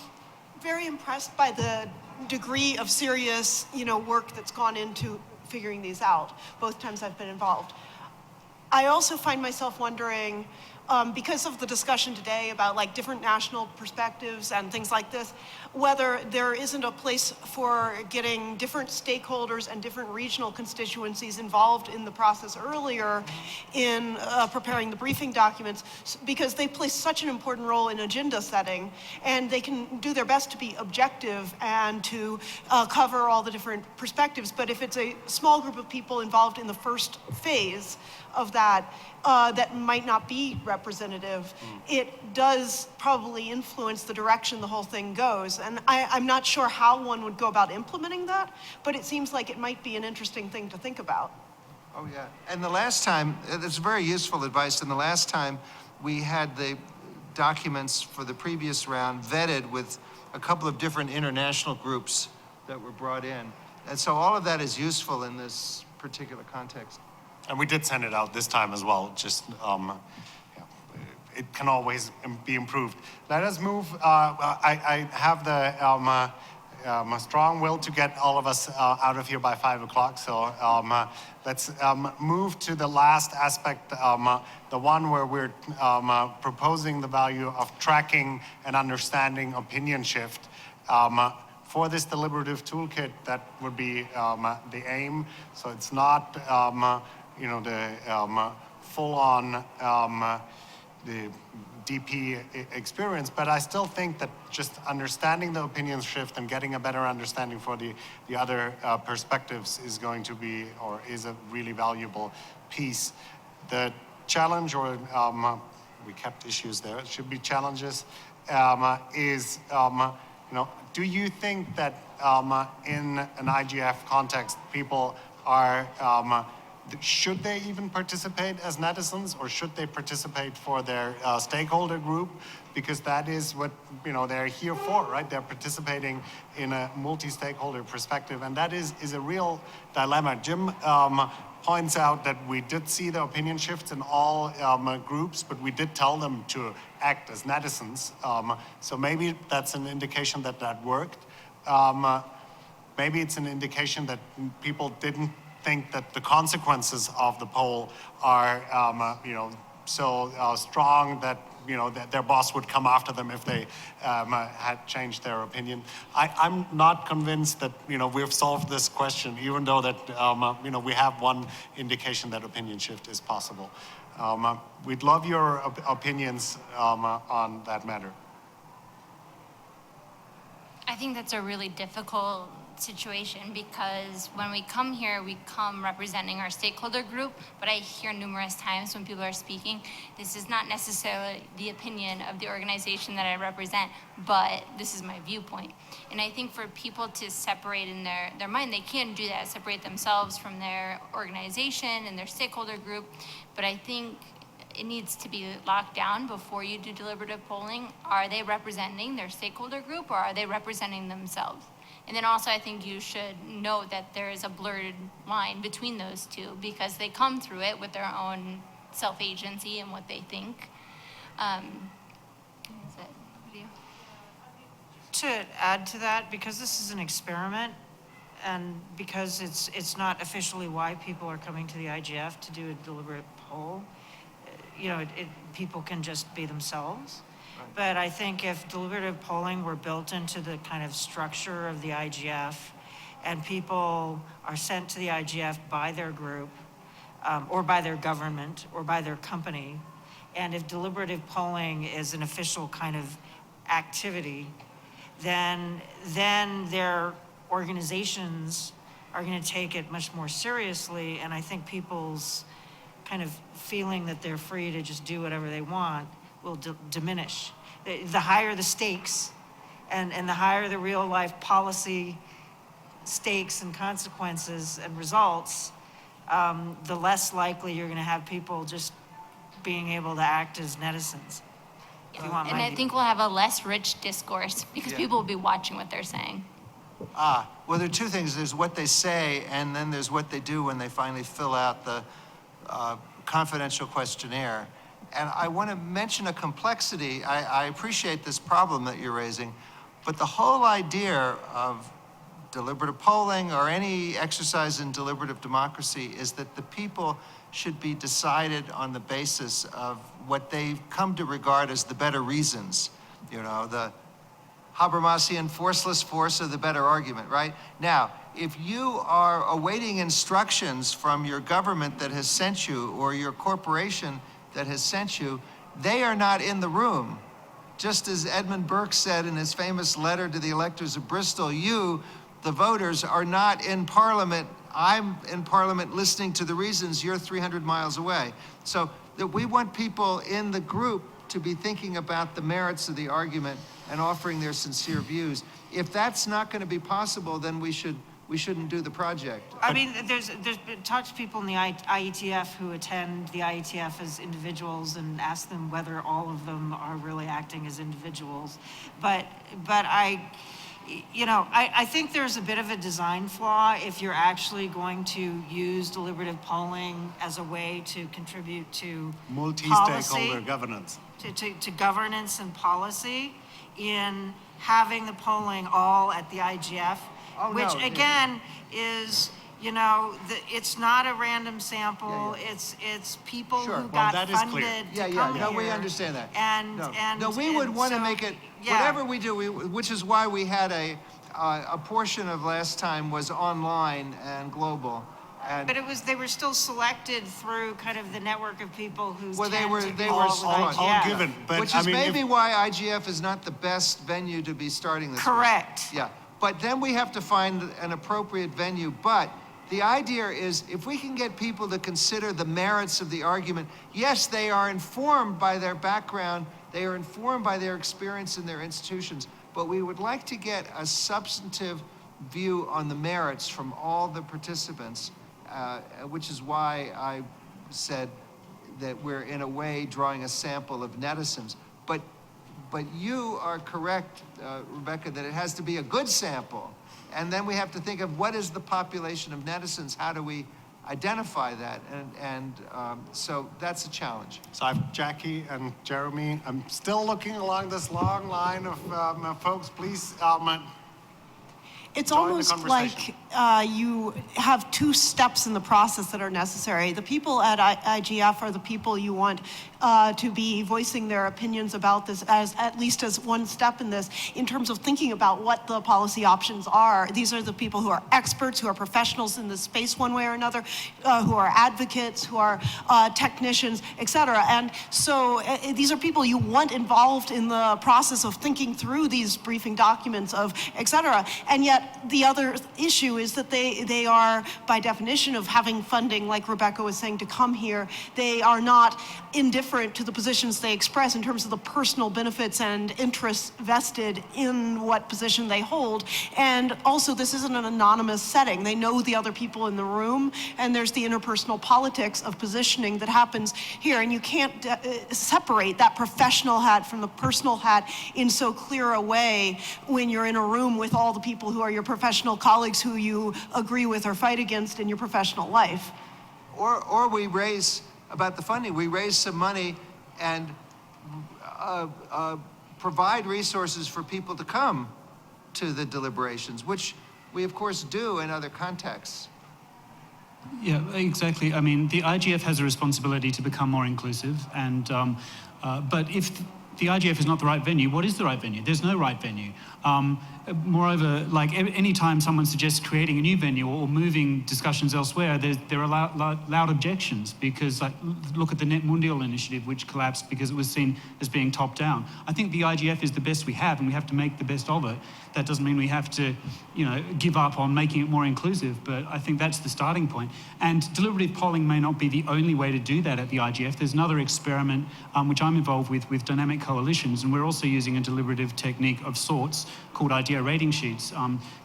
very impressed by the degree of serious, work that's gone into figuring these out, both times I've been involved. I also find myself wondering, because of the discussion today about like different national perspectives and things like this, whether there isn't a place for getting different stakeholders and different regional constituencies involved in the process earlier in preparing the briefing documents, because they play such an important role in agenda setting, and they can do their best to be objective and to cover all the different perspectives. But if it's a small group of people involved in the first phase of that, that might not be representative, it does probably influence the direction the whole thing goes. And I'm not sure how one would go about implementing that, but it seems like it might be an interesting thing to think about. Oh, yeah. And the last time, it's very useful advice, and the last time we had the documents for the previous round vetted with a couple of different international groups that were brought in. And so all of that is useful in this particular context. And we did send it out this time as well. Just, it can always be improved. Let us move. I have the a strong will to get all of us out of here by 5 o'clock. So let's move to the last aspect, the one where we're proposing the value of tracking and understanding opinion shift. For this deliberative toolkit, that would be the aim. So it's not, the full-on the DP experience, but I still think that just understanding the opinion shift and getting a better understanding for the other perspectives is going to be, or is a really valuable piece. The challenge, or we kept issues there, it should be challenges, is, do you think that in an IGF context, people are, should they even participate as netizens, or should they participate for their stakeholder group? Because that is what they're here for, right? They're participating in a multi-stakeholder perspective, and that is a real dilemma. Jim points out that we did see the opinion shifts in all groups, but we did tell them to act as netizens. So maybe that's an indication that that worked. Maybe it's an indication that people didn't think that the consequences of the poll are, so strong that that their boss would come after them if they had changed their opinion. I'm not convinced that we've solved this question, even though that we have one indication that opinion shift is possible. We'd love your opinions on that matter. I think that's a really difficult situation, because when we come here, we come representing our stakeholder group, but I hear numerous times when people are speaking, this is not necessarily the opinion of the organization that I represent, but this is my viewpoint. And I think for people to separate in their mind, they can do that, separate themselves from their organization and their stakeholder group, but I think it needs to be locked down before you do deliberative polling. Are they representing their stakeholder group, or are they representing themselves? And then also, I think you should know that there is a blurred line between those two, because they come through it with their own self-agency and what they think. To add to that, because this is an experiment, and because it's not officially why people are coming to the IGF to do a deliberate poll, people can just be themselves. But I think if deliberative polling were built into the kind of structure of the IGF, and people are sent to the IGF by their group, or by their government, or by their company, and if deliberative polling is an official kind of activity, then their organizations are going to take it much more seriously, and I think people's kind of feeling that they're free to just do whatever they want will diminish. The higher the stakes, and the higher the real life policy stakes and consequences and results, the less likely you're going to have people just being able to act as netizens. And I think we'll have a less rich discourse, because people will be watching what they're saying. Well, there are two things. There's what they say, and then there's what they do when they finally fill out the confidential questionnaire. And I want to mention a complexity. I appreciate this problem that you're raising, but the whole idea of deliberative polling or any exercise in deliberative democracy is that the people should be decided on the basis of what they've come to regard as the better reasons. The Habermasian forceless force of the better argument, right? Now, if you are awaiting instructions from your government that has sent you, or your corporation that has sent you, they are not in the room. Just as Edmund Burke said in his famous letter to the electors of Bristol, you, the voters, are not in Parliament. I'm in Parliament listening to the reasons. You're 300 miles away. So that we want people in the group to be thinking about the merits of the argument and offering their sincere views. If that's not going to be possible, then we shouldn't do the project. I mean, there's been talked to people in the IETF who attend the IETF as individuals and ask them whether all of them are really acting as individuals. But I think there's a bit of a design flaw if you're actually going to use deliberative polling as a way to contribute to multi-stakeholder governance. To governance and policy. in having the polling all at the IGF, Oh, which no, again is, you know, it's not a random sample. It's people Sure. who Well, got that is clear. funded Yeah, to yeah, come no, we here. understand that. And No, we would and want to so, make it, yeah. whatever we do, which is why we had a portion of last time was online and global. And But they were still selected through kind of the network of people who well, they tend were to be they all were with smart. IGF. all given, but which I is mean, maybe if- why IGF is not the best venue to be starting this. Correct. With. Yeah, but then we have to find an appropriate venue. But the idea is, if we can get people to consider the merits of the argument, yes, they are informed by their background, they are informed by their experience in their institutions, but we would like to get a substantive view on the merits from all the participants, which is why I said that we're in a way drawing a sample of netizens. But you are correct, Rebecca, that it has to be a good sample. And then we have to think of what is the population of netizens? How do we identify that? So that's a challenge. So I've Jackie and Jeremy. I'm still looking along this long line of folks. Please, It's join the almost conversation. like you have two steps in the process that are necessary. The people at IGF are the people you want to be voicing their opinions about this as at least as one step in this in terms of thinking about what the policy options are. These are the people who are experts, who are professionals in this space one way or another, who are advocates, who are technicians, et cetera. And so these are people you want involved in the process of thinking through these briefing documents of et cetera. And yet the other issue is that they are, by definition of having funding, like Rebecca was saying, to come here, they are not indifferent to the positions they express in terms of the personal benefits and interests vested in what position they hold. And also, this isn't an anonymous setting. They know the other people in the room, and there's the interpersonal politics of positioning that happens here. And you can't separate that professional hat from the personal hat in so clear a way when you're in a room with all the people who are your professional colleagues who you agree with or fight against in your professional life. Or we raise, about the funding, we raise some money and provide resources for people to come to the deliberations, which we of course do in other contexts. Yeah, exactly. I mean, the IGF has a responsibility to become more inclusive, and but if the IGF is not the right venue, what is the right venue? There's no right venue. Moreover, like any time someone suggests creating a new venue or moving discussions elsewhere, there are loud objections because, like, look at the Net Mundial initiative, which collapsed because it was seen as being top down. I think the IGF is the best we have, and we have to make the best of it. That doesn't mean we have to, give up on making it more inclusive, but I think that's the starting point. And deliberative polling may not be the only way to do that at the IGF. There's another experiment which I'm involved with dynamic coalitions, and we're also using a deliberative technique of sorts called idea rating sheets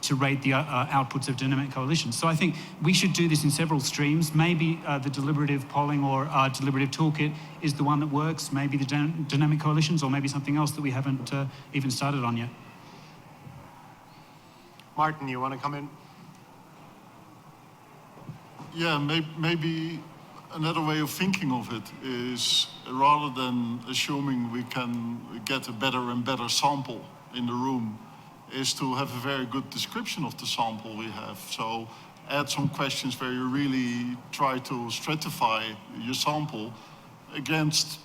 to rate the outputs of dynamic coalitions. So I think we should do this in several streams. Maybe the deliberative polling or deliberative toolkit is the one that works, maybe the dynamic coalitions, or maybe something else that we haven't even started on yet. Martin, you want to come in? Yeah, maybe another way of thinking of it is, rather than assuming we can get a better and better sample in the room, is to have a very good description of the sample we have. So add some questions where you really try to stratify your sample against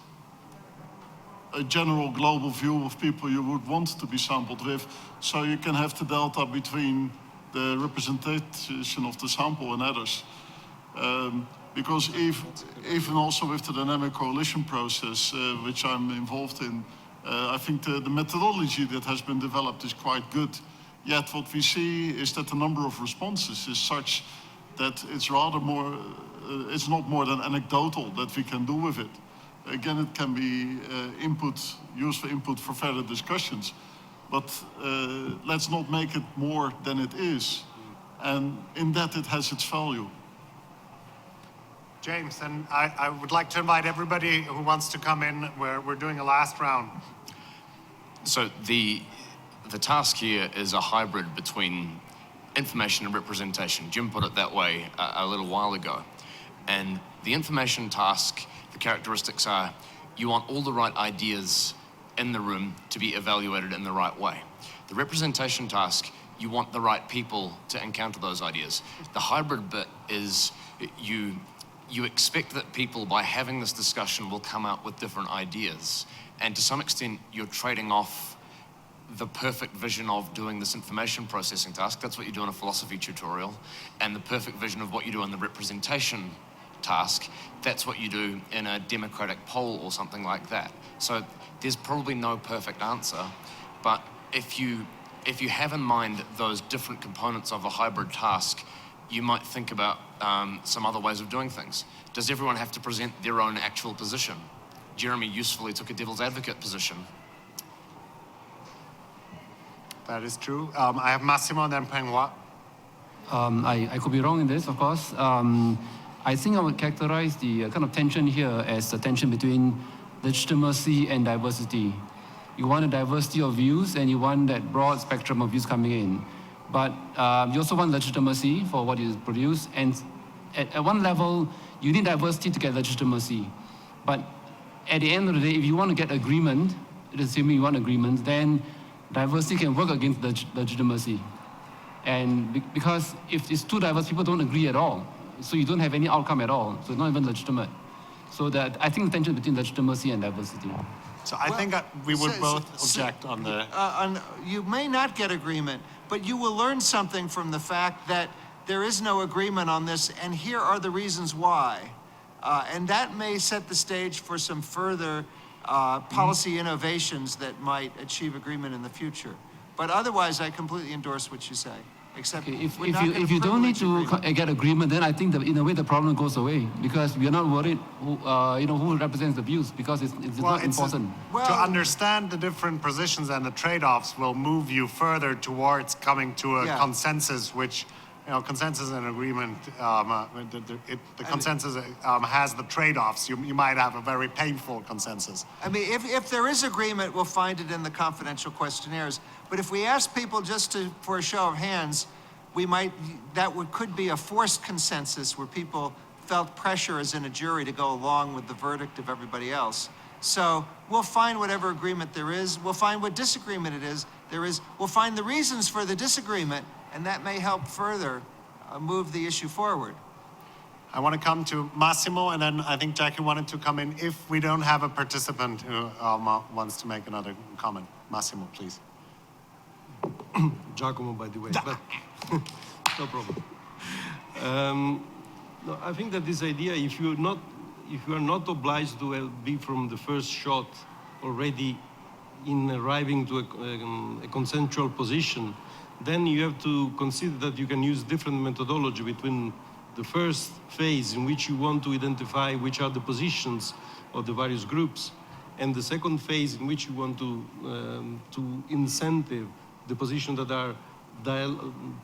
a general global view of people you would want to be sampled with, so you can have the delta between the representation of the sample and others. Because even also with the dynamic coalition process, which I'm involved in, I think the methodology that has been developed is quite good. Yet what we see is that the number of responses is such that it's rather more, it's not more than anecdotal that we can do with it. Again, it can be useful input for further discussions, but let's not make it more than it is. And in that, it has its value. James, and I would like to invite everybody who wants to come in. We're doing a last round. So the task here is a hybrid between information and representation. Jim put it that way a little while ago. And the information task, the characteristics are, you want all the right ideas in the room to be evaluated in the right way. The representation task, you want the right people to encounter those ideas. The hybrid bit is you expect that people, by having this discussion, will come out with different ideas. And to some extent, you're trading off the perfect vision of doing this information processing task. That's what you do in a philosophy tutorial. And the perfect vision of what you do in the representation task, that's what you do in a democratic poll or something like that. So there's probably no perfect answer, but if you have in mind those different components of a hybrid task, you might think about some other ways of doing things. Does everyone have to present their own actual position? Jeremy usefully took a devil's advocate position. That is true. I have Massimo and then Penghua. I could be wrong in this, of course. I think I would characterize the kind of tension here as a tension between legitimacy and diversity. You want a diversity of views and you want that broad spectrum of views coming in. But you also want legitimacy for what you produce. And at one level, you need diversity to get legitimacy. But at the end of the day, if you want to get agreement, assuming you want agreement, then diversity can work against legitimacy. And because if it's too diverse, people don't agree at all. So you don't have any outcome at all. So it's not even legitimate. So that I think the tension between legitimacy and diversity. So I think we would both object on the... You may not get agreement, but you will learn something from the fact that there is no agreement on this, and here are the reasons why. And that may set the stage for some further policy innovations that might achieve agreement in the future. But otherwise, I completely endorse what you say. Except if you don't need to get agreement, then I think that in a way the problem goes away because we are not worried who represents the views because it's not important. To understand the different positions and the trade-offs will move you further towards coming to a consensus, which consensus and agreement, the consensus has the trade-offs. You might have a very painful consensus. I mean, if there is agreement, we'll find it in the confidential questionnaires. But if we ask people just for a show of hands, could be a forced consensus where people felt pressure as in a jury to go along with the verdict of everybody else. So we'll find whatever agreement there is. We'll find what disagreement there is. We'll find the reasons for the disagreement, and that may help further move the issue forward. I want to come to Massimo, and then I think Jackie wanted to come in if we don't have a participant who wants to make another comment. Massimo, please. Giacomo, by the way, but no problem. No, I think that this idea, if you are not obliged to be from the first shot already in arriving to a consensual position, then you have to consider that you can use different methodology between the first phase in which you want to identify which are the positions of the various groups, and the second phase in which you want to incentive the positions that are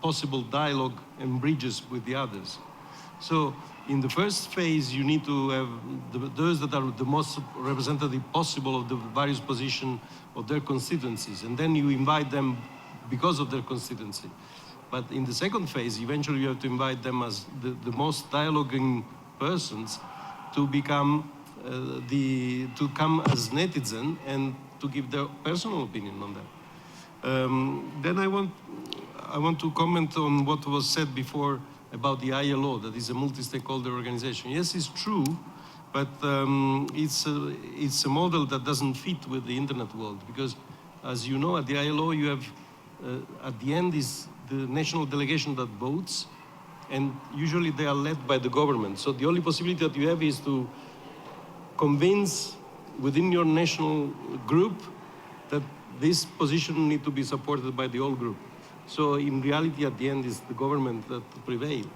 possible dialogue and bridges with the others. So in the first phase, you need to have those that are the most representative possible of the various positions of their constituencies, and then you invite them because of their constituency. But in the second phase, eventually you have to invite them as the most dialoguing persons to become to come as netizen and to give their personal opinion on that. Then I want to comment on what was said before about the ILO, that is a multi-stakeholder organization. Yes, it's true, but it's a model that doesn't fit with the internet world because, as you know, at the ILO you have at the end is the national delegation that votes, and usually they are led by the government. So the only possibility that you have is to convince within your national group that this position needs to be supported by the whole group. So in reality, at the end, it's the government that prevails.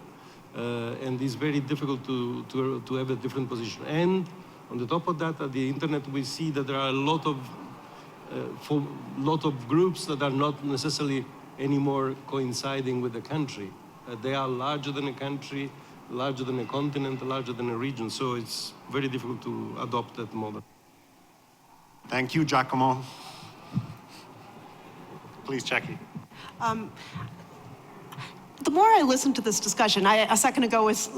And it's very difficult to have a different position. And on the top of that, at the internet, we see that there are a lot of groups that are not necessarily anymore coinciding with the country. They are larger than a country, larger than a continent, larger than a region. So it's very difficult to adopt that model. Thank you, Giacomo. Please, Jackie. the more I listen to this discussion, I a second ago was,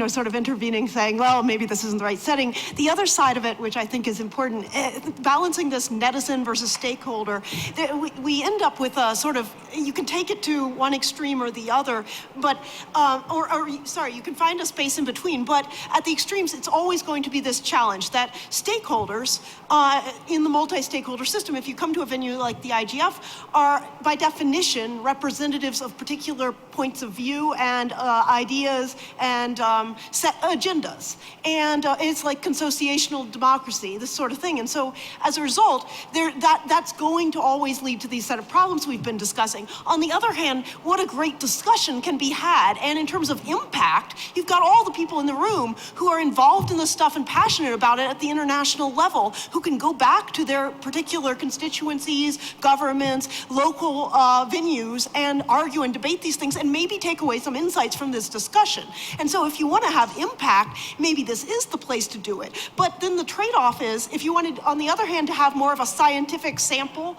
sort of intervening, saying, well, maybe this isn't the right setting. The other side of it, which I think is important, balancing this netizen versus stakeholder, we end up with a sort of, you can take it to one extreme or the other, but, you can find a space in between, but at the extremes, it's always going to be this challenge that stakeholders in the multi-stakeholder system, if you come to a venue like the IGF, are by definition representatives of particular points of view and ideas and set agendas. And it's like consociational democracy, this sort of thing. And so as a result, that's going to always lead to these set of problems we've been discussing. On the other hand, what a great discussion can be had. And in terms of impact, you've got all the people in the room who are involved in this stuff and passionate about it at the international level, who can go back to their particular constituencies, governments, local venues, and argue and debate these things, and maybe take away some insights from this discussion. And so if you want to have impact, maybe this is the place to do it. But then the trade-off is, if you wanted, on the other hand, to have more of a scientific sample,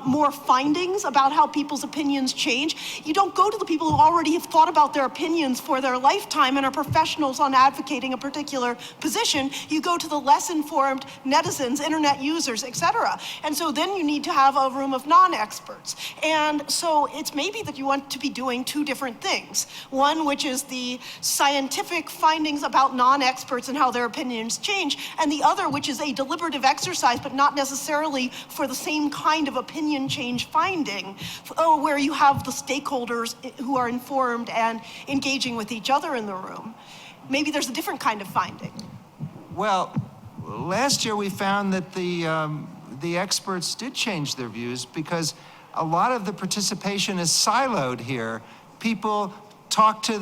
more findings about how people's opinions change, you don't go to the people who already have thought about their opinions for their lifetime and are professionals on advocating a particular position. You go to the less informed netizens, internet users, etc. And so then you need to have a room of non-experts. And so it's maybe that you want to be doing two different things. One, which is the scientific findings about non-experts and how their opinions change, and the other, which is a deliberative exercise, but not necessarily for the same kind of opinion change finding, where you have the stakeholders who are informed and engaging with each other in the room. Maybe there's a different kind of finding. Well, last year we found that the experts did change their views because a lot of the participation is siloed here. People talk to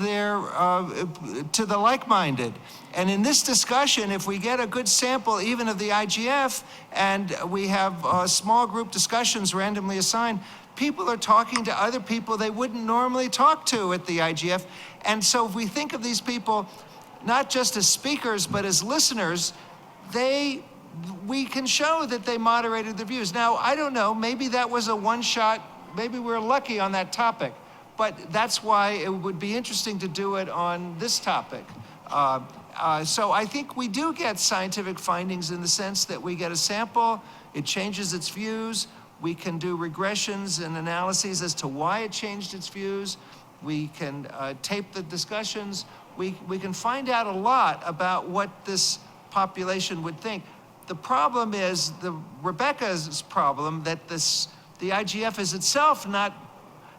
to the like-minded. And in this discussion, if we get a good sample even of the IGF and we have small group discussions randomly assigned, people are talking to other people they wouldn't normally talk to at the IGF. And so if we think of these people not just as speakers, but as listeners, we can show that they moderated their views. Now, I don't know, maybe that was a one-shot, maybe we're lucky on that topic, but that's why it would be interesting to do it on this topic. So I think we do get scientific findings in the sense that we get a sample, it changes its views, we can do regressions and analyses as to why it changed its views, we can tape the discussions, we can find out a lot about what this population would think. The problem is Rebecca's problem that the IGF is itself not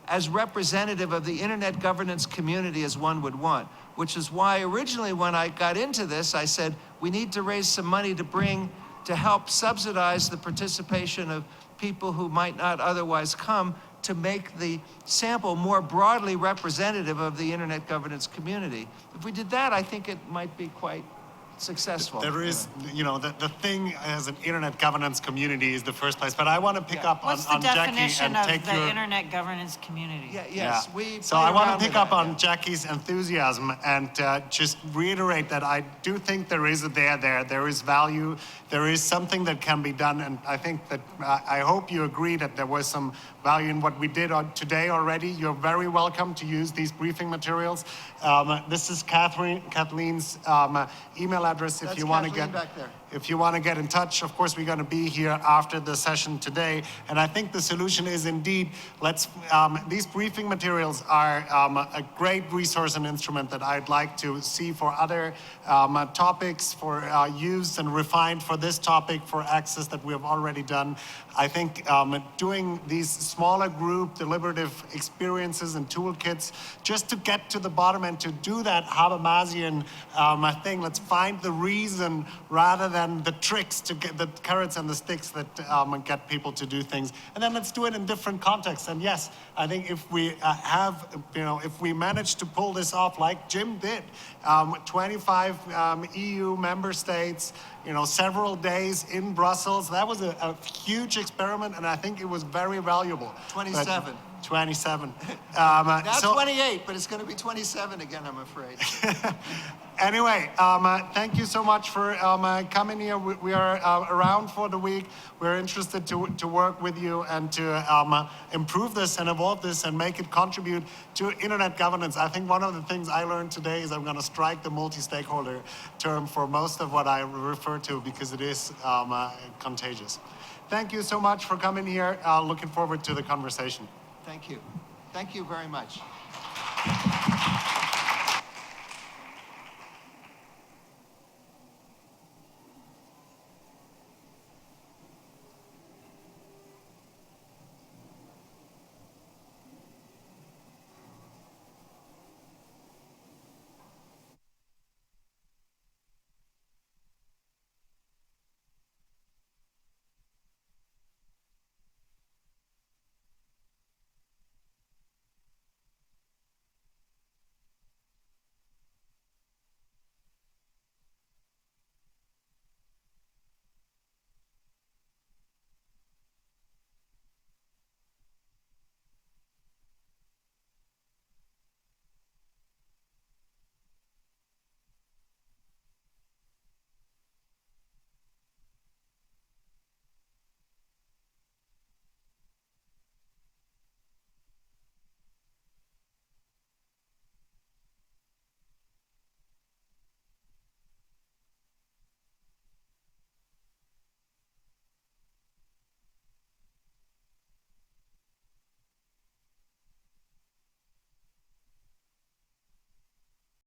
as representative of the internet governance community as one would want, which is why originally when I got into this, I said, we need to raise some money to help subsidize the participation of people who might not otherwise come, to make the sample more broadly representative of the internet governance community. If we did that, I think it might be quite successful. There is, the thing as an internet governance community is the first place, but I want to pick up on Jackie and take What's the definition of the internet governance community? Yes. So I want to pick up on Jackie's enthusiasm and just reiterate that I do think there is there is value, there is something that can be done, and I think that, I hope you agree that there was some value in what we did today already. You're very welcome to use these briefing materials. This is Kathleen's email address if you want to get back there. If you want to get in touch. Of course, we're going to be here after the session today, and I think the solution is indeed these briefing materials are a great resource and instrument that I'd like to see for other topics, for use and refined for this topic, for access that we have already done. I think doing these smaller group deliberative experiences and toolkits just to get to the bottom and to do that Habermasian thing. Let's find the reason rather than the tricks to get the carrots and the sticks that get people to do things. And then let's do it in different contexts. And yes, I think if we if we manage to pull this off like Jim did, 25 EU member states, several days in Brussels, that was a huge experiment, and I think it was very valuable. 27. 27. Not So- 28, but it's going to be 27 again, I'm afraid. Anyway, thank you so much for coming here. We are around for the week. We're interested to work with you and to improve this and evolve this and make it contribute to internet governance. I think one of the things I learned today is I'm going to strike the multi-stakeholder term for most of what I refer to because it is contagious. Thank you so much for coming here. Looking forward to the conversation. Thank you. Thank you very much.